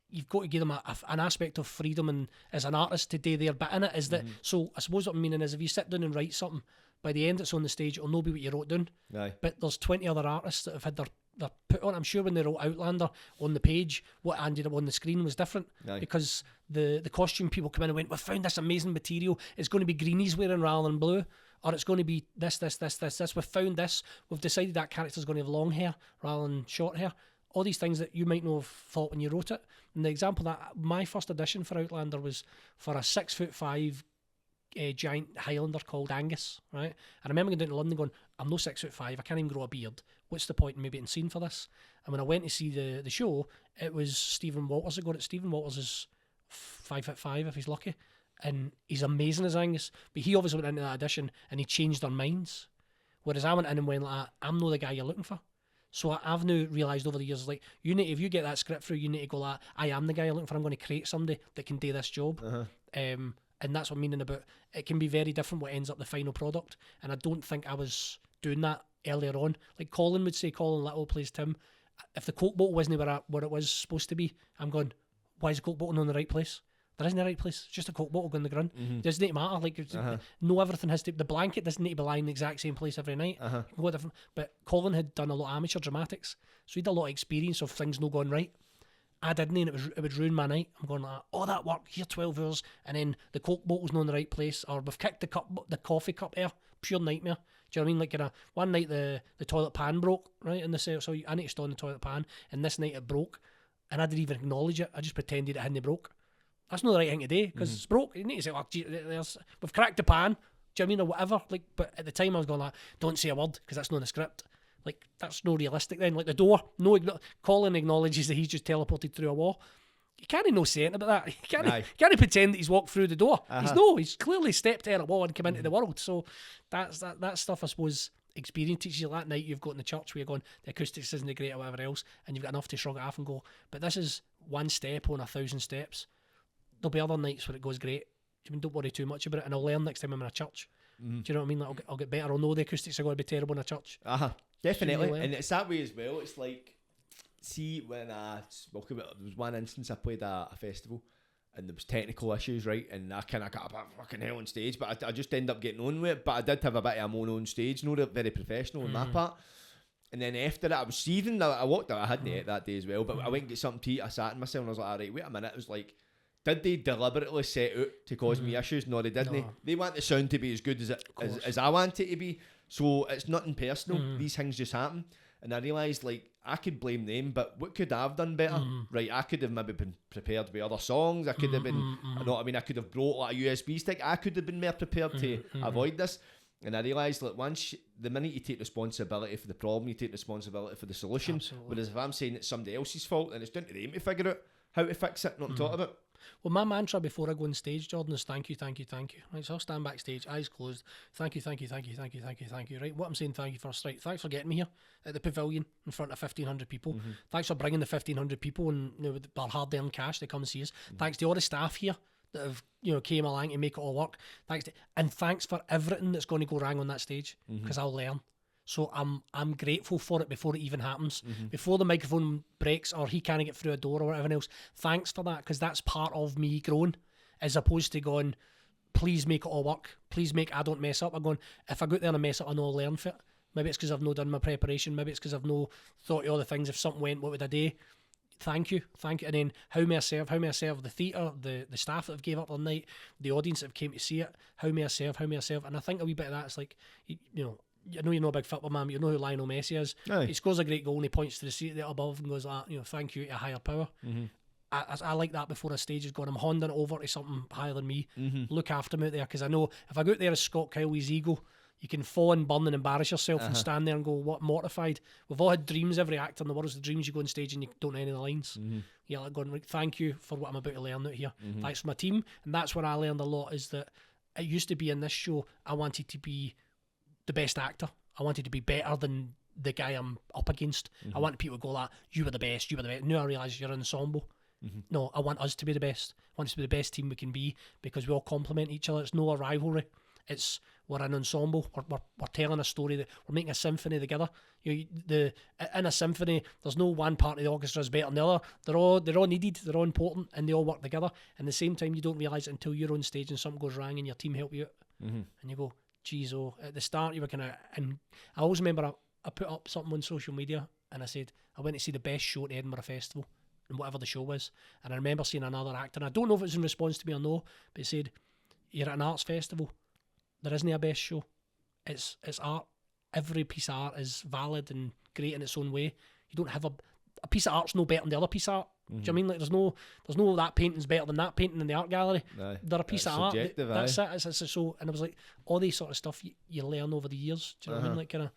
You've got to give them an aspect of freedom, and as an artist to do their bit in it. Is that so? I suppose what I'm meaning is, if you sit down and write something, by the end it's on the stage, it'll not be what you wrote down. Aye. But there's 20 other artists that have had their put on. I'm sure when they wrote Outlander on the page, what ended up on the screen was different. Aye. Because the costume people come in and went, we found this amazing material. It's going to be green he's wearing rather than blue. Or it's going to be this. We've found this. We've decided that character's going to have long hair rather than short hair. All these things that you might not have thought when you wrote it. And the example that my first audition for Outlander was for a 6'5" giant Highlander called Angus, right? And I remember going down to London going, I'm no 6'5", I can't even grow a beard. What's the point in me being seen for this? And when I went to see the show, it was Stephen Walters that got it. Stephen Walters is 5'5" if he's lucky. And he's amazing as Angus. But he obviously went into that audition and he changed their minds. Whereas I went in and went like, I'm not the guy you're looking for. So I've now realised over the years, like, if you get that script through, you need to go like, I am the guy you're looking for. I'm going to create somebody that can do this job. And that's what I'm meaning about, it can be very different what ends up the final product. And I don't think I was doing that earlier on. Like Colin would say, Colin Little plays Tim. If the Coke bottle wasn't where it was supposed to be, I'm going, why is the Coke bottle not in the right place? There isn't a right place. It's just a Coke bottle going in the ground. It doesn't need to matter. Like, no, everything has to. The blanket doesn't need to be lying in the exact same place every night. Go different. But Colin had done a lot of amateur dramatics, so he had a lot of experience of things not going right. I didn't, and it would ruin my night. I'm going like, oh, that worked here 12 hours, and then the Coke bottle's not in the right place, or we've kicked the coffee cup there. Pure nightmare. Do you know what I mean? Like, one night the toilet pan broke, right, in the cell, so I need to store in the toilet pan, and this night it broke, and I didn't even acknowledge it. I just pretended it hadn't broke. That's not the right thing to do, because it's broke. You need to say, oh, gee, we've cracked the pan. Do you know what I mean? Or whatever. Like, but at the time I was going like, don't say a word, because that's not in the script. Like, that's no realistic then. Like, the door, Colin acknowledges that he's just teleported through a wall. You can't no say anything about that. You can't pretend that he's walked through the door. He's clearly stepped out of a wall and come into the world. So that stuff, I suppose, experience teaches you. That night you've got in the church where you're going, the acoustics isn't great or whatever else, and you've got enough to shrug it off and go, but this is one step on 1,000 steps. There'll be other nights where it goes great. I mean, don't worry too much about it, and I'll learn next time I'm in a church. Do you know what I mean? Like, I'll get better. I'll know the acoustics are going to be terrible in a church. Definitely. Really? And it's that way as well. It's like, see, when there was one instance I played at a festival and there was technical issues, right? And I kind of got a bit fucking hell on stage, but I just ended up getting on with it. But I did have a bit of a mono on stage, very professional on that part. And then after that, I was seething. I walked out, I hadn't ate that day as well, but I went and get something to eat. I sat in myself and I was like, all right, wait a minute. It was like, did they deliberately set out to cause me issues? No, they didn't. No. They want the sound to be as good as I want it to be. So it's nothing personal. These things just happen. And I realised, like, I could blame them, but what could I have done better? Right, I could have maybe been prepared with other songs. I could have been, I know what I mean, I could have brought like a USB stick. I could have been more prepared to avoid this. And I realised that the minute you take responsibility for the problem, you take responsibility for the solution. Absolutely. Whereas if I'm saying it's somebody else's fault, then it's down to them to figure out how to fix it, not to talk about. Well, my mantra before I go on stage, Jordan, is thank you, thank you, thank you. Right, so I'll stand backstage, eyes closed. Thank you, thank you, thank you, thank you, thank you, thank you. Right, what I'm saying thank you first, right? Thanks for getting me here at the pavilion in front of 1,500 people. Thanks for bringing the 1,500 people and with their hard-earned cash to come and see us. Thanks to all the staff here that have came along to make it all work. Thanks for everything that's going to go wrong on that stage, because I'll learn. So I'm grateful for it before it even happens, before the microphone breaks or he can't get through a door or whatever else. Thanks for that, because that's part of me growing, as opposed to going, please make it all work. Please make I don't mess up. I'm going, if I go out there and I mess up, I know I'll learn from it. Maybe it's because I've not done my preparation. Maybe it's because I've not thought of all the things. If something went, what would I do? Thank you. And then how may I serve the theatre, the staff that have gave up all night, the audience that have came to see it. How may I serve? And I think a wee bit of that is like, you know you're not a big football man, but you know who Lionel Messi is. Aye. He scores a great goal and he points to the seat there above and goes like, thank you to a higher power. I like that before a stage is gone. I'm handing it over to something higher than me. Look after me out there, because I know if I go out there as Scott Kylie's ego, you can fall and burn and embarrass yourself and stand there and go, what, mortified? We've all had dreams. Every actor in the world has the dreams. You go on stage and you don't know any of the lines. You're like going, thank you for what I'm about to learn out here. Thanks for my team. And that's where I learned a lot, is that it used to be in this show, I wanted to be the best actor. I wanted to be better than the guy I'm up against. I wanted people to go like, you were the best. Now I realise you're an ensemble. No, I want us to be the best. I want us to be the best team we can be, because we all complement each other. It's no a rivalry. It's we're an ensemble. We're telling a story, that we're making a symphony together. In a symphony, there's no one part of the orchestra is better than the other. They're all needed. They're all important, and they all work together. And at the same time, you don't realise it until you're on stage and something goes wrong and your team help you out, and you go, geez, at the start you were kind of, and I always remember I put up something on social media and I said I went to see the best show at Edinburgh Festival, and whatever the show was, and I remember seeing another actor, and I don't know if it was in response to me or no, but he said, you're at an arts festival, there isn't a best show, it's art. Every piece of art is valid and great in its own way. You don't have a piece of art's no better than the other piece of art. Do you know what I mean? Like there's no that painting's better than that painting in the art gallery. They're a piece of art. That's it. It's so, and I was like, all these sort of stuff you learn over the years. Do you know what I mean? Like kind of,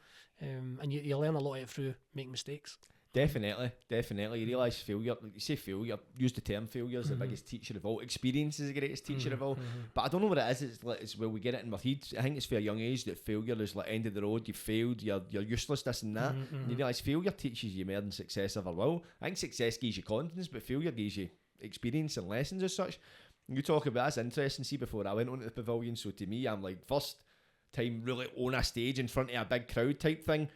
and you learn a lot of it through making mistakes. Definitely. You realise failure, like you say failure, use the term failure is the biggest teacher of all. Experience is the greatest teacher of all. But I don't know what it is. It's where we get it in our head. I think it's for a young age that failure is like end of the road. You failed, you're useless, this and that. And you realise failure teaches you more than success ever will. I think success gives you confidence, but failure gives you experience and lessons as such. You talk about that's interesting. See, before I went onto the pavilion, so to me, I'm like first time really on a stage in front of a big crowd type thing,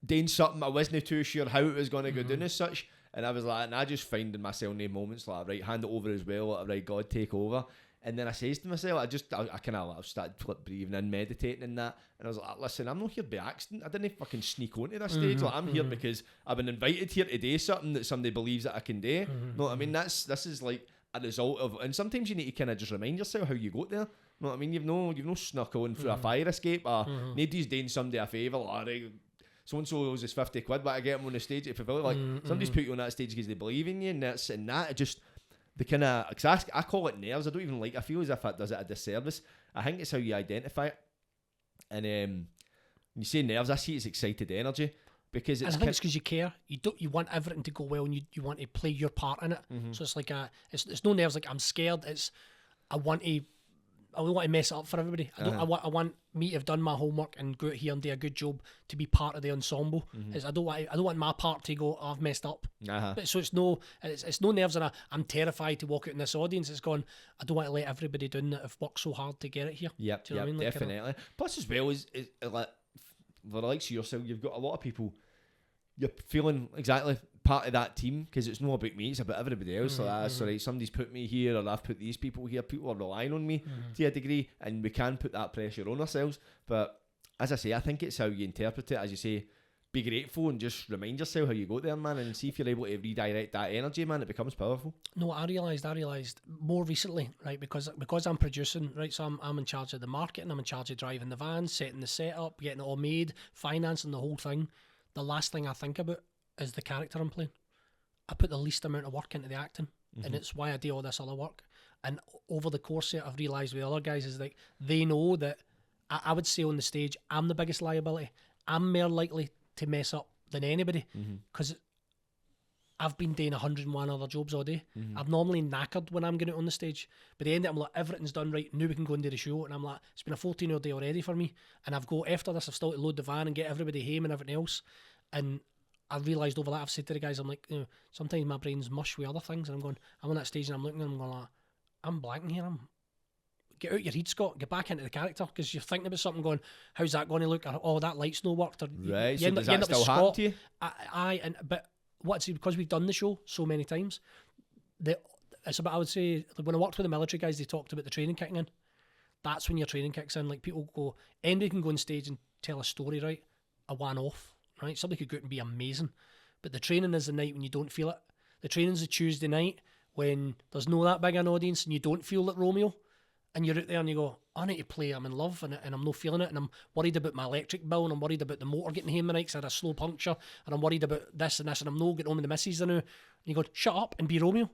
doing something I wasn't too sure how it was going to go down as such, and I was like, and I just finding myself in moments like, right, hand it over as well, like, right, God, take over. And then I says to myself, I kind of started breathing in, meditating and that, and I was like, listen, I'm not here by accident. I didn't fucking sneak onto this stage. Like, I'm here because I've been invited here to do something that somebody believes that I can do. Know what I mean? This is like a result of, and sometimes you need to kind of just remind yourself how you got there. Know what I mean? You've no snuck on through a fire escape, or nobody's doing somebody a favour, like, right, so-and-so owes us 50 quid, but I get them on the stage at pavilion. Like, somebody's put you on that stage because they believe in you, and that just, the kind of, I call it nerves. I don't even like, I feel as if that does it a disservice. I think it's how you identify it. And when you say nerves, I see it as excited energy, because it's, and I think it's because you care. You want everything to go well, and you want to play your part in it. So it's like it's no nerves like I'm scared. It's I want I don't want to mess it up for everybody. I want me to have done my homework and go out here and do a good job to be part of the ensemble. I don't want my part to go, I've messed up. But so it's no nerves, and I'm terrified to walk out in this audience. It's gone, I don't want to let everybody down that have worked so hard to get it here. Yep, do you know what I mean? Like, definitely. Plus, as well, is like for the likes of yourself, you've got a lot of people. You're feeling exactly part of that team, because it's not about me, it's about everybody else. Like, sorry, somebody's put me here, or I've put these people here. People are relying on me to a degree, and we can put that pressure on ourselves. But as I say, I think it's how you interpret it. As you say, be grateful and just remind yourself how you got there, man, and see if you're able to redirect that energy, man. It becomes powerful. No, I realised more recently, right, because I'm producing, right, so I'm in charge of the marketing, I'm in charge of driving the van, setting the setup, getting it all made, financing the whole thing. The last thing I think about is the character I'm playing. I put the least amount of work into the acting, and it's why I do all this other work. And over the course of it, I've realised with the other guys is like, they know that I would say on the stage, I'm the biggest liability. I'm more likely to mess up than anybody, because I've been doing 101 other jobs all day. I'm normally knackered when I'm going out on the stage, but the end of it, I'm like, everything's done right, now we can go and do the show, and I'm like, it's been a 14-hour day already for me, and I've got, after this, I've still to load the van and get everybody home and everything else. And I've realised over that, I've said to the guys, I'm like, you know, sometimes my brain's mush with other things, and I'm on that stage and I'm looking and I'm going like, I'm blanking here. Get out your head, Scott. Get back into the character, because you're thinking about something going, how's that going to look? Or, oh, that light's no worked. Or, right, so does that still happen to you? But what's because we've done the show so many times, it's about, I would say, when I worked with the military guys, they talked about the training kicking in. That's when your training kicks in. Like, people go, anybody can go on stage and tell a story, right? A one-off, right? Somebody could go out and be amazing. But the training is the night when you don't feel it. The training's the Tuesday night when there's no that big an audience and you don't feel like Romeo. And you're out there and you go, I need to play, I'm in love, and I'm not feeling it, and I'm worried about my electric bill, and I'm worried about the motor getting home the night because I had a slow puncture, and I'm worried about this and this, and I'm not getting home with the missus now. And you go, shut up and be Romeo.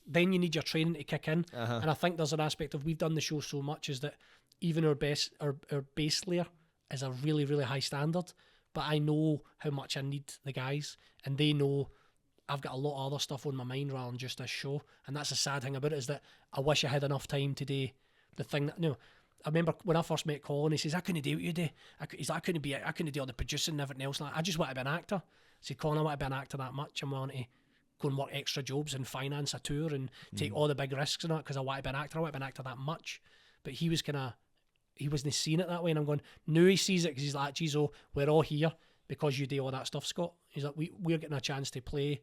Then you need your training to kick in. And I think there's an aspect of, we've done the show so much, is that even our base layer is a really, really high standard, but I know how much I need the guys, and they know I've got a lot of other stuff on my mind rather than just this show. And that's the sad thing about it, is that I wish I had enough time to do the thing that, I remember when I first met Colin, he says, I couldn't do what you do. I couldn't do all the producing and everything else. Like, I just want to be an actor. I said, Colin, I want to be an actor that much. I'm willing to go and work extra jobs and finance a tour and take all the big risks and that, because I want to be an actor. I want to be an actor that much. But he wasn't seeing it that way. And I'm going, now he sees it, because he's like, geez, we're all here because you do all that stuff, Scott. He's like, we're getting a chance to play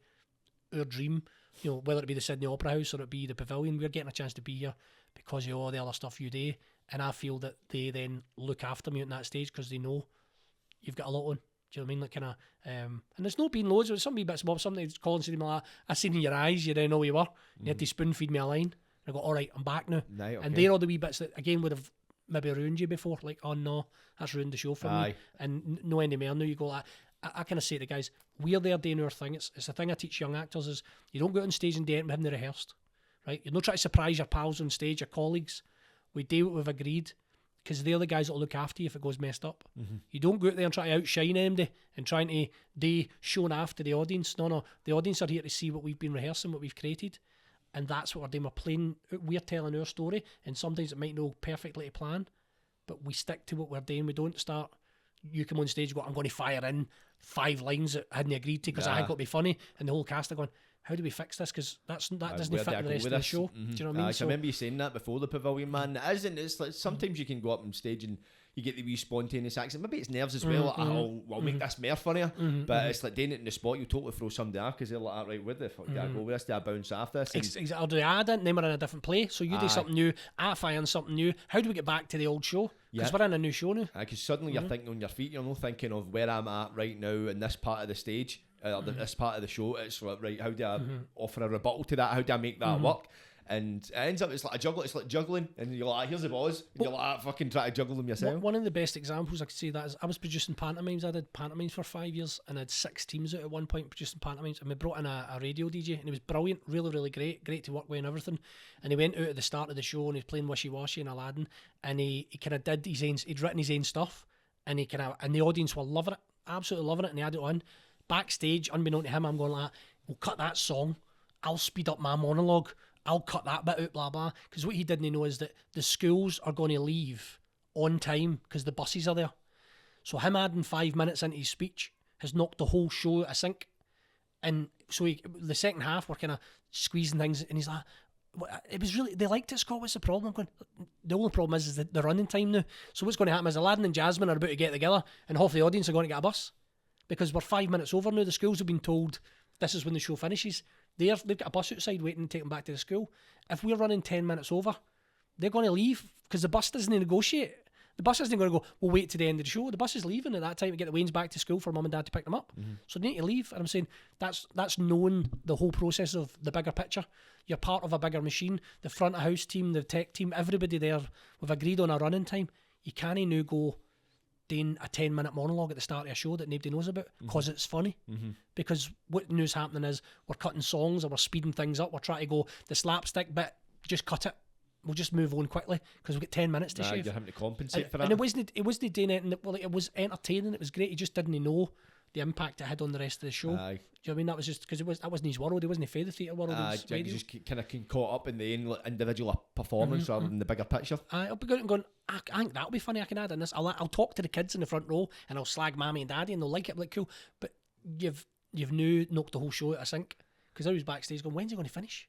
our dream, whether it be the Sydney Opera House or it be the Pavilion. We're getting a chance to be here because of all the other stuff you do. And I feel that they then look after me on that stage because they know you've got a lot on. Do you know what I mean? Like, kind of, and there's no been loads. There's some wee bits of something Colin said to me like, I seen in your eyes, you didn't know where you were. You had to spoon feed me a line. And I go, all right, I'm back now. Right, okay. And they're all the wee bits that, again, would have maybe ruined you before. Like, oh no, that's ruined the show for me. And no any more. Now you go like, I kind of say to the guys, we're there doing our thing. It's the thing I teach young actors is, you don't go out on stage and do it and we haven't rehearsed. Right? You're not trying to surprise your pals on stage, your colleagues. We do what we've agreed, because they're the guys that will look after you if it goes messed up. You don't go out there and try to outshine anybody and trying to do showing after the audience. No, the audience are here to see what we've been rehearsing, what we've created, and that's what we're doing. We're playing, we're telling our story, and sometimes it might not perfectly to plan, but we stick to what we're doing. We don't start, you come on stage and go, I'm going to fire in 5 lines that I hadn't agreed to because I think it'll be funny, and the whole cast are going, how do we fix this? Because that doesn't fit the rest of the show. Do you know what I mean? I remember you saying that before the Pavilion, man. It isn't. It's like sometimes you can go up on stage and you get the wee spontaneous accent. Maybe it's nerves as well. Like, I'll make this more funnier. But it's like doing it in the spot. You totally throw somebody off because they're like, right, where the fuck do I go with this? Do I bounce after this? Or do I add it and then we're in a different play? So you do something new, I fire in something new. How do we get back to the old show? Because we're in a new show now. Because suddenly you're thinking on your feet. You're not thinking of where I'm at right now in this part of the stage. This part of the show, it's like, right, how do I offer a rebuttal to that? How do I make that work? And it ends up, it's like juggling, and you're like, here's the balls, and you're like, fucking try to juggle them yourself. One of the best examples I could say that is, I was producing pantomimes. I did pantomimes for 5 years, and I had 6 teams out at one point producing pantomimes, and we brought in a radio DJ, and he was brilliant, really, really great to work with and everything. And he went out at the start of the show, and he was playing Wishy Washy and Aladdin, and he kind of did he'd written his own stuff, and and the audience were loving it, absolutely loving it, and he had it on. Backstage, unbeknown to him, I'm going like, we'll cut that song, I'll speed up my monologue, I'll cut that bit out, blah, blah. Because what he didn't know is that the schools are going to leave on time because the buses are there. So him adding 5 minutes into his speech has knocked the whole show out of sync. And so the second half, we're kind of squeezing things, and he's like, it was really, they liked it, Scott. What's the problem? I'm going, the only problem is that the running time now. So what's going to happen is Aladdin and Jasmine are about to get together, and half the audience are going to get a bus because we're 5 minutes over now. The schools have been told this is when the show finishes. They've got a bus outside waiting to take them back to the school. If we're running 10 minutes over, they're going to leave because the bus doesn't negotiate. The bus isn't going to go, we'll wait to the end of the show. The bus is leaving at that time to get the Waynes back to school for mum and dad to pick them up. So they need to leave. And I'm saying that's knowing the whole process of the bigger picture. You're part of a bigger machine. The front of house team, the tech team, everybody there, we've agreed on a running time. You can't now go doing a 10-minute monologue at the start of a show that nobody knows about because it's funny. Because what news happening is we're cutting songs or we're speeding things up. We're trying to go, the slapstick bit, just cut it. We'll just move on quickly because we've got 10 minutes to shave. You're having to compensate for that. And it wasn't doing anything. Well, it was entertaining. It was great. He just didn't know the impact it had on the rest of the show. Aye. Do you know what I mean? That was just because that wasn't his world. He wasn't for the theatre world. You just kind of caught up in the individual performance rather than the bigger picture. I'll be going, I think that'll be funny. I can add in this. I'll talk to the kids in the front row and I'll slag mommy and daddy and they'll like it. Like, cool. But you've now knocked the whole show out of sync because I was backstage going, when's he going to finish?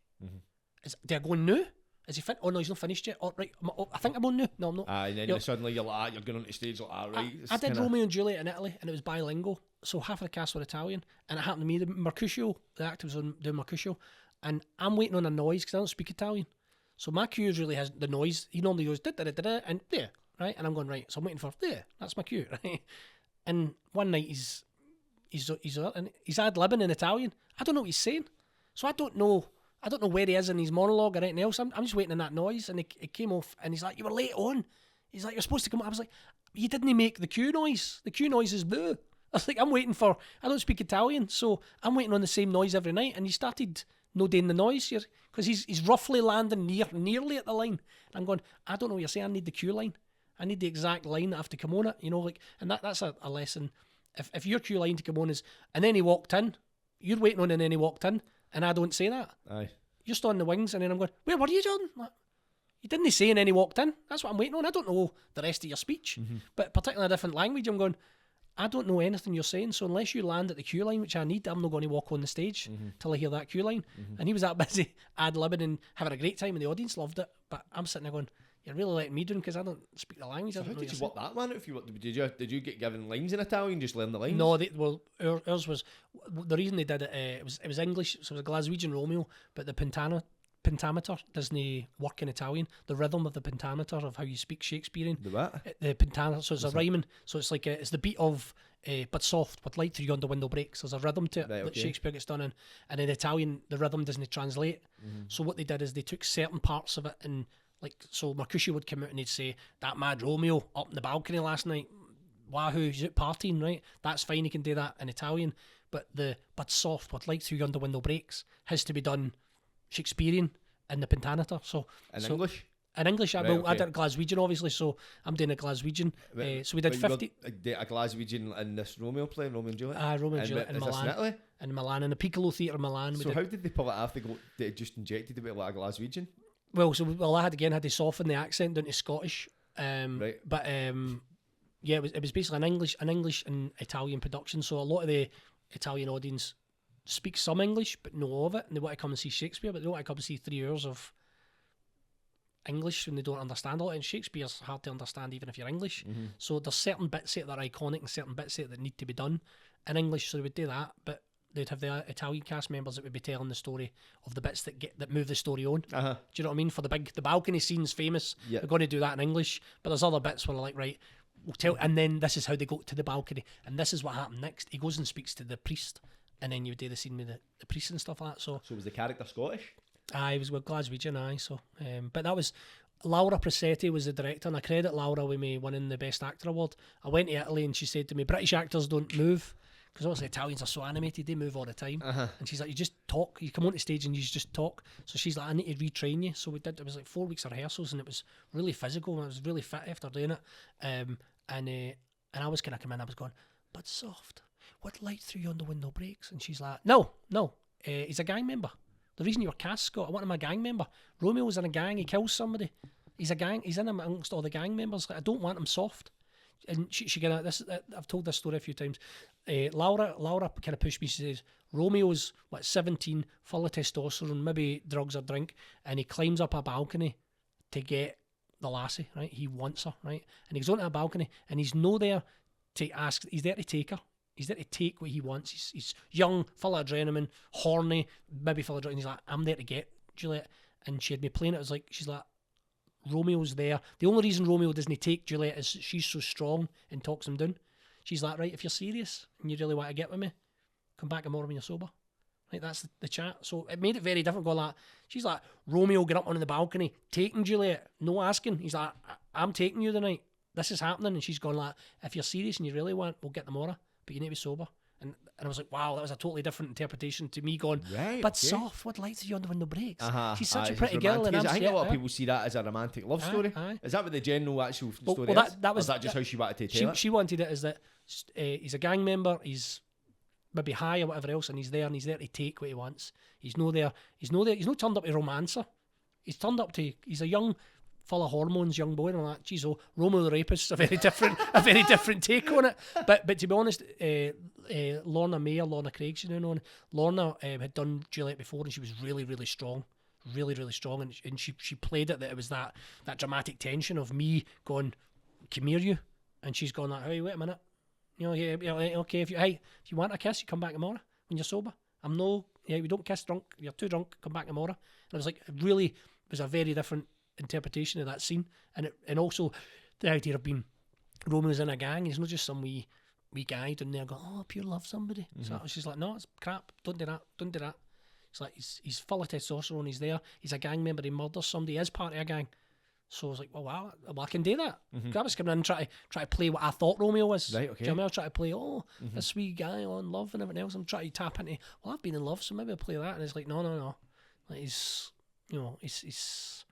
They're going now. Is he oh no, he's not finished yet. Oh, right, I think I'm on now. No, I'm not. And then suddenly you're going on the stage like, right. I did Romeo and Juliet in Italy, and it was bilingual. So half of the cast were Italian, and it happened to me. The Mercutio, the actor was doing Mercutio, and I'm waiting on a noise because I don't speak Italian. So my cue really has the noise. He normally goes da da da da and there, right? And I'm going right. So I'm waiting for there. That's my cue, right? And one night he's ad-libbing in Italian. I don't know what he's saying, so I don't know where he is in his monologue or anything else. I'm just waiting on that noise, and it came off, and he's like, you were late on. He's like, you're supposed to come on. I was like, you didn't make the cue noise. The cue noise is boo. I was like, I don't speak Italian, so I'm waiting on the same noise every night. And he started no doing the noise here, because he's roughly landing nearly at the line. And I'm going, I don't know what you're saying. I need the cue line. I need the exact line that I have to come on it, and that's a lesson. If your cue line to come on is, and then he walked in, you're waiting on, and then he walked in, and I don't say that. Aye. You're still on the wings, and then I'm going, where were you, Jordan? Like, you didn't say, and then he walked in. That's what I'm waiting on. I don't know the rest of your speech, but particularly a different language. I'm going, I don't know anything you're saying, so unless you land at the cue line, which I need, I'm not going to walk on the stage till I hear that cue line. And he was that busy ad-libbing and having a great time, and the audience loved it. But I'm sitting there going, you're really letting me down because I don't speak the language. So I don't how know did you work that, man? If you did you get given lines in Italian? Just learn the lines? No, ours was the reason they did it. It was English, so it was a Glaswegian Romeo, but the pentameter doesn't work in Italian. The rhythm of the pentameter of how you speak Shakespearean. The what? The pentameter, so it's a rhyming. So it's like it's the beat of but soft, but light through yonder window breaks. There's a rhythm to it that Shakespeare gets done in, and in Italian the rhythm doesn't translate. So what they did is they took certain parts of it and. Like, so Mercutio would come out and he'd say, that mad Romeo up in the balcony last night, wahoo, he's out partying, right? That's fine, he can do that in Italian. But but soft, what light through yonder window breaks, has to be done Shakespearean in the pentameter. English? In English, I did a Glaswegian, obviously, so I'm doing a Glaswegian. So we did 50... A Glaswegian in this Romeo play, Romeo and Juliet? Romeo and Juliet in Milan. This in Italy? In Milan, in the Piccolo Theatre in Milan. So how did they pull it off? They just injected a bit like a Glaswegian? Well, I had to soften the accent down to Scottish. Right. But yeah, it was basically an English and Italian production. So a lot of the Italian audience speak some English, but no of it, and they want to come and see Shakespeare, but they don't want to come and see 3 hours of English when they don't understand a lot. And Shakespeare's hard to understand even if you're English. So there's certain bits that are iconic and certain bits that need to be done in English. So they would do that, but they'd have the Italian cast members that would be telling the story of the bits that move the story on. Do you know what I mean? For the balcony scene's famous. They're going to do that in English, but there's other bits where they're like, right, we'll tell, and then this is how they go to the balcony, and this is what happened next. He goes and speaks to the priest, and then you would do the scene with the priest and stuff like that. So was the character Scottish? I was with Glaswegian, so but that was Laura Presetti was the director, and I credit Laura with me winning the Best Actor award. I went to Italy and she said to me, British actors don't move. Because obviously Italians are so animated, they move all the time. And she's like, you just talk. You come onto stage and you just talk. So she's like, I need to retrain you. So we did. It was like 4 weeks of rehearsals, and it was really physical, and I was really fit after doing it. And I was kind of coming in, I was going, but soft. What light through yonder window breaks? And she's like, no. He's a gang member. the reason you were cast, Scott, I want him a gang member. Romeo's in a gang, he kills somebody. He's in amongst all the gang members. Like, I don't want him soft. And she kind of, this, I've told this story a few times. Laura kind of pushed me. She says, Romeo's 17, full of testosterone, maybe drugs or drink, and he climbs up a balcony to get the lassie, right? He wants her, right? And he goes onto a balcony, and he's no there to ask. He's there to take her. He's there to take what he wants. He's young, full of adrenaline, horny, maybe full of drugs. And he's like, I'm there to get Juliet. And she had me playing it. It was like, she's like, Romeo's there. The only reason Romeo doesn't take Juliet is she's so strong and talks him down. She's like, right, if you're serious and you really want to get with me, come back tomorrow when you're sober. Right, that's the chat. So it made it very different. Going like, she's like, Romeo get up on the balcony, taking Juliet, no asking. He's like, I'm taking you tonight. This is happening. And she's gone like, if you're serious and you really want, we'll get tomorrow, but you need to be sober. And I was like, wow, that was a totally different interpretation to me going, right, but soft, what lights are you on the window breaks? She's such a she's pretty girl. And I think a lot of people see that as a romantic love story. Is that what the general actual story is? That was, or is that just how she wanted to tell it? She wanted it as that he's a gang member, he's maybe high or whatever else, and he's there to take what he wants. He's not turned up to romancer. He's turned up to, he's a young, full of hormones young boy, and I'm like, geez, Romeo the Rapist's a very different take on it. But to be honest, Lorna Craig, you know, Lorna had done Juliet before, and she was really, really strong. Really, really strong, and she played it that it was that dramatic tension of me going, come here you, and she's gone like, hey, wait a minute, you know, yeah, okay, if you want a kiss, you come back tomorrow when you're sober. We don't kiss drunk, you're too drunk, come back tomorrow. And it was like, it really was a very different interpretation of that scene, and also the idea of being Romeo's in a gang. He's not just some wee guy down there going, oh, pure love somebody. So I was just like, no, it's crap, don't do that. It's like he's full of testosterone, he's there, he's a gang member, he murders somebody, he is part of a gang. So I was like, well, I can do that. I was coming in and try to play what I thought Romeo was. Right, okay. Do you know what I mean? I was trying to play, this wee guy on love and everything else. I'm trying to tap into, well, I've been in love, so maybe I'll play that. And it's like, no. Like he's there's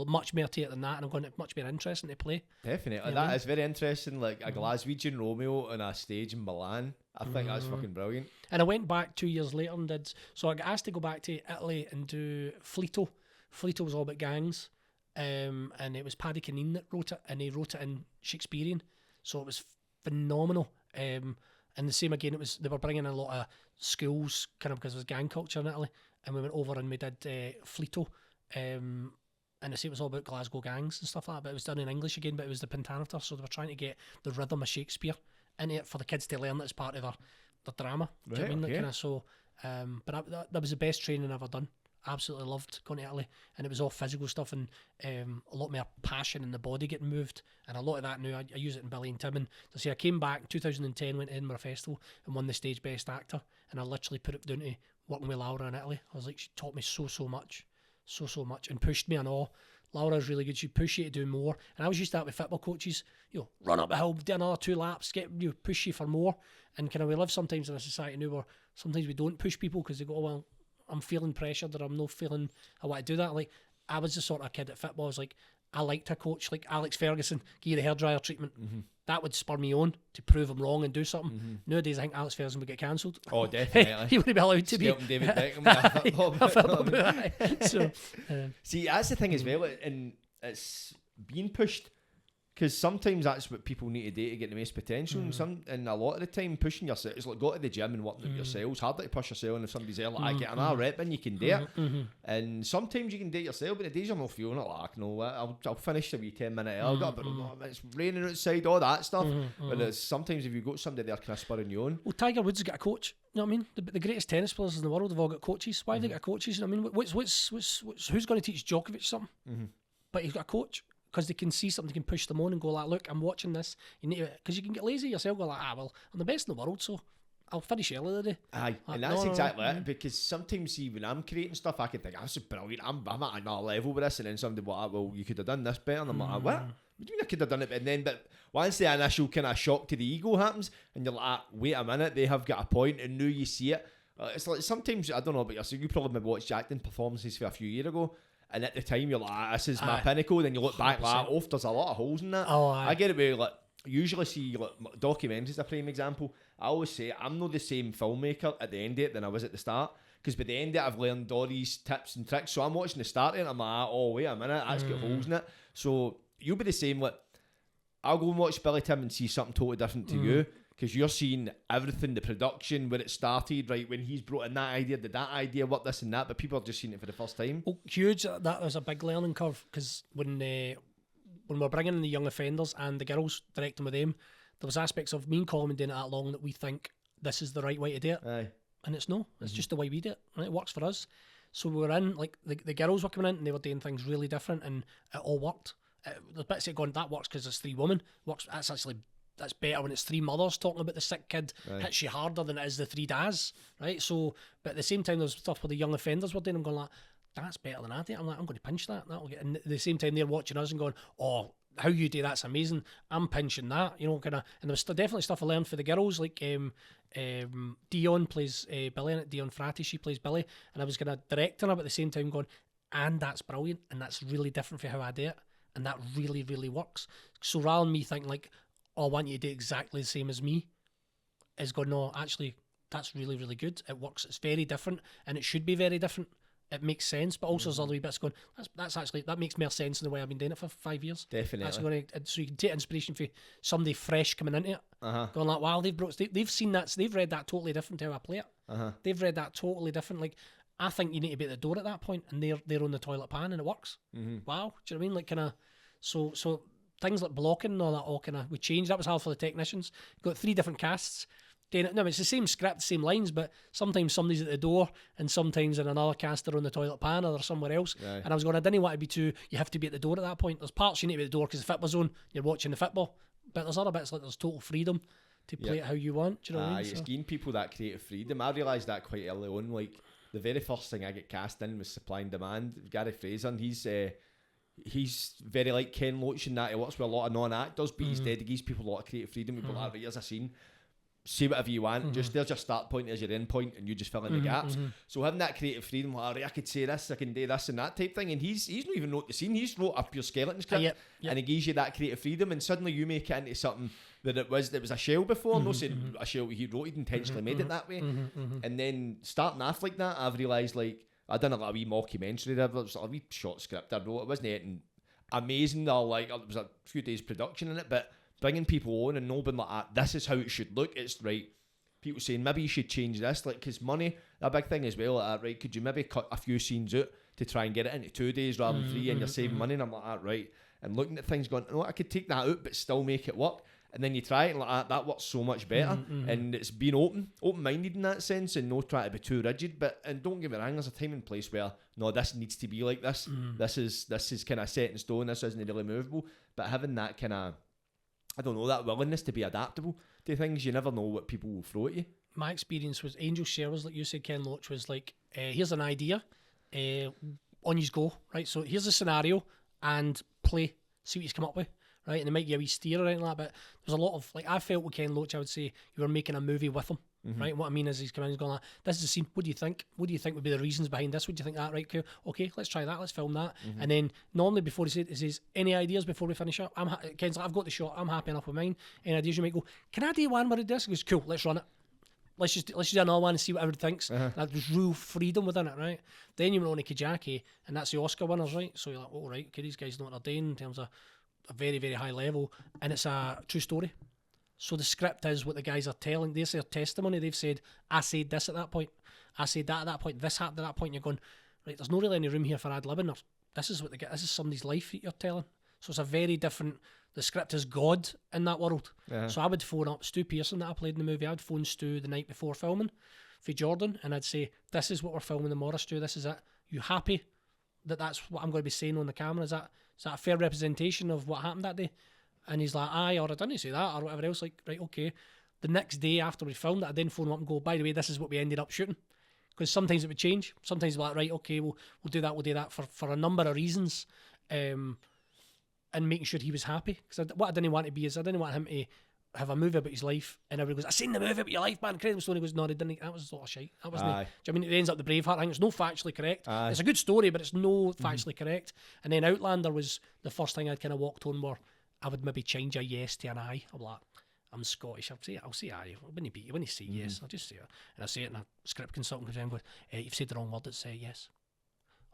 much more to it than that, and I'm going to much more interesting to play. Definitely. You know That is very interesting. Like a Glaswegian Romeo on a stage in Milan. I think that's fucking brilliant. And I went back 2 years later and I got asked to go back to Italy and do Fleeto. Fleeto was all about gangs. And it was Paddy Caneen that wrote it, and he wrote it in Shakespearean, so it was phenomenal. And the same again, they were bringing in a lot of schools, kind of because it was gang culture in Italy, and we went over and we did Fleeto, and I say it was all about Glasgow gangs and stuff like that, but it was done in English again, but it was the pentameter, so they were trying to get the rhythm of Shakespeare in it for the kids to learn that as part of their drama. Do you know what I mean? Okay. Kind of, so, but that was the best training I've ever done. Absolutely loved going to Italy, and it was all physical stuff and a lot more passion in the body getting moved, and a lot of that now I use it in Billy and Tim. And to say I came back 2010, went to Edinburgh Festival and won the stage best actor, and I literally put it down to working with Laura in Italy. I was like, she taught me so much, and pushed me and all. Laura's really good. She pushed you to do more, and I was used to that with football coaches. Run up a hill, do another 2 laps, push you for more. And kind of we live sometimes in a society now where sometimes we don't push people because they go, oh well, I'm feeling pressured, or I'm not feeling I want to do that. Like, I was the sort of kid at football, I was like, I liked a coach like Alex Ferguson, give you the hairdryer treatment. That would spur me on to prove him wrong and do something. Nowadays I think Alex Ferguson would get cancelled. Oh, definitely. He wouldn't be allowed to be. David Beckham. So, see, that's the thing as well, and it's being pushed, because sometimes that's what people need to do to get the most potential, and a lot of the time pushing yourself, it's like go to the gym and work out yourself. It's harder to push yourself, and if somebody's there like, I get another rep in, you can do it. And sometimes you can do it yourself, but the days you're not feeling it, like, no, I'll finish the wee 10-minute early, but it's raining outside, all that stuff. But sometimes if you've got somebody there kind of spurring you on. Well, Tiger Woods has got a coach. You know what I mean? The greatest tennis players in the world have all got coaches. Why have they got coaches? You know what I mean? Who's going to teach Djokovic something? But he's got a coach. Because they can see something, they can push them on and go like, look, I'm watching this. You need to, because you can get lazy yourself, go like, well, I'm the best in the world, so I'll finish early today. Aye, and that's exactly it. Because sometimes, see, when I'm creating stuff, I can think, this is brilliant, I'm at another level with this, and then somebody will like, well, you could have done this better, and I'm like, what? What do you mean I could have done it? And then, but once the initial kind of shock to the ego happens, and you're like, wait a minute, they have got a point, and now you see it. It's like sometimes, I don't know about yourself, you probably maybe watched acting performances for a few years ago, and at the time you're like, this is my pinnacle. Then you look back like, there's a lot of holes in that. I get it with, like, usually see like documentaries, a prime example. I always say I'm not the same filmmaker at the end of it than I was at the start, Because by the end of it, I've learned all these tips and tricks. So I'm watching the start and I'm like, oh, wait a minute, that's got holes in it. So you'll be the same. Like, I'll go and watch Billy Tim and see something totally different to you. Because you're seeing everything, the production, where it started, right? When he's brought in that idea, did that idea work, this and that? But people are just seeing it for the first time. Oh, huge. That was a big learning curve, because when we're bringing in the young offenders and the girls, directing with them, there was aspects of me and Colin doing it that long that we think this is the right way to do it. Aye. And it's no, it's just the way we do it. Right? It works for us. So we were in, like, the girls were coming in and they were doing things really different, and it all worked. There's bits that going, that works because it's 3 women. That's better when it's 3 mothers talking about the sick kid. Right. Hits you harder than it is the 3 dads, right? So, but at the same time, there's stuff where the young offenders were doing. I'm going like, that's better than I did. I'm like, I'm going to pinch that. That'll get. And at the same time, they're watching us and going, oh, how you do that's amazing. I'm pinching that, you know, kind of. And there was definitely stuff I learned for the girls, like Dion plays Billy in it. Dion Frati, she plays Billy, and I was kind of directing her, but at the same time going, and that's brilliant, and that's really different for how I do it, and that really, really works. So rather than me thinking like, oh, I want you to do exactly the same as me, is going, no, actually, that's really, really good. It works. It's very different, and it should be very different. It makes sense, but also there's other wee bits going, that's actually, that makes more sense in the way I've been doing it for 5 years. Definitely. That's going to, so you can take inspiration for somebody fresh coming into it, going like, wow, they've seen that, so they've read that totally different to how I play it. They've read that totally different. Like, I think you need to be at the door at that point, and they're on the toilet pan, and it works. Wow, do you know what I mean? Like, kind of, so things like blocking and all that all kind of, we changed. That was hard for the technicians. Got 3 different casts. No, it's the same script, same lines, but sometimes somebody's at the door and sometimes in another cast they're on the toilet pan or they're somewhere else. Right. And I was going, I didn't want to be too, you have to be at the door at that point. There's parts you need to be at the door because the football zone, you're watching the football. But there's other bits like there's total freedom to play it how you want. Do you know what I mean? It's giving people that creative freedom. I realised that quite early on. Like, the very first thing I get cast in was supply and demand. Gary Fraser, and he's very like Ken Loach in that he works with a lot of non-actors, but he's dead. He gives people a lot of creative freedom. People like, here's a scene, say whatever you want. Just there's your start point, there's your end point, and you just fill in the gaps. So having that creative freedom, like, I could say this, I can do this and that type thing, and he's not even wrote the scene. He's wrote up your skeleton script, and he gives you that creative freedom, and suddenly you make it into something that it was a shell before. No saying a shell he wrote, he intentionally made it that way. And then starting off like that, I've realised, like, I done a little wee mockumentary there. It was a wee short script I wrote. It wasn't anything amazing, or like it was a few days production in it, but bringing people on and not being like, this is how it should look. It's right. People saying maybe you should change this, like, because money, a big thing as well. Like, right, could you maybe cut a few scenes out to try and get it into 2 days rather than 3, and you're saving money? And I'm like, right. And looking at things, going, no, I could take that out, but still make it work. And then you try it, and like that works so much better. And it's being open-minded in that sense, and not trying to be too rigid. But, and don't get me wrong, there's a time and place where no, this needs to be like this. This is kind of set in stone. This isn't really movable. But having that kind of, I don't know, that willingness to be adaptable to things, you never know what people will throw at you. My experience was Angel Sherwood, like you said, Ken Loach, was like, here's an idea, on you go, right? So here's a scenario, and play, see what you come up with. Right, and they might give you a wee steer or anything like that, but there's a lot of, like, I felt with Ken Loach, I would say you were making a movie with him, right? And what I mean is he's coming in and going like, this is the scene, what do you think? What do you think would be the reasons behind this? What do you think that, right? Okay, let's try that, let's film that. And then normally before he says, any ideas before we finish up? Ken's like, I've got the shot, I'm happy enough with mine. Any ideas? You might go, can I do one where I do this? He goes, cool, let's run it. Let's just do another one and see what everyone thinks. There's real freedom within it, right? Then you went on to Kijaki, and that's the Oscar winners, right? So you're like, oh, right, okay, these guys know what they're doing in terms of a very, very high level, and it's a true story. So the script is what the guys are telling. There's their testimony. They've said, I said this at that point, I said that at that point, this happened at that point. And you're going, right, there's not really any room here for ad-libbing. This is this is somebody's life that you're telling. So it's a very different, the script is God in that world. So I would phone up Stu Pearson that I played in the movie. I'd phone Stu the night before filming for Jordan, and I'd say, this is what we're filming tomorrow, Stu, this is it. You happy that that's what I'm going to be saying on the camera? Is that a fair representation of what happened that day? And he's like, aye, or I didn't say that, or whatever else. Like, right, okay. The next day after we filmed it, I then phone him up and go, by the way, this is what we ended up shooting. Because sometimes it would change. Sometimes we're like, right, okay, we'll do that for a number of reasons. And making sure he was happy. Because what I didn't want to be is, I didn't want him to have a movie about his life, and everybody goes, I seen the movie about your life, man, incredible story. He goes, no, they didn't. That was a sort of shite. That wasn't. Do you know what I mean? It ends up the Braveheart thing. It's no factually correct. It's a good story, but it's no factually correct. And then Outlander was the first thing I'd kind of walked on where I would maybe change a yes to an aye. I'm like, I'm Scottish. I'll say aye. When you say yes, I'll just say it. And I say it, and a script consultant comes in and goes, "You've said the wrong word. It's yes."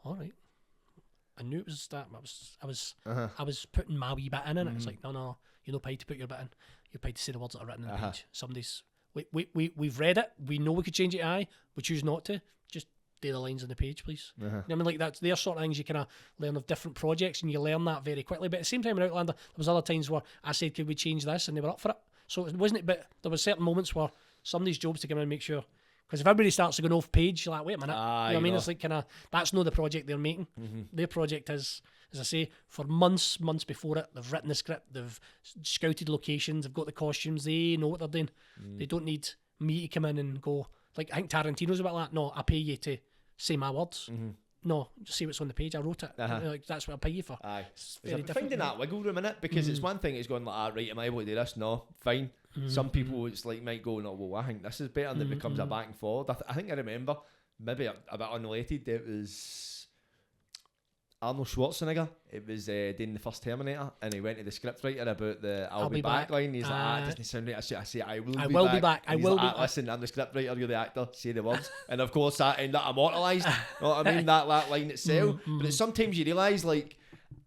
All right. I knew it was that. I was putting my wee bit in it. It's like, no, you're not paid to put your bit in. You're paid to say the words that are written on the page. We've read it. We know we could change it to aye. We choose not to. Just do the lines on the page, please. You know what I mean? Like that's their sort of things you kind of learn of different projects, and you learn that very quickly. But at the same time in Outlander, there was other times where I said, could we change this? And they were up for it. So it wasn't it, but there was certain moments where somebody's job's to come in and make sure. Because if everybody starts to go off page, you're like, wait a minute. You know what I mean? It's like that's not the project they're making. Their project is, as I say, for months before it, they've written the script, they've scouted locations, they've got the costumes, they know what they're doing. They don't need me to come in and go, like, I think Tarantino's about that. No, I pay you to say my words. No, just see what's on the page. I wrote it. Like, that's what I pay you for. It's very different. Finding that wiggle room in it, because it's one thing it's going like, right, am I able to do this? No, fine. Some people it's like might go, no, well, I think this is better, and it becomes a back and forward. I think I remember, maybe a bit unrelated, it was Arnold Schwarzenegger. It was doing the first Terminator, and he went to the scriptwriter about the I'll be back line. He's like, it doesn't sound right. I say I will be back. I will be back. Listen, I'm the scriptwriter, you're the actor, say the words. And of course that ended up immortalised. You know what I mean? That line itself. But sometimes you realise, like,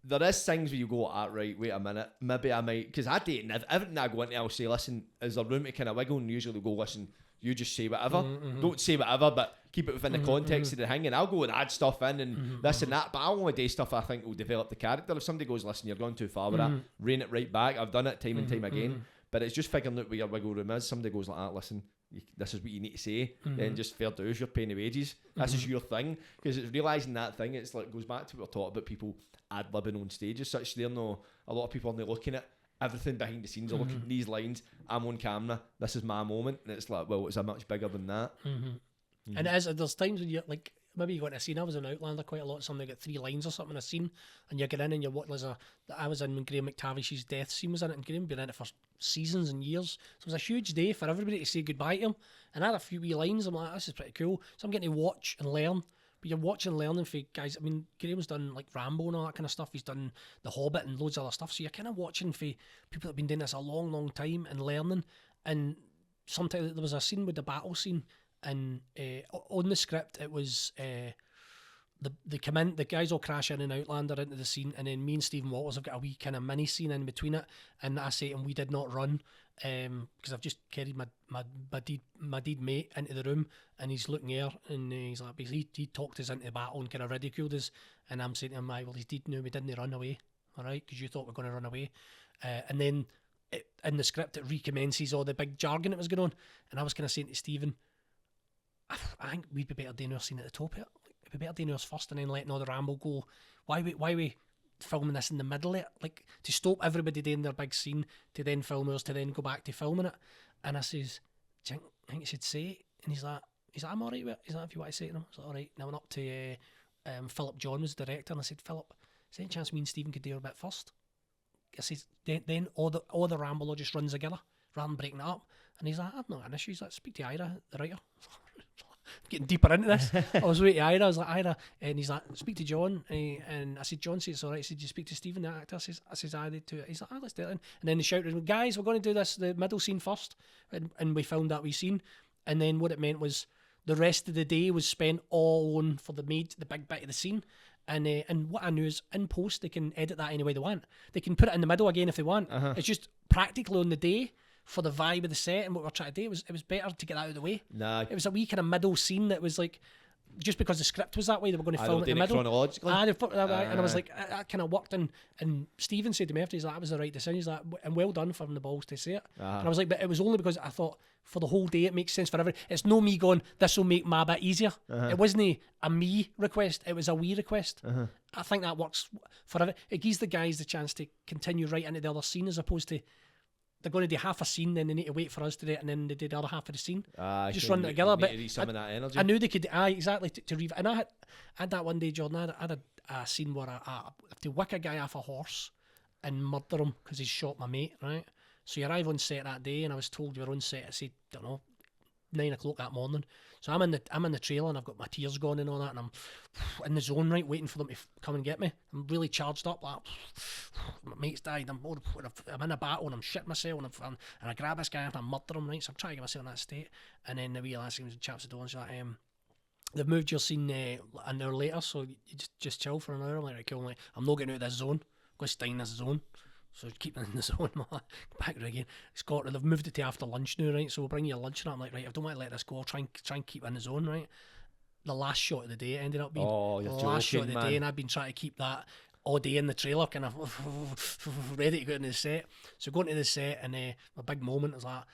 there is things where you go, right, wait a minute, maybe I might, because I date everything I go into, I'll say, listen, is there room to kind of wiggle? And usually go, listen, you just say whatever. Don't say whatever, but keep it within the context of the thing. And I'll go and add stuff in and this and that, but I'll only do stuff I think will develop the character. If somebody goes, listen, you're going too far with that, rein it right back. I've done it time and time again. But it's just figuring out where your wiggle room is. Somebody goes like that, listen, this is what you need to say, then just fair dues, you're paying the wages. This is your thing. Because it's realising that thing, it's like, goes back to what we're talking about, people ad-libbing on stage as such. They're no, a lot of people aren't looking at everything behind the scenes, are looking at these lines, I'm on camera, this is my moment, and it's like, well, it's a much bigger than that. And it is, there's times when you're like, maybe you go into a scene. I was in Outlander quite a lot. Somebody got 3 lines or something in a scene, and you get in and you're watching. I was in when Graham McTavish's death scene was in it, and Graham been in it for seasons and years. So it was a huge day for everybody to say goodbye to him. And I had a few wee lines. I'm like, this is pretty cool. So I'm getting to watch and learn. But you're watching and learning for guys. I mean, Graham's done like Rambo and all that kind of stuff. He's done The Hobbit and loads of other stuff. So you're kind of watching for people that have been doing this a long, long time and learning. And sometimes there was a scene with the battle scene, and on the script it was the guys all crash in and Outlander into the scene, and then me and Stephen Walters have got a wee kind of mini scene in between it, and I say to him, we did not run because I've just carried my deed mate into the room, and he's looking here, and he's like, he talked us into battle and kind of ridiculed us, and I'm saying to him, well, he's deed now, we didn't run away, all right, because you thought we were going to run away. And then in the script it recommences all the big jargon that was going on, and I was kind of saying to Stephen, I think we'd be better doing our scene at the top of it. It'd be better doing ours first and then letting all the ramble go. Why we filming this in the middle of it? Like, to stop everybody doing their big scene, to then film ours, to then go back to filming it. And I says, do you think you should say it? And he's like, I'm alright with it. He's like, if you want to say it, I was like, alright. Now I went up to Philip John was the director, and I said, Philip, is there any chance me and Stephen could do our bit first? I said, then all the ramble all just runs together rather than breaking it up. And he's like, I've not got an issue. He's like, speak to Ira, the writer. Getting deeper into this. I was waiting to Ira. I was like, Ira, and he's like, speak to John. And I said, John says it's alright. He said, you speak to Stephen, the actor. I says, I did too. He's like, let's do it. And then they shouted, guys, we're going to do this, the middle scene first. And we filmed that wee scene. And then what it meant was the rest of the day was spent all on for the big bit of the scene. And what I knew is in post they can edit that any way they want. They can put it in the middle again if they want. It's just practically on the day for the vibe of the set and what we're trying to do. It was better to get that out of the way. It was a wee kind of middle scene that was like, just because the script was that way, they were going to film it in the middle. Chronologically. And I was like, that kind of worked. And Stephen said to me after, he's like, that was the right decision. He's like, and well done for having the balls to say it. And I was like, but it was only because I thought for the whole day it makes sense for everyone. It's no me going, this will make my bit easier. It wasn't a me request, it was a we request. I think that works for everyone. It gives the guys the chance to continue right into the other scene, as opposed to they're going to do half a scene, then they need to wait for us to do it, and then they do the other half of the scene. Just run it together. But some of that energy. I knew they could. Exactly to read. And I had that one day, Jordan. I had a scene where I have to wick a guy off a horse and murder him because he's shot my mate. Right. So you arrive on set that day, and I was told you were on set. I said, don't know, 9 o'clock that morning. So I'm in the trailer and I've got my tears going and all that, and I'm in the zone, right, waiting for them to come and get me. I'm really charged up, like, my mate's died, I'm in a battle and I'm shitting myself, and I grab this guy and I murder him, right, so I'm trying to get myself in that state. And then the wee lassie chaps the door and she's like, they've moved your scene an hour later, so you just chill for an hour. I'm like, right, cool. I'm like, I'm not getting out of this zone, I'm going to stay in this zone. So keep it in the zone. Back there again. Scotland, they've moved it to after lunch now, right? So we'll bring you a lunch, and I'm like, right, I don't want to let this go. I'll try and keep in the zone, right? The last shot of the day ended up being you're the last shot of the joking, day, man. and I've been trying to keep that all day in the trailer, kind of ready to go into the set. So going to the set, and my big moment is that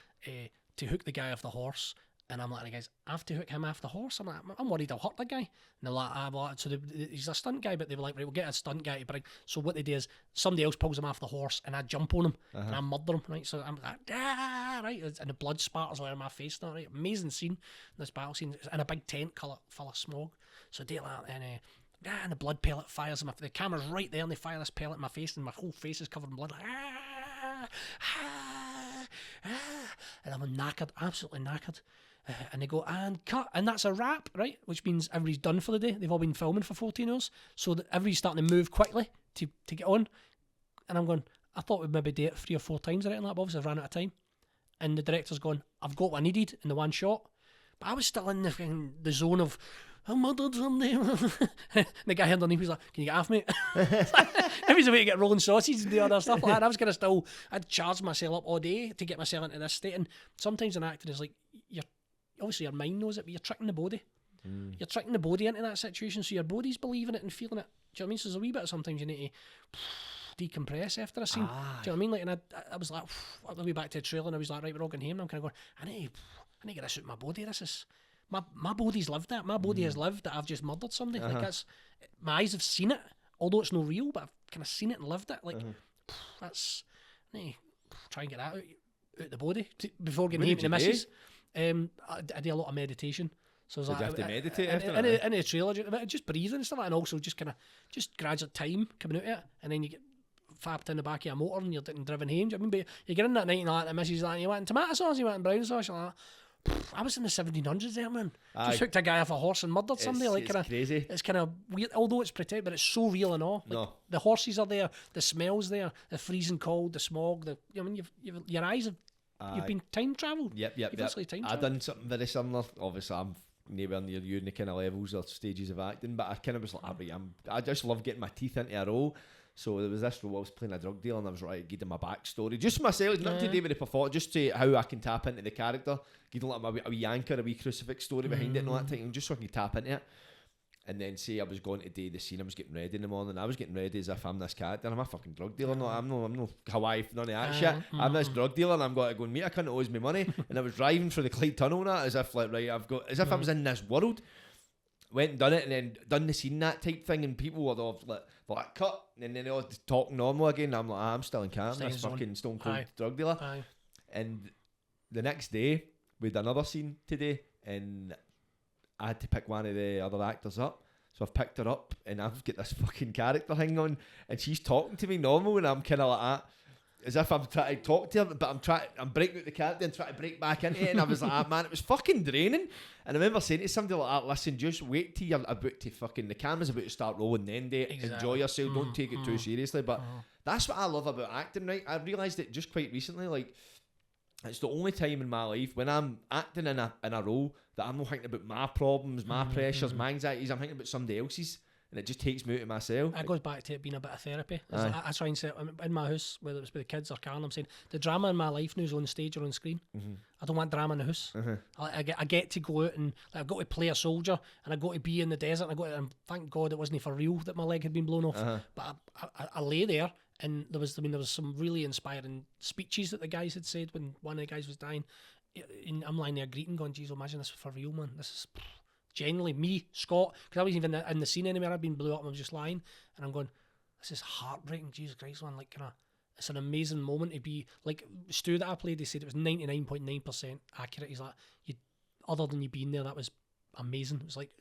to hook the guy off the horse. And I'm like, the guys, I have to hook him off the horse. I'm like, I'm worried I'll hurt the guy. And they're like, so he's a stunt guy, but they were like, right, we'll get a stunt guy to bring. So what they do is somebody else pulls him off the horse, and I jump on him and I murder him, right? So I'm like, right, and the blood spatters all over my face now, right? Amazing scene, this battle scene, in a big tent full of smog. So I do that, and the blood pellet fires him. The camera's right there, and they fire this pellet in my face, and my whole face is covered in blood. And I'm knackered, absolutely knackered. And they go, and cut, and that's a wrap, right? Which means everybody's done for the day. They've all been filming for 14 hours, so that everybody's starting to move quickly to get on. And I'm going, I thought we'd maybe do it 3 or 4 times, right? And that, obviously I've ran out of time. And the director's going, I've got what I needed in the one shot. But I was still in the zone of, I murdered somebody. The guy underneath was like, can you get off, mate? Everybody's a way to get rolling sausage and do other stuff like that. I was kind of I'd charged myself up all day to get myself into this state. And sometimes an actor is like, obviously your mind knows it, but you're tricking the body. You're tricking the body into that situation, so your body's believing it and feeling it. Do you know what I mean? So there's a wee bit of sometimes you need to decompress after a scene. Do you know what I mean? Like, and I was like, I'll be back to the trailer, and I was like, right, we're all going home. And I'm kind of going, I need to get this out of my body. This is my body's lived that. My body has lived that I've just murdered somebody. Like, that's, my eyes have seen it, although it's no real, but I've kind of seen it and lived it. Like, that's, I need to try and get that out the body before getting home to the missus. I do a lot of meditation. So Did you have to meditate after in that? the trailer, just breathing and stuff like that, and also just gradual time coming out of it, and then you get fapped in the back of a motor and you're getting driven home. Do you know what I mean? But you get in that night and that, and missus like, you want tomato sauce, you want brown sauce, you're like, I was in the 1700s there, man. Just hooked a guy off a horse and murdered somebody. Like, it's crazy. It's kind of weird, although it's pretend, but it's so real and all. Like, the horses are there, the smells there, the freezing cold, the smog. I mean, your eyes have. You've been time travelled. Yep. I've done something very similar. Obviously, I'm nowhere near you in the kind of levels or stages of acting, but I kind of was like, I just love getting my teeth into a role. So there was this role I was playing a drug dealer, and I was giving my backstory, just myself, nothing to do with the performance, just to how I can tap into the character, giving like a wee anchor, a wee crucifix story behind it, and all that thing, just so I can tap into it. And then say I was going to do the scene, I was getting ready in the morning, I was getting ready as if I'm this character, I'm a fucking drug dealer, I'm no Hawaii, none of that shit. I'm this drug dealer, and I'm going to go, mate, I couldn't owes me money. And I was driving through the Clyde Tunnel and that, as if like, right, as if I was in this world. Went and done it, and then done the scene, that type thing, and people were all like cut, and then they all talk normal again. And I'm like, I'm still in camp, this fucking stone cold drug dealer. And the next day, we had another scene today, and I had to pick one of the other actors up. So I've picked her up, and I've got this fucking character hanging on, and she's talking to me normal, and I'm kind of like that, as if I'm trying to talk to her, but I'm breaking out the character and trying to break back into it, and I was like, man, it was fucking draining. And I remember saying to somebody like that, listen, just wait till you're about to fucking, the camera's about to start rolling, then do it, enjoy yourself, don't take it too seriously. But that's what I love about acting, right? I realised it just quite recently, like, it's the only time in my life when I'm acting in a role that I'm not thinking about my problems, my pressures, my anxieties, I'm thinking about somebody else's. And it just takes me out of myself. It goes back to it being a bit of therapy. I try and say in my house, whether it's with the kids or Karen, I'm saying the drama in my life now is on stage or on screen. I don't want drama in the house. I get to go out and I've got to play a soldier, and I've got to be in the desert, and thank God it wasn't for real that my leg had been blown off. But I lay there, and there was some really inspiring speeches that the guys had said when one of the guys was dying. And I'm lying there greeting, going, geez, imagine this was for real, man. This is genuinely me, Scott, because I wasn't even in the scene anywhere. I'd been blew up and I was just lying, and I'm going, this is heartbreaking. Jesus Christ, man! Like, it's an amazing moment to be like Stu that I played. They said it was 99.9% accurate. He's like, other than you being there, that was amazing. It was like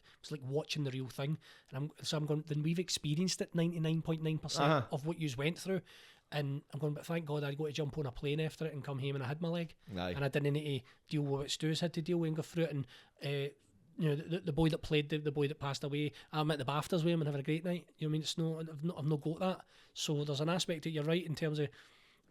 watching the real thing. And I'm going, then we've experienced it 99.9% of what you went through. And I'm going, but thank God I'd go to jump on a plane after it and come home and I had my leg. Aye. And I didn't need to deal with what Stu's had to deal with and go through it. And you know, the boy that played the boy that passed away, I'm at the BAFTAs with him and having a great night. You know what I mean? It's no, I've not got that. So there's an aspect that you're right in terms of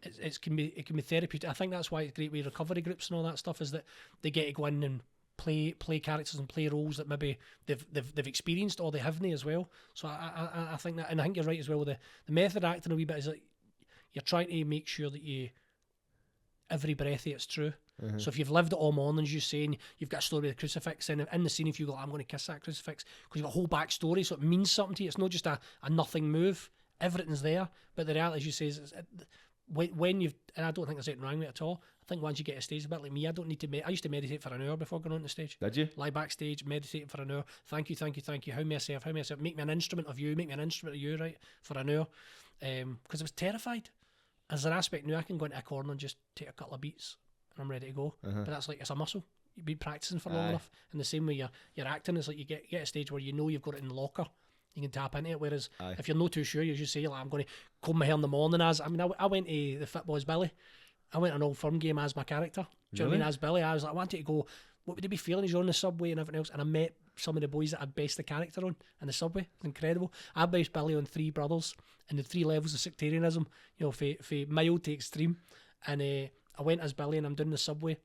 it can be therapeutic. I think that's why it's great with recovery groups and all that stuff, is that they get to go in and play characters and play roles that maybe they've experienced or they haven't as well. So I think that, and I think you're right as well. The method acting a wee bit is that you're trying to make sure that you every breath it's true. So if you've lived it all mornings, you saying you've got a story with the crucifix, and in the scene if you go, I'm going to kiss that crucifix, because you've got a whole backstory, so it means something to you. It's not just a nothing move. Everything's there, but the reality, as you say, is when you've, and I don't think there's anything wrong with it at all. I think once you get a stage, a bit like me, I don't need to. I used to meditate for an hour before going on the stage. Did you? Lie backstage, meditating for an hour. Thank you. How may I serve? Make me an instrument of you. Make me an instrument of you, right? For an hour, because I was terrified. As an aspect now, I can go into a corner and just take a couple of beats, and I'm ready to go. But that's like, it's a muscle. You've been practicing for long enough. And the same way you're acting, is like you get a stage where you know you've got it in the locker. You can tap into it. Whereas if you're not too sure, you just say, like, I'm going to comb my hair in the morning as. I mean, I went to the Football's Billy. I went to an Old Firm game as my character. Do you know what I mean? As Billy. I was like, I wanted to go, what would they be feeling as you're on the subway and everything else? And I met some of the boys that I'd based the character on in the subway. It's incredible. I based Billy on 3 brothers and the 3 levels of sectarianism, you know, for mild to extreme. And I went as Billy and I'm doing the subway,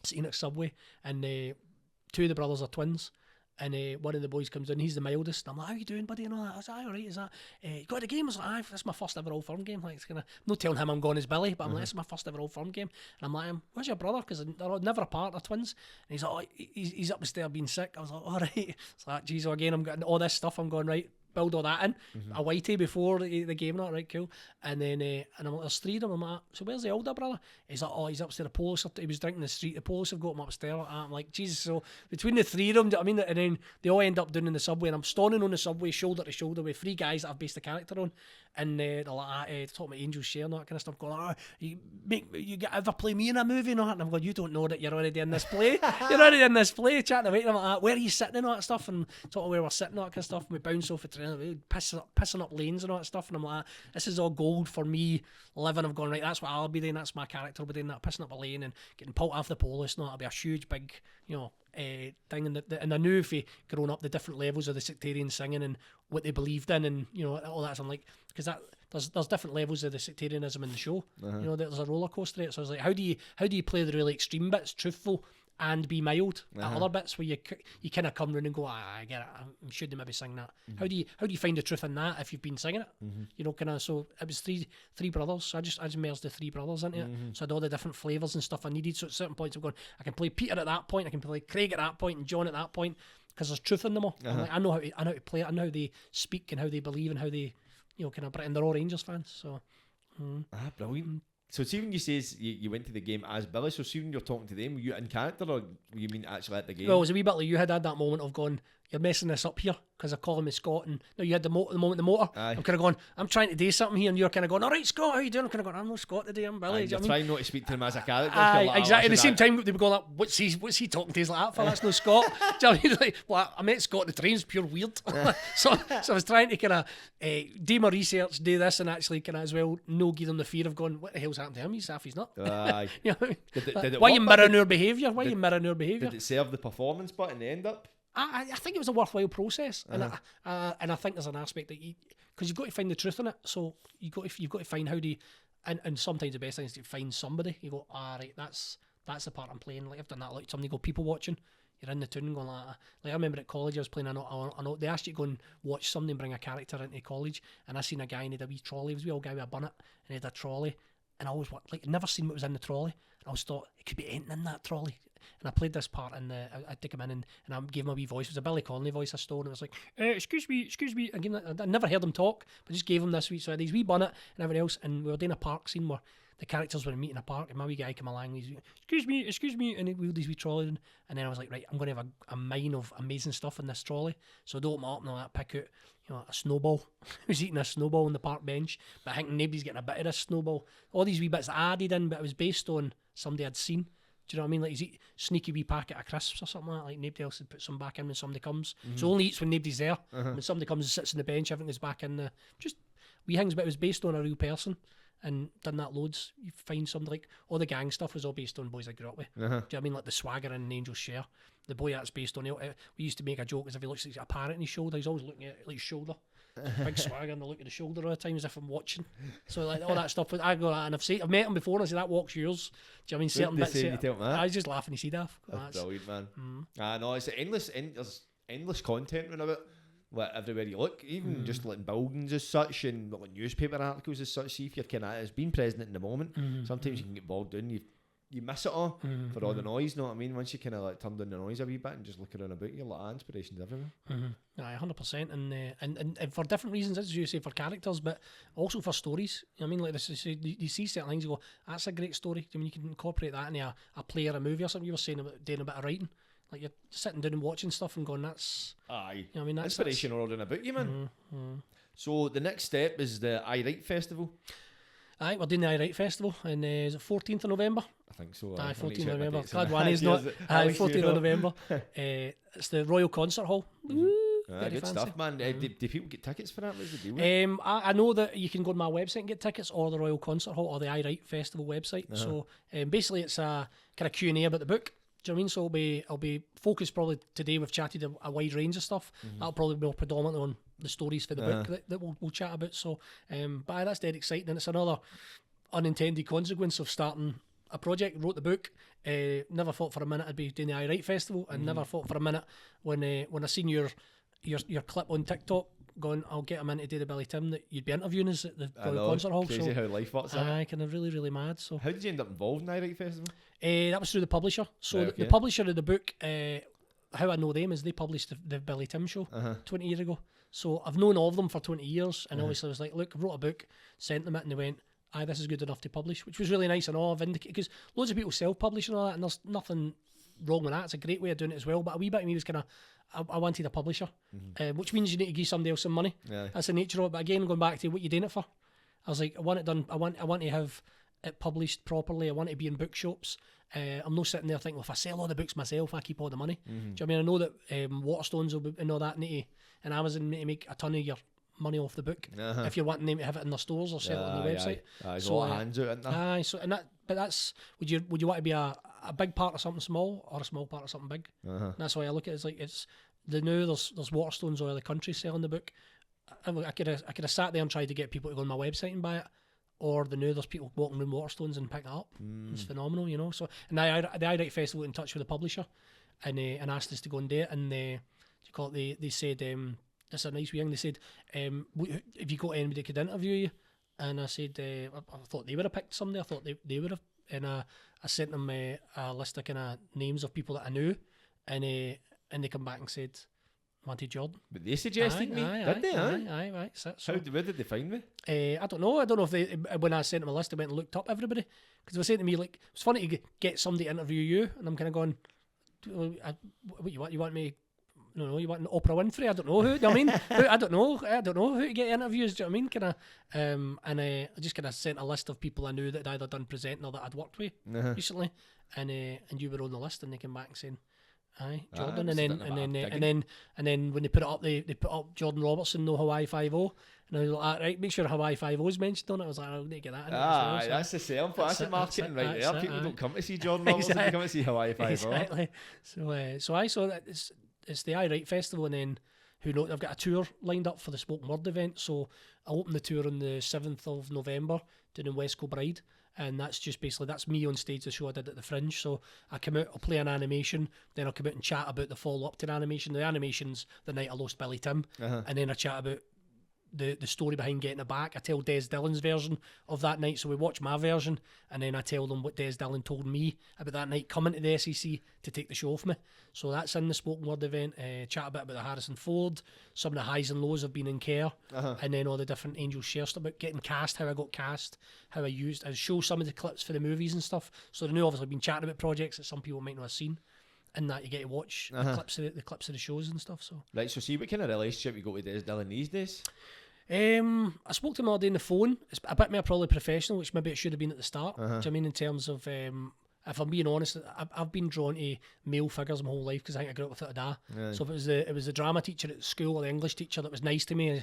scenic subway, and 2 of the brothers are twins. And one of the boys comes in, he's the mildest. I'm like, how you doing, buddy? And all that. I was like, alright, is that, you got the game? I was like, aye, that's my first ever Old Firm game. Like, it's kind of, not telling him I'm going as Billy, but I'm like, this is my first ever Old Firm game. And I'm like, where's your brother? Because they're never apart, they're twins. And he's like, oh, he's up the stair being sick. I was like, alright. It's like, geez, again, I'm getting all this stuff. I'm going, right, build all that in. A whitey before the game, not right, cool. And then, and I'm like, there's 3 of them. I'm like, so where's the older brother? He's like, oh, he's upstairs. The police, he was drinking the street. The police have got him upstairs. I'm like, Jesus. So between the 3 of them, do you know what I mean? And then they all end up doing in the subway, and I'm standing on the subway, shoulder to shoulder, with 3 guys that I've based the character on. And they're like, talking about Angel's Share and all that kind of stuff, going, oh, you ever play me in a movie and all that? And I'm going, you don't know that you're already in this play. You're already in this play, chatting about it. And I'm like, where are you sitting and all that stuff? And talking where we're sitting and all that kind of stuff. And we bounce off the train, we pissing up lanes and all that stuff. And I'm like, this is all gold for me living. I've gone, right, that's what I'll be doing. That's my character. I'll be doing that, pissing up a lane and getting pulled off the police. No, it'll be a huge, big, you know, thing. And I knew if you growing up the different levels of the sectarian singing and what they believed in, and you know, all that. So I'm like, because that there's different levels of the sectarianism in the show. You know, there's a roller coaster. So I was like, how do you play the really extreme bits, truthful, and be mild at other bits where you kind of come round and go, I get it, I should maybe sing that. How do you find the truth in that if you've been singing it? You know, kind of. So it was three brothers. So I just merged the 3 brothers into it. So I had all the different flavours and stuff I needed. So at certain points I'm going, I can play Peter at that point, I can play Craig at that point, and John at that point, because there's truth in them all. Like, I know how to play it. I know how they speak and how they believe and how they, you know, kind of. And they're all Rangers fans. So brilliant. So see, when you says you went to the game as Billy, so see when you're talking to them, were you in character or you mean actually at the game? Well, it was a wee bit like you had that moment of going, you're messing this up here, because I call him Scott, and no, you had the moment the motor. Aye. I'm kind of going, I'm trying to do something here, and you're kind of going, all right, Scott, how you doing? I'm kind of going, I'm not Scott today, I'm Billy. You're trying not to speak to him as a character. Aye, exactly. At the same time, they were going, like, what's he talking to us like that for? That's no Scott. Do you know what I mean? Like, well, I met Scott on the train, it's pure weird. so I was trying to kind of do my research, do this, and actually kind of as well give them the fear of going, what the hell's happened to him? He's half, he's not. Aye. You know what I mean? Did it why work, you mirroring our behaviour? Why you mirroring our behaviour? Did it serve the performance but in the end up? I think it was a worthwhile process, and I think there's an aspect that because you've got to find the truth in it. So you've got to find how do you, and sometimes the best thing is to find somebody. You go, right, that's the part I'm playing. Like I've done that. Like somebody go people watching. You're in the tune going like I remember at college I was playing they asked you to go and watch somebody and bring a character into college, and I seen a guy and he had a wee trolley. He was a wee old guy with a bonnet and he had a trolley, and I always never seen what was in the trolley. And I always thought it could be anything in that trolley. And I played this part, and I took him in and I gave him a wee voice. It was a Billy Connolly voice I stole, and it was like, excuse me. I gave him I never heard him talk, but just gave him this wee. So I had these wee bonnet and everything else, and we were doing a park scene where the characters were meeting a park, and my wee guy came along, and he's excuse me, and he wheeled these wee trolleys in, and then I was like, right, I'm going to have a mine of amazing stuff in this trolley. So I'd open it up and all that, pick out, you know, a snowball. I was eating a snowball on the park bench, but I think nobody's getting a bit of this snowball. All these wee bits that I added in, but it was based on somebody I'd seen. Do you know what I mean? Like he's eat sneaky wee packet of crisps or something like that. Like nobody else would put some back in when somebody comes. So only eats when nobody's there. When somebody comes and sits on the bench, everything goes back in the just wee things. But it was based on a real person, and done that loads. You find something like all the gang stuff was all based on boys I grew up with. Do you know what I mean? Like the swagger in Angel's Share. The boy that's based on, we used to make a joke as if he looks like he's got a parrot in his shoulder. He's always looking at his shoulder. Big swagger and the look at the shoulder all the time as if I'm watching. So like all that stuff. I go and I've met him before and I say that walk's yours. Do you know what I mean? Certain bits. You tell him that? I was just laughing his head off. That's brilliant, man. I know it's there's endless content running about. Like everywhere you look, even just like in buildings as such, and like newspaper articles as such. See if you're kind of it's being present in the moment. Sometimes you can get bogged down. You miss it all for all the noise. Know what I mean? Once you kind of like turn down the noise a wee bit and just look around about, you're like inspirations everywhere. Aye, 100%, and for different reasons, as you say, for characters, but also for stories. I mean, like this, you see certain things, you go, that's a great story. I mean, you can incorporate that into a play or a movie or something. You were saying about doing a bit of writing. Like you're sitting down and watching stuff and going, that's... Aye. You know what I mean? That's inspiration all around about you, man. So the next step is the I Write Festival. Aye, we're doing the I Write Festival, and is it 14th of November? I think so. Aye, 14th of November. Glad Wanny's not. Aye, 14th of November. It's the Royal Concert Hall. Good fancy stuff, man. Do people get tickets for that? What's the deal? I know that you can go to my website and get tickets, or the Royal Concert Hall, or the I Write Festival website. So basically, it's a kind of Q&A about the book. Do you know what I mean? So I'll be focused probably today. We've chatted a wide range of stuff. That'll probably be more predominantly on the stories for the book that we'll chat about. So, but aye, that's dead exciting, and it's another unintended consequence of starting a project. Wrote the book. Never thought for a minute I'd be doing the I Write Festival, and never thought for a minute when I seen your clip on TikTok going, I'll get him in to do the Billy Tim, that you'd be interviewing us at the Royal Concert Hall. Crazy how life works. Aye, kind of really mad. So how did you end up involved in the I Write Festival? That was through the publisher. So Right, okay. the publisher of the book, how I know them is they published the Billy Tim show 20 years ago. So I've known of them for 20 years, and obviously I was like, look, I wrote a book, sent them it, and they went, aye, this is good enough to publish, which was really nice and all. Because loads of people self-publish and all that, and there's nothing wrong with that. It's a great way of doing it as well. But a wee bit of me was kind of, I wanted a publisher, which means you need to give somebody else some money. Yeah. That's the nature of it. But again, going back to what you're doing it for, I was like, I want it done. I want to have it published properly. I want it to be in bookshops. I'm not sitting there thinking, well, if I sell all the books myself, I keep all the money. Do you know what I mean? I know that Waterstones will be, and all that and Amazon need to make a ton of your money off the book if you're wanting them to have it in their stores or sell it on the website. There's a lot of hands out in there. Aye, so but that's would you want to be a big part of something small or a small part of something big? And that's why I look at it as like there's Waterstones all over the country selling the book. I could have sat there and tried to get people to go on my website and buy it, or there's people walking around Waterstones and picking it up. It's phenomenal, you know. So and the I Write Festival got in touch with the publisher and asked us to go and do it, and they said that's a nice wee thing. They said, if you got anybody that could interview you, and I said, I thought they would have picked somebody. I thought they would have, and I sent them a list of kind of names of people that I knew, and they come back and said, wanted Jordan. But they suggested me, did they? Aye. So, where did they find me? I don't know. I don't know if they, when I sent them a list, they went and looked up everybody, because they were saying to me, like, it's funny to get somebody to interview you, and I'm kind of going, what you want? You want me? No, you want Oprah Winfrey? I don't know who. You know what I mean? I don't know who to get interviews. Do you know what I mean? Kind of, and I just kind of sent a list of people I knew that I'd either done presenting or that I'd worked with recently, and you were on the list, and they came back saying, aye, Jordan, and then when they put it up, they put up Jordan Robertson, no Hawaii 5-0, and I was like, right, make sure Hawaii 5-0 is mentioned on it. I was like, I need to get that in as well, so. That's the same. That's the marketing right there. People don't come to see Jordan Robertson, they come to see Hawaii 5-0. Exactly. So it's the I Write Festival, and then I've got a tour lined up for the Spoken Word event. So I'll open the tour on the 7th of November down in West Kilbride, and that's just basically, that's me on stage, the show I did at the Fringe. So I come out, I'll play an animation, then I'll come out and chat about the follow-up to the animation. The animation's the night I lost Billy Tim, and then I chat about the story behind getting it back. I tell Des Dillon's version of that night, so we watch my version, and then I tell them what Des Dillon told me about that night coming to the SEC to take the show off me. So that's in the Spoken Word event. Chat a bit about the Harrison Ford, some of the highs and lows of being in care, and then all the different Angel Share stuff about getting cast, how I got cast, how I show some of the clips for the movies and stuff. So I know obviously I've been chatting about projects that some people might not have seen, and that you get to watch the clips of the shows and stuff. So right, so see what kind of relationship you got with Des Dillon these days? I spoke to him all day on the phone. It's a bit more probably professional, which maybe it should have been at the start. Do you know what I mean, in terms of if I'm being honest, I've been drawn to male figures my whole life because I think I grew up without a dad. Aye. So if it was the drama teacher at school or the English teacher that was nice to me,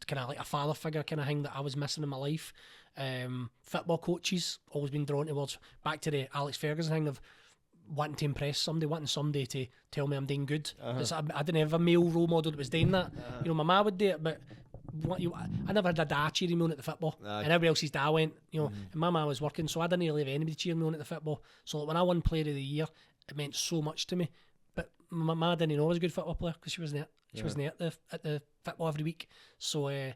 kind of like a father figure kind of thing that I was missing in my life. Football coaches, always been drawn towards, back to the Alex Ferguson thing of wanting to impress somebody, wanting somebody to tell me I'm doing good. I didn't have a male role model that was doing that. You know, my ma would do it, but I never had a dad cheering me on at the football. And everybody else's dad went, you know, and my ma was working, so I didn't really have anybody cheering me on at the football. So when I won Player of the Year, it meant so much to me. But my ma didn't know I was a good football player because she wasn't there. She wasn't there at the football every week. So I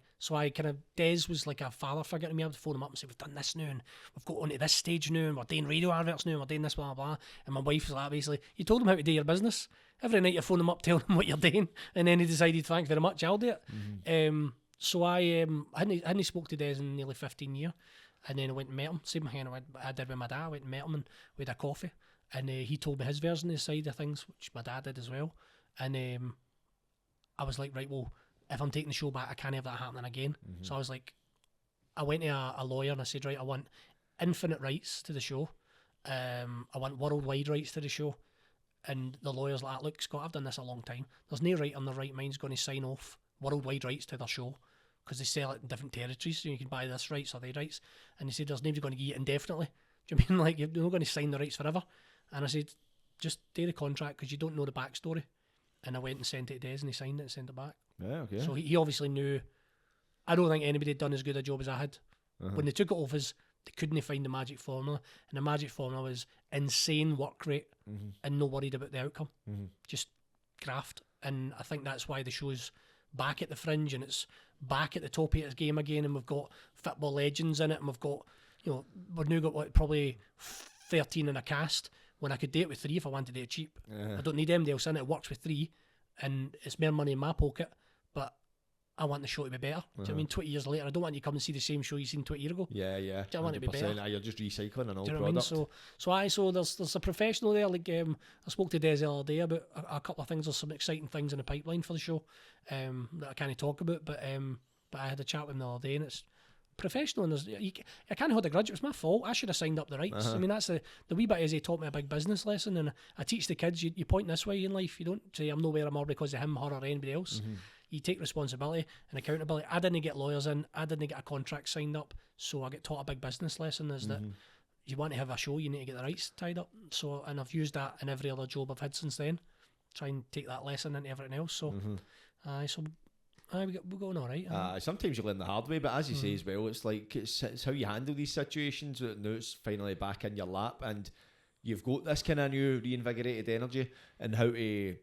kind of, Des was like a father figure to me. I would phone him up and say, we've done this now and we've got onto this stage now and we're doing radio adverts now and we're doing this, blah, blah, blah. And my wife was like, basically, you told him how to do your business. Every night you phone him up, tell him what you're doing, and then he decided, thanks very much, I'll do it. So I hadn't spoke to Des in nearly 15 years, and then I went and met him. Same thing I did with my dad. I went and met him and we had a coffee, and he told me his version of the side of things, which my dad did as well. And I was like, right, well, if I'm taking the show back, I can't have that happening again. So I was like, I went to a lawyer and I said, right, I want infinite rights to the show. I want worldwide rights to the show. And the lawyer's like, look, Scott, I've done this a long time. There's no right on the right mind's going to sign off worldwide rights to their show because they sell it in different territories, so you can buy this rights or they rights. And he said, there's nobody going to give it indefinitely. Do you mean like you're not going to sign the rights forever? And I said, just do the contract because you don't know the backstory. And I went and sent it to Des and he signed it and sent it back. Yeah, okay. So he obviously knew. I don't think anybody had done as good a job as I had. When they took it off us, they couldn't find the magic formula. And the magic formula was insane work rate and no worried about the outcome. Just graft. And I think that's why the show's back at the fringe and it's back at the top of its game again. And we've got football legends in it. And we've got, you know, we've now got probably 13 in a cast when I could do it with 3 if I wanted to do it cheap. I don't need anybody else in it. It works with 3 and it's more money in my pocket. But I want the show to be better. Do you know what I mean? 20 years later, I don't want you to come and see the same show you seen 20 years ago. Yeah. Do I want it to be better? You're just recycling an old Do you know product. what I mean? So there's a professional there. Like I spoke to Des the other day about a couple of things. There's some exciting things in the pipeline for the show that I can't talk about. But I had a chat with him the other day, and it's professional. And I can't hold a grudge. It was my fault. I should have signed up the rights. I mean, that's the wee bit is he taught me a big business lesson, and I teach the kids. You point this way in life. You don't say I'm nowhere I'm more because of him, her, or anybody else. You take responsibility and accountability. I didn't get lawyers in. I didn't get a contract signed up. So I get taught a big business lesson is that you want to have a show, you need to get the rights tied up. So, and I've used that in every other job I've had since then. Try and take that lesson into everything else. So, we're going all right. Sometimes you learn the hard way, but as you say as well, it's like it's how you handle these situations. Now it's finally back in your lap, and you've got this kind of new reinvigorated energy, and how to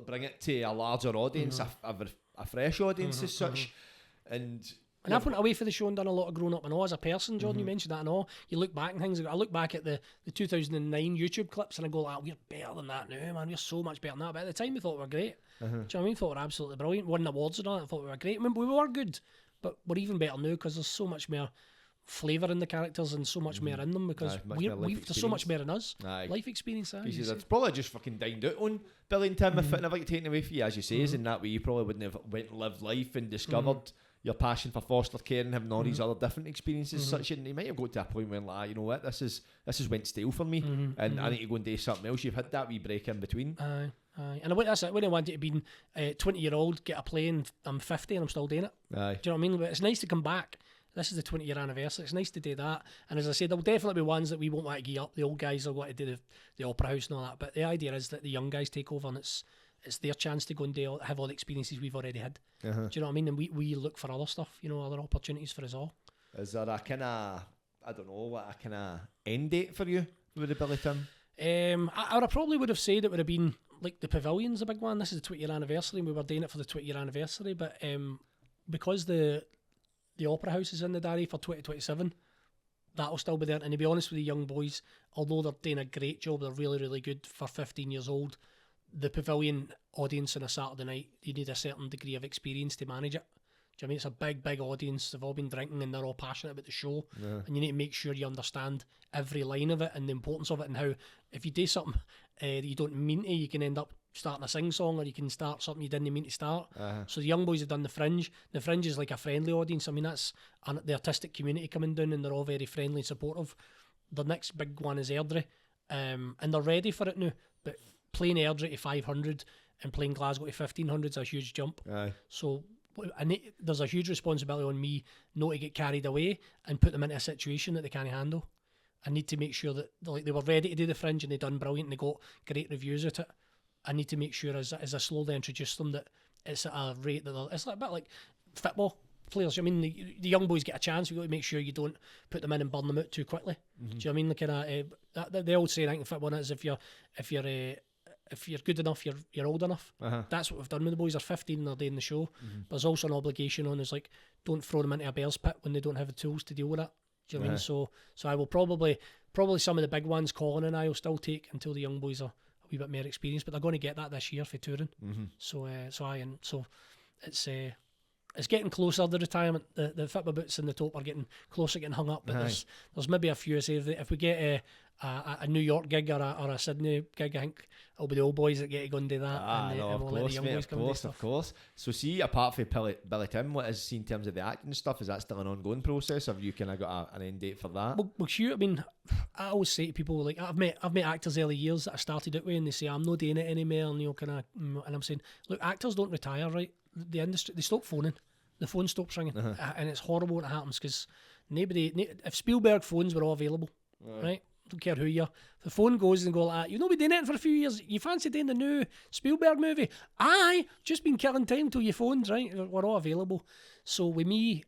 bring it to a larger audience, a fresh audience as such. And I've went away for the show and done a lot of growing up and all as a person, Jordan. You mentioned that and all. You look back and things. I look back at the 2009 YouTube clips and I go, we're better than that now, man. We're so much better than that. But at the time, we thought we were great. Do you know what I mean? Thought we were absolutely brilliant. Won awards and all that. I thought we were great. I mean, we were good, but we're even better now because there's so much more flavour in the characters and so much more in them because there's so much more in us. Life experience. It's probably just fucking dined out on Billy and Tim if it never got taken away from you, as you say, is in that way you probably wouldn't have went and lived life and discovered your passion for foster care and having all these other different experiences such, and you might have got to a point where like, you know what, this is went stale for me and I need to go and do something else. You've had that wee break in between. And that's it. When I wanted to be 20-year-old, get a play and I'm 50 and I'm still doing it. Do you know what I mean? But it's nice to come back. This is the 20-year anniversary. It's nice to do that. And as I said, there'll definitely be ones that we won't want to gear up. The old guys will want to do the Opera House and all that. But the idea is that the young guys take over and it's their chance to go and have all the experiences we've already had. Do you know what I mean? And we look for other stuff, other opportunities for us all. Is there a kind of, I don't know, a kind of end date for you with the Billy Tim? I probably would have said it would have been like the Pavilion's a big one. This is the 20-year anniversary and we were doing it for the 20-year anniversary. But because the Opera House is in the diary for 2027, that'll still be there. And to be honest with the young boys, although they're doing a great job, they're really, really good for 15 years old. The Pavilion audience on a Saturday night, you need a certain degree of experience to manage it. Do you know what I mean? It's a big, big audience. They've all been drinking and they're all passionate about the show. And you need to make sure you understand every line of it and the importance of it and how if you do something that you don't mean to, you can end up starting a sing-song or you can start something you didn't mean to start. So the young boys have done the Fringe. The Fringe is like a friendly audience. I mean, that's the artistic community coming down and they're all very friendly and supportive. The next big one is Airdrie. and they're ready for it now. But playing Airdrie to 500 and playing Glasgow to 1500 is a huge jump. Aye. So there's a huge responsibility on me not to get carried away and put them into a situation that they can't handle. I need to make sure that they were ready to do the Fringe and they done brilliant and they got great reviews at it. I need to make sure as I slowly introduce them that it's at a rate that it's like a bit like football players. I mean, the young boys get a chance. You've got to make sure you don't put them in and burn them out too quickly. Do you know what I mean? Like the old saying I think in football is if you're good enough, you're old enough. That's what we've done with the boys. They're 15 and they're doing the show. But there's also an obligation on us, like, don't throw them into a bear's pit when they don't have the tools to deal with that. Do you know what I mean? So I will probably some of the big ones, Colin and I will still take until the young boys are a wee bit more experienced. But they're going to get that this year for touring. So it's getting closer, the retirement. The football boots in the top are getting closer, getting hung up. But there's maybe a few. Say if we get a New York gig or a Sydney gig, I think it'll be the old boys that get to go and do that. And we'll let the young boys come and do stuff. Of course. So see, apart from Billy Tim, what is in terms of the acting stuff? Is that still an ongoing process? Have you kind of got an end date for that? Well, shoot. I mean, I always say to people, like, I've met actors early years that I started out with, and they say I'm not doing it anymore, and and I'm saying, look, actors don't retire, right? The industry, they stop phoning. The phone stops ringing, and it's horrible when it happens because if Spielberg phones were all available, right? Don't care who you are. If the phone goes and go like that, you've not been doing it for a few years. You fancy doing the new Spielberg movie? Aye, just been killing time till your phones, right? We're all available. So with me,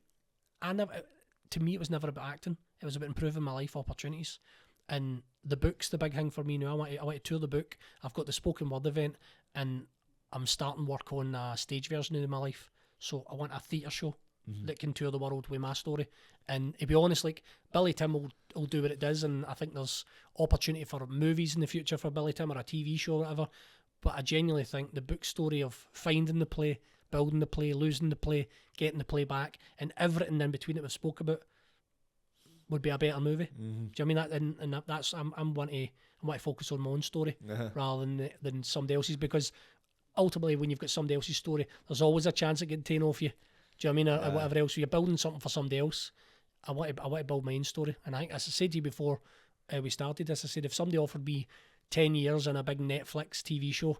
to me, it was never about acting. It was about improving my life opportunities. And the book's the big thing for me now. I want to tour the book. I've got the spoken word event, and I'm starting work on a stage version of my life. So I want a theatre show that can tour the world with my story. And to be honest, like, Billy Tim will do what it does, and I think there's opportunity for movies in the future for Billy Tim or a TV show or whatever. But I genuinely think the book story of finding the play, building the play, losing the play, getting the play back, and everything in between that we spoke about would be a better movie. Do you know what I mean? I'm want to focus on my own story rather than somebody else's, because ultimately when you've got somebody else's story, there's always a chance of getting taken off you. Do you know what I mean? Or whatever else. So you're building something for somebody else. I want to build my own story. And I think, as I said to you before we started this, I said if somebody offered me 10 years in a big Netflix TV show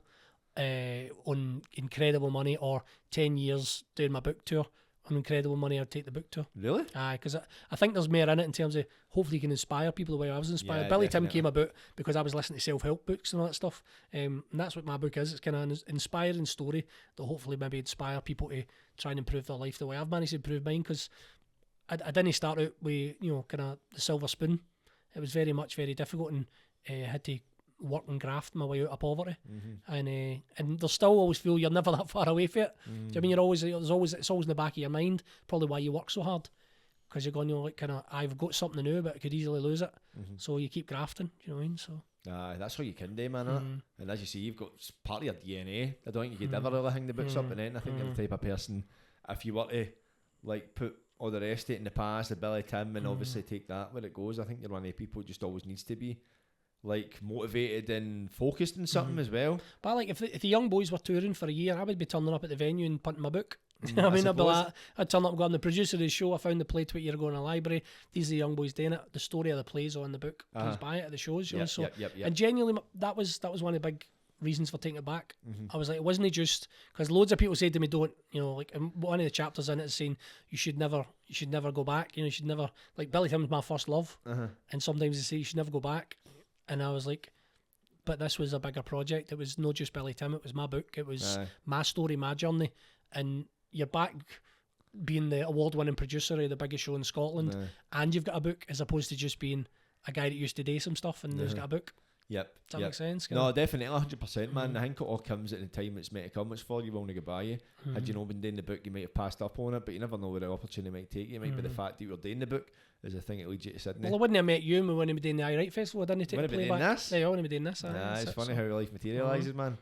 on incredible money, or 10 years doing my book tour on incredible money, I'd take the book tour. Really? Aye, because I think there's more in it in terms of hopefully you can inspire people the way I was inspired. Yeah, Billy definitely. Tim came about because I was listening to self-help books and all that stuff. And that's what my book is. It's kind of an inspiring story that hopefully maybe inspire people to try and improve their life the way I've managed to improve mine, because I didn't start out with, kind of the silver spoon. It was very difficult, and had to work and graft my way out of poverty. And there's still always feel you're never that far away from it. Do you know what I mean? It's always in the back of your mind, probably why you work so hard, because you're going, like, kind of, I've got something to do, but I could easily lose it. So you keep grafting. Do you know what I mean? So that's what you can do, man. innit? And as you see, you've got part of your DNA. I don't think you could ever really hang the books up and then I think you're the type of person, if you were to like put all the rest of it in the past, the Billy Tim, and obviously take that where it goes, I think you're one of the people who just always needs to be like motivated and focused in something as well. But like if the young boys were touring for a year, I would be turning up at the venue and punting my book. I mean, I'd be like, I'd turn up and go, I'm the producer of the show, I found the play 20 years ago in a library, these are the young boys doing it, the story of the plays on the book, please buy it at the shows, you know. So and genuinely that was one of the big reasons for taking it back. I was like, it wasn't just because loads of people said to me, don't, like, and one of the chapters in it is saying you should never go back, you should never, like, Billy Tim's my first love, and sometimes they say you should never go back. And I was like, but this was a bigger project. It was not just Billy Tim, it was my book, it was my story, my journey. And you're back being the award-winning producer of the biggest show in Scotland, and you've got a book, as opposed to just being a guy that used to do some stuff and who's got a book. Does that make sense? No, definitely, 100%, man. I think it all comes at the time it's meant to come. It's for you, will only go by you. Had you not been doing the book, you might have passed up on it, but you never know where the opportunity might take you. It might be the fact that you were doing the book is the thing that leads you to Sydney. Well, I wouldn't have met you when we were doing the I Write Festival. I didn't take the playback. This? Yeah, I wouldn't have been this. It's funny how life materialises, man.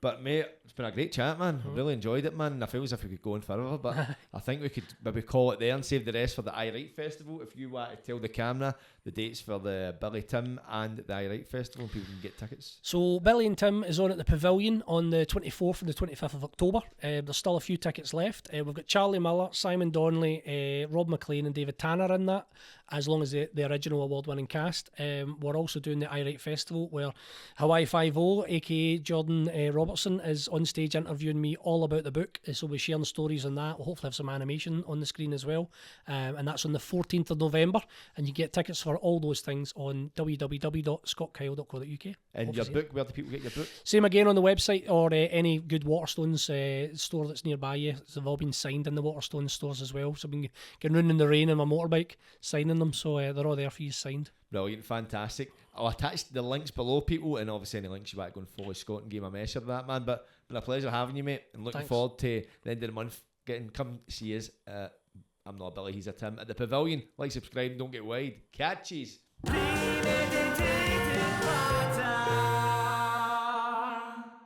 But mate, it's been a great chat, man. I really enjoyed it, man. I feel as if we could go on forever, but I think we could maybe call it there and save the rest for the I Write Festival. If you want to tell the camera the dates for the Billy Tim and the I Write Festival, people can get tickets. So Billy and Tim is on at the Pavilion on the 24th and the 25th of October. There's still a few tickets left. We've got Charlie Miller, Simon Donnelly, Rob McLean and David Tanner in that. as long as the original award-winning cast. We're also doing the I Write Festival, where Hawaii 5-0, aka Jordan Robertson, is on stage interviewing me all about the book. So we're sharing stories on that. We'll hopefully have some animation on the screen as well. And that's on the 14th of November. And you get tickets for all those things on www.scottkyle.co.uk. And your book, where do people get your book? Same again on the website, or any good Waterstones store that's nearby you. They've all been signed in the Waterstones stores as well. So I've been getting around in the rain on my motorbike signing them. So they're all there for you signed. Brilliant, fantastic. I'll attach the links below, people, and obviously any links you want to go and follow Scott and give him a message of that, man. But been a pleasure having you, mate, and looking Thanks. forward to the end of the month come see us. I'm not a Billy, he's a Tim at the Pavilion. Like, subscribe, don't get wide. Catches.